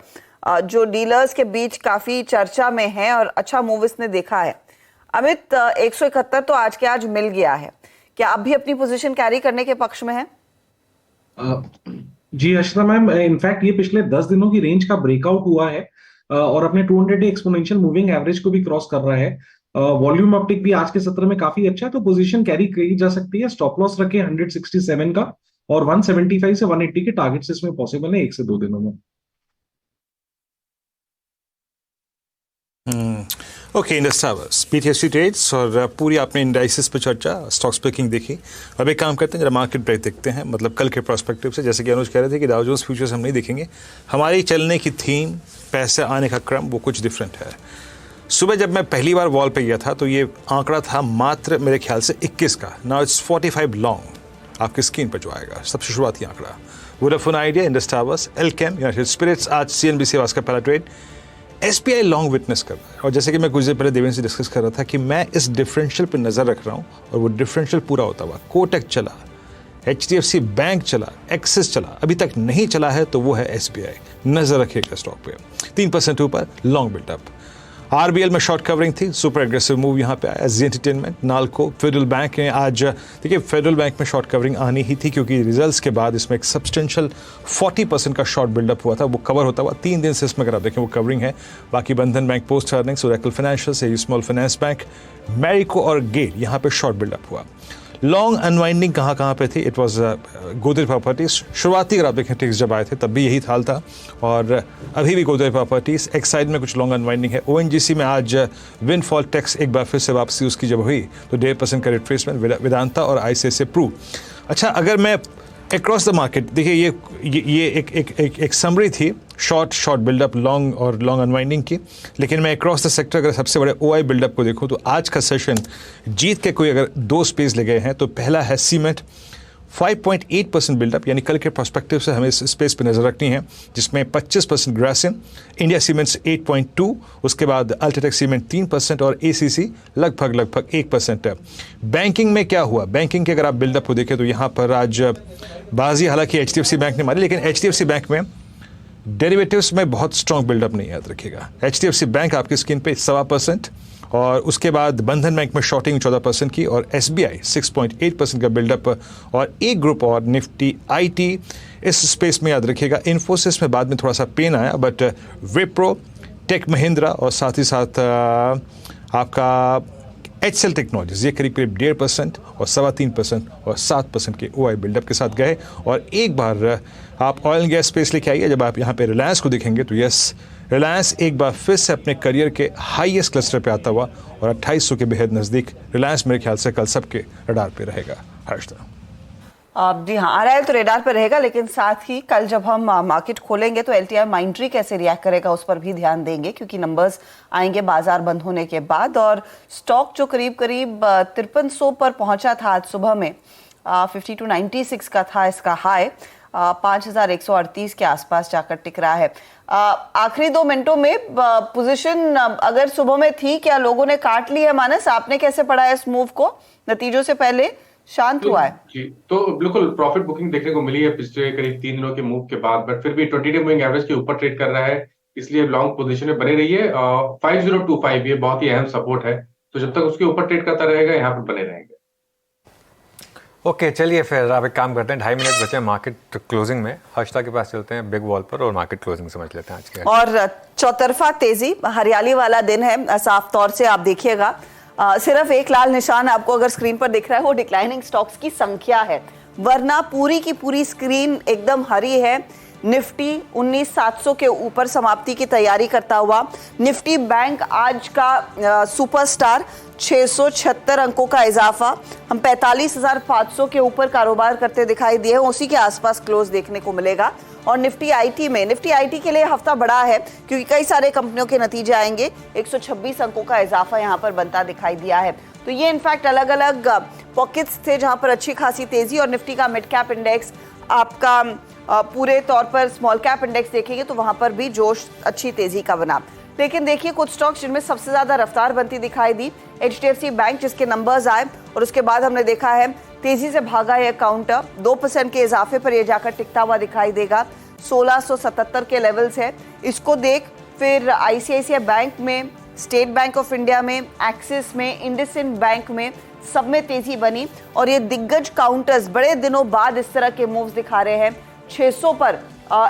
जो डीलर्स के बीच काफी चर्चा में है और अच्छा मूव इसने देखा है। अमित, 171 तो आज के आज मिल गया है, क्या आप भी अपनी पोजीशन कैरी करने के पक्ष में है? जी अर्शिता मैम, इनफैक्ट ये पिछले 10 दिनों की रेंज का ब्रेकआउट हुआ है और अपने 200 एक्सपोनेंशियल मूविंग एवरेज को भी क्रॉस कर रहा है। वॉल्यूम अपटिक भी आज के सत्र में काफी अच्छा है, तो पोजीशन कैरी की जा सकती है। स्टॉप लॉस रखे 167 का और 175 से 180 के टारगेट्स इसमें पॉसिबल है 1 से 2 दिनों में। ओके, इंडस टावर्स, पीटीएससी ट्रेड्स और पूरी आपने इंडाइसिस पे चर्चा, स्टॉक स्पीकिंग देखी। अब एक काम करते हैं, जरा मार्केट ब्रेक देखते हैं, मतलब कल के प्रोस्पेक्टिव से। जैसे कि अनुज कह रहे थे कि डाउ जोन्स फ्यूचर्स हम नहीं देखेंगे, हमारी चलने की थीम, पैसे आने का क्रम वो कुछ डिफरेंट है। सुबह जब मैं पहली बार वॉल पे गया था तो ये आंकड़ा था मात्र मेरे ख्याल से 21 का। नाउ इट्स 45 लॉन्ग आपकी स्क्रीन पर जो आएगा, सबसे शुरुआती आंकड़ा। Vodafone Idea, Indus Towers, Alkem, United Spirits, आज सीएनबीसी आवास का पहला ट्रेड। एसबीआई लॉन्ग विटनेस कर रहा है और जैसे कि मैं कुछ देर पहले देवेंद्र से डिस्कस कर रहा था कि मैं इस डिफरेंशियल पर नज़र रख रहा हूँ और वो डिफरेंशियल पूरा होता हुआ कोटक चला, एचडीएफसी बैंक चला, एक्सिस चला, अभी तक नहीं चला है तो वो है एसबीआई। नज़र रखिएगा स्टॉक पे, 3% ऊपर लॉन्ग बिल्डअप। आरबीएल में शॉर्ट कवरिंग थी, सुपर एग्रेसिव मूव यहाँ पे आया। जी एंटरटेनमेंट, नालको, फेडरल बैंक है। आज देखिए फेडरल बैंक में शॉर्ट कवरिंग आनी ही थी क्योंकि रिजल्ट्स के बाद इसमें एक सब्सटेंशियल 40% का शॉर्ट बिल्डअप हुआ था, वो कवर होता हुआ 3 दिन से इसमें अगर आप देखें वो कवरिंग है। बाकी बंधन bank post earnings, Oracle financial से स्मॉल फाइनेंस बैंक, मैरिको और गेल यहाँ पे शॉर्ट बिल्डअप हुआ। लॉन्ग अनवाइंडिंग कहाँ पे थी, इट वॉज गोदरेज प्रॉपर्टीज। शुरुआती अगर आप देखें टिक्स जब आए थे तब भी यही हाल था और अभी भी गोदरेज प्रॉपर्टीज। एक्साइड में कुछ लॉन्ग अनवाइंडिंग है। ओएनजीसी में आज विंडफॉल टैक्स एक बार फिर से वापसी उसकी जब हुई तो 1.5% का रिट्रेसमेंट। वेदांता और आईसीआईसीआई प्रू। अच्छा, अगर मैं अक्रॉस द मार्केट देखिए, ये एक समरी थी शॉर्ट बिल्डअप, लॉन्ग और लॉन्ग अनवाइंडिंग की। लेकिन मैं अक्रॉस द सेक्टर अगर सबसे बड़े ओआई बिल्डअप को देखूं तो आज का सेशन जीत के कोई अगर 2 स्पेस ले गए हैं तो पहला है सीमेंट, 5.8% बिल्डअप, यानी कल के प्रोस्पेक्टिव से हमें इस स्पेस पे नजर रखनी है, जिसमें 25% ग्रासिम, इंडिया सीमेंट्स 8.2, उसके बाद अल्ट्राटेक सीमेंट 3% और एसीसी लगभग 1% है। बैंकिंग में क्या हुआ, बैंकिंग के अगर आप बिल्डअप को देखें तो यहाँ पर आज बाजी हालांकि एचडीएफसी बैंक ने मारी, लेकिन एचडीएफसी बैंक में डेरिवेटिव्स में बहुत स्ट्रॉन्ग बिल्डअप नहीं, याद रखिएगा। एचडीएफसी बैंक आपकी स्क्रीन पे 1.25% और उसके बाद बंधन बैंक में शॉर्टिंग 14% की और एसबीआई 6.8% का बिल्डअप और एक ग्रुप और निफ्टी आईटी इस स्पेस में याद रखिएगा। इन्फोसिस में बाद में थोड़ा सा पेन आया, बट विप्रो, टेक महिंद्रा और साथ ही साथ आपका एचसेल टेक्नोलॉजीज ये करीब 1.5% और 3.25% और 7% के ओआई बिल्डअप के साथ गए। और एक बार आप ऑयल एंड गैस स्पेस लेके आइए, जब आप यहाँ पे रिलायंस को देखेंगे तो यस, रिलायंस एक बार फिर से अपने करियर के हाईएस्ट क्लस्टर पे आता हुआ और 2800 के बेहद नज़दीक रिलायंस मेरे ख्याल से कल सबके रडार पे रहेगा। हर्षदा जी हाँ, आरआईएल तो रेडार पर रहेगा, लेकिन साथ ही कल जब हम मार्केट खोलेंगे तो एलटीआई माइंड्री कैसे रिएक्ट करेगा उस पर भी ध्यान देंगे, क्योंकि नंबर्स आएंगे बाजार बंद होने के बाद। और स्टॉक जो करीब 5300 पर पहुंचा था आज सुबह में, 5296 का था इसका हाई, 5138 के आसपास जाकर टिक रहा है। आखिरी 2 मिनटों में पोजीशन अगर सुबह में थी, क्या लोगों ने काट ली है? मानस, आपने कैसे पढ़ा है इस मूव को? नतीजों से पहले शांत हुआ है जी, तो बिल्कुल प्रॉफिट बुकिंग देखने को मिली है पिछले करीब 3 दिनों के मूव के बाद, बट फिर भी 20 डे मूविंग एवरेज के ऊपर ट्रेड कर रहा है, इसलिए लॉन्ग पोजीशन में बने रही है। 5025 ये बहुत ही अहम सपोर्ट है, तो जब तक उसके ऊपर ट्रेड करता रहेगा यहाँ पर बने रहेंगे। ओके, चलिए फिर आप एक काम करते हैं, 2.5 मिनट बचे मार्केट क्लोजिंग में। हर्षदा के पास चलते हैं बिग वॉल पर और मार्केट क्लोजिंग समझ लेते हैं आज के। और चौतरफा तेजी, हरियाली वाला दिन है, साफ तौर से आप देखिएगा। सिर्फ एक लाल निशान आपको अगर स्क्रीन पर दिख रहा है वो डिक्लाइनिंग स्टॉक्स की संख्या है, वरना पूरी की पूरी स्क्रीन एकदम हरी है। निफ्टी 19,700 के ऊपर समाप्ति की तैयारी करता हुआ। निफ्टी बैंक आज का सुपरस्टार 676 अंकों का इजाफा, हम 45,500 के ऊपर कारोबार करते दिखाई दिए, उसी के आसपास क्लोज देखने को मिलेगा। और निफ्टी आईटी के लिए हफ्ता बड़ा है क्योंकि कई सारे कंपनियों के नतीजे आएंगे। 126 अंकों का इजाफा यहां पर बनता दिखाई दिया है। तो ये इनफैक्ट अलग अलग पॉकेट्स थे जहां पर अच्छी खासी तेजी। और निफ्टी का मिड कैप इंडेक्स आपका पूरे तौर पर स्मॉल कैप इंडेक्स देखेंगे तो वहां पर भी जोश अच्छी तेजी का बना। लेकिन देखिए कुछ स्टॉक्स जिनमें सबसे ज्यादा रफ्तार बनती दिखाई दी, HDFC बैंक जिसके नंबर्स आए और उसके बाद हमने देखा है तेजी से भागा यह काउंटर, 2% के इजाफे पर यह जाकर टिकता हुआ दिखाई देगा। 1677 के लेवल्स है, इसको देख फिर ICICI बैंक में, स्टेट बैंक ऑफ इंडिया में, एक्सिस में, इंडसइंड बैंक में सब में तेजी बनी। और ये दिग्गज काउंटर्स बड़े दिनों बाद इस तरह के मूव्स दिखा रहे हैं। 600 पर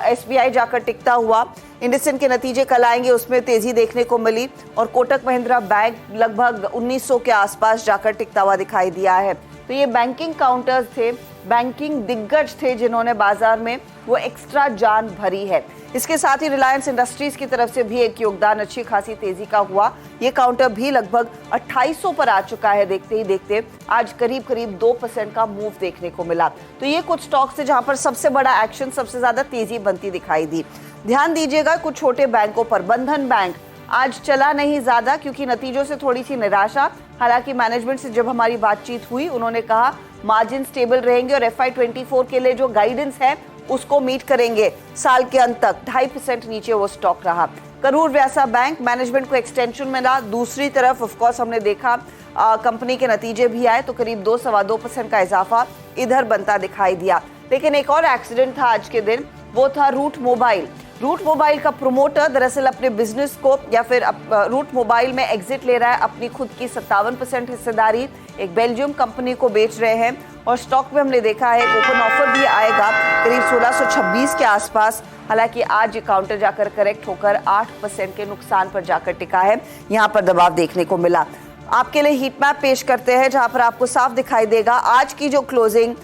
SBI जाकर टिकता हुआ। इंडसइंड के नतीजे कल आएंगे, उसमें तेजी देखने को मिली। और कोटक महिंद्रा बैंक लगभग 1900 के आसपास जाकर टिकता हुआ दिखाई दिया है। तो ये बैंकिंग काउंटर्स थे, बैंकिंग दिग्गज थे जिन्होंने बाजार में वो एक्स्ट्रा जान भरी है। इसके साथ ही रिलायंस इंडस्ट्रीज की तरफ से भी एक योगदान अच्छी खासी तेजी का हुआ। ये काउंटर भी लगभग 2800 पर आ चुका है। देखते ही देखते आज करीब करीब 2% का मूव देखने को मिला। तो ये कुछ स्टॉक्स थे जहां पर सबसे बड़ा एक्शन, सबसे ज्यादा तेजी बनती दिखाई दी। ध्यान दीजिएगा कुछ छोटे बैंकों पर। बंधन बैंक आज चला नहीं ज्यादा क्योंकि नतीजों से थोड़ी सी निराशा। हालांकि मैनेजमेंट से जब हमारी बातचीत हुई उन्होंने कहा मार्जिन स्टेबल रहेंगे और FY24 के लिए जो गाइडेंस है उसको मीट करेंगे साल के अंत तक। 2.5% नीचे वो स्टॉक रहा। करूर व्यासा बैंक मैनेजमेंट को एक्सटेंशन मिला। दूसरी तरफ ऑफ कोर्स हमने देखा कंपनी के नतीजे भी आए तो करीब 2-2.25% का इजाफा इधर बनता दिखाई दिया। लेकिन एक और एक्सीडेंट था आज के दिन, वो था रूट मोबाइल। रूट मोबाइल का प्रोमोटर दरअसल अपने बिजनेस को या फिर रूट मोबाइल में एग्जिट ले रहा है, अपनी खुद की 57% हिस्सेदारी एक बेल्जियम कंपनी को बेच रहे हैं। और स्टॉक में हमने देखा है ओपन ऑफर भी आएगा करीब 1626 के आसपास। हालांकि आज ये काउंटर जाकर करेक्ट होकर 8% के नुकसान पर जाकर टिका है। यहाँ पर दबाव देखने को मिला। आपके लिए हीट मैप पेश करते हैं जहां पर आपको साफ दिखाई देगा आज की जो क्लोजिंग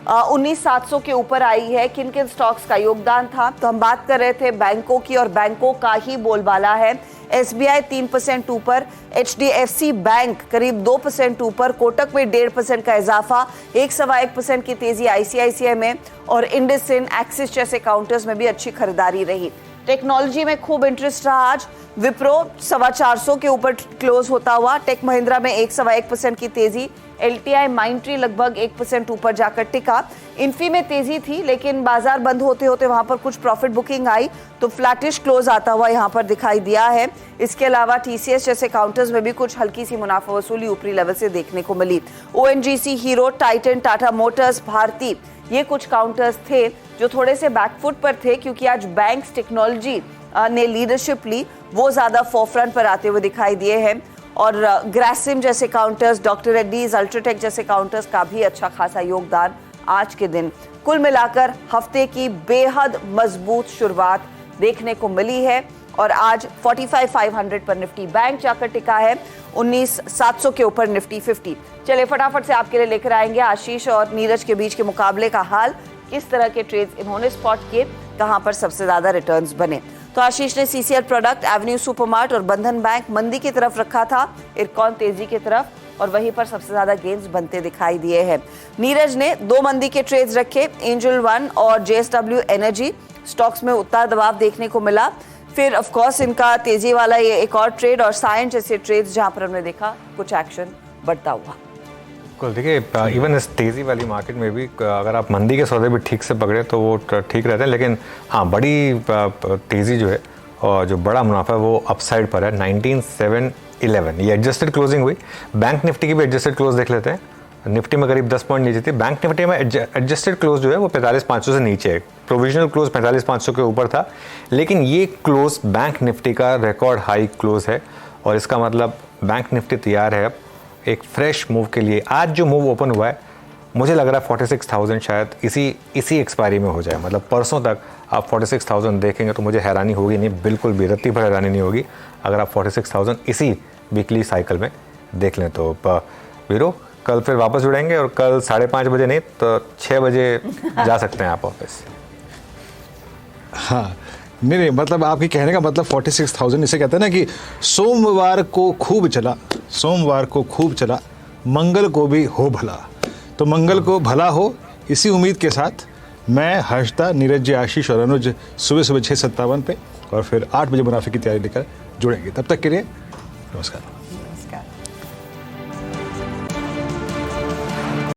19,700 के ऊपर आई है, किन किन स्टॉक्स का योगदान था। तो हम बात कर रहे थे बैंकों की और बैंकों का ही बोलबाला है। SBI 3% ऊपर, HDFC बैंक करीब 2% ऊपर, कोटक में 1.5% का इजाफा, 1.25% की तेजी ICICI में और इंडसइंड, एक्सिस जैसे काउंटर्स में भी अच्छी खरीदारी रही। टेक्नोलॉजी में खूब इंटरेस्ट रहा आज। विप्रो 425 के ऊपर क्लोज होता हुआ, टेक महिंद्रा में 1.25% की तेजी, LTI माइंट्री लगभग 1% ऊपर जाकर टिका। इन्फी में तेजी थी लेकिन बाजार बंद होते होते वहां पर कुछ प्रॉफिट बुकिंग आई तो फ्लैटिश क्लोज आता हुआ यहां पर दिखाई दिया है। इसके अलावा TCS जैसे काउंटर्स में भी कुछ हल्की सी मुनाफा वसूली ऊपरी लेवल से देखने को मिली। ONGC, Hero, Titan, Tata Motors, Bharti, ये कुछ काउंटर्स थे जो थोड़े से बैकफुट पर थे क्योंकि आज बैंक्स, टेक्नोलॉजी ने लीडरशिप ली, वो ज्यादा फोरफ्रंट पर आते हुए दिखाई दिए हैं। और ग्रासिम जैसे काउंटर्स, डॉक्टर रेड्डीज, अल्ट्राटेक जैसे काउंटर्स का भी अच्छा खासा योगदान आज के दिन। कुल मिलाकर हफ्ते की बेहद मजबूत शुरुआत देखने को मिली है और आज 45,500 पर निफ्टी बैंक जाकर टिका है, 19,700 के ऊपर निफ्टी 50। चलिए फटाफट से आपके लिए लेकर आएंगे आशीष और नीरज के बीच के मुकाबले का हाल, किस तरह के ट्रेड्स इन्होंने स्पॉट किए, कहां पर सबसे ज्यादा रिटर्न्स बने। तो आशीष ने CCL प्रोडक्ट, एवेन्यू सुपरमार्ट और बंधन बैंक मंदी की तरफ रखा था, इरकॉन तेजी की तरफ और वहीं पर सबसे ज्यादा गेंस बनते दिखाई दिए हैं। नीरज ने 2 मंदी के ट्रेड्स रखे, एंजल वन और JSW एनर्जी, स्टॉक्स में उतार दबाव देखने को मिला। फिर ऑफ कोर्स इनका तेजी वाला ये एक और ट्रेड और साइंस जैसे ट्रेड्स जहां पर हमने देखा कुछ एक्शन बढ़ता हुआ। बिल्कुल, देखिए इवन इस तेज़ी वाली मार्केट में भी अगर आप मंदी के सौदे भी ठीक से पकड़े तो वो ठीक रहते हैं, लेकिन हाँ बड़ी तेज़ी जो है और जो बड़ा मुनाफा है वो अपसाइड पर है। 19,711 ये एडजस्टेड क्लोजिंग हुई। बैंक निफ्टी की भी एडजस्टेड क्लोज देख लेते हैं। निफ्टी में करीब 10 पॉइंट नीचे थी। बैंक निफ्टी में एडजस्टेड क्लोज जो है वो 45,500 से नीचे है। प्रोविजनल क्लोज 45,500 के ऊपर था, लेकिन ये क्लोज बैंक निफ्टी का रिकॉर्ड हाई क्लोज है और इसका मतलब बैंक निफ्टी तैयार है अब एक फ्रेश मूव के लिए। आज जो मूव ओपन हुआ है मुझे लग रहा है 46,000 शायद इसी एक्सपायरी में हो जाए, मतलब परसों तक आप 46,000 देखेंगे तो मुझे हैरानी होगी नहीं, बिल्कुल भी रत्ती भर हैरानी नहीं होगी अगर आप 46,000 इसी वीकली साइकिल में देख लें। तो वीरो कल फिर वापस जुड़ेंगे और कल 5:30 बजे नहीं तो 6 बजे जा सकते हैं आप ऑफिस। हाँ नहीं, मतलब आपके कहने का मतलब 46,000, इसे कहते हैं ना कि सोमवार को खूब चला, मंगल को भी हो भला। तो मंगल को भला हो, इसी उम्मीद के साथ मैं, हर्षदा, नीरज जी, आशीष और अनुज सुबह 6:57 पे और फिर 8 बजे मुनाफे की तैयारी लेकर जुड़ेंगे। तब तक के लिए नमस्कार।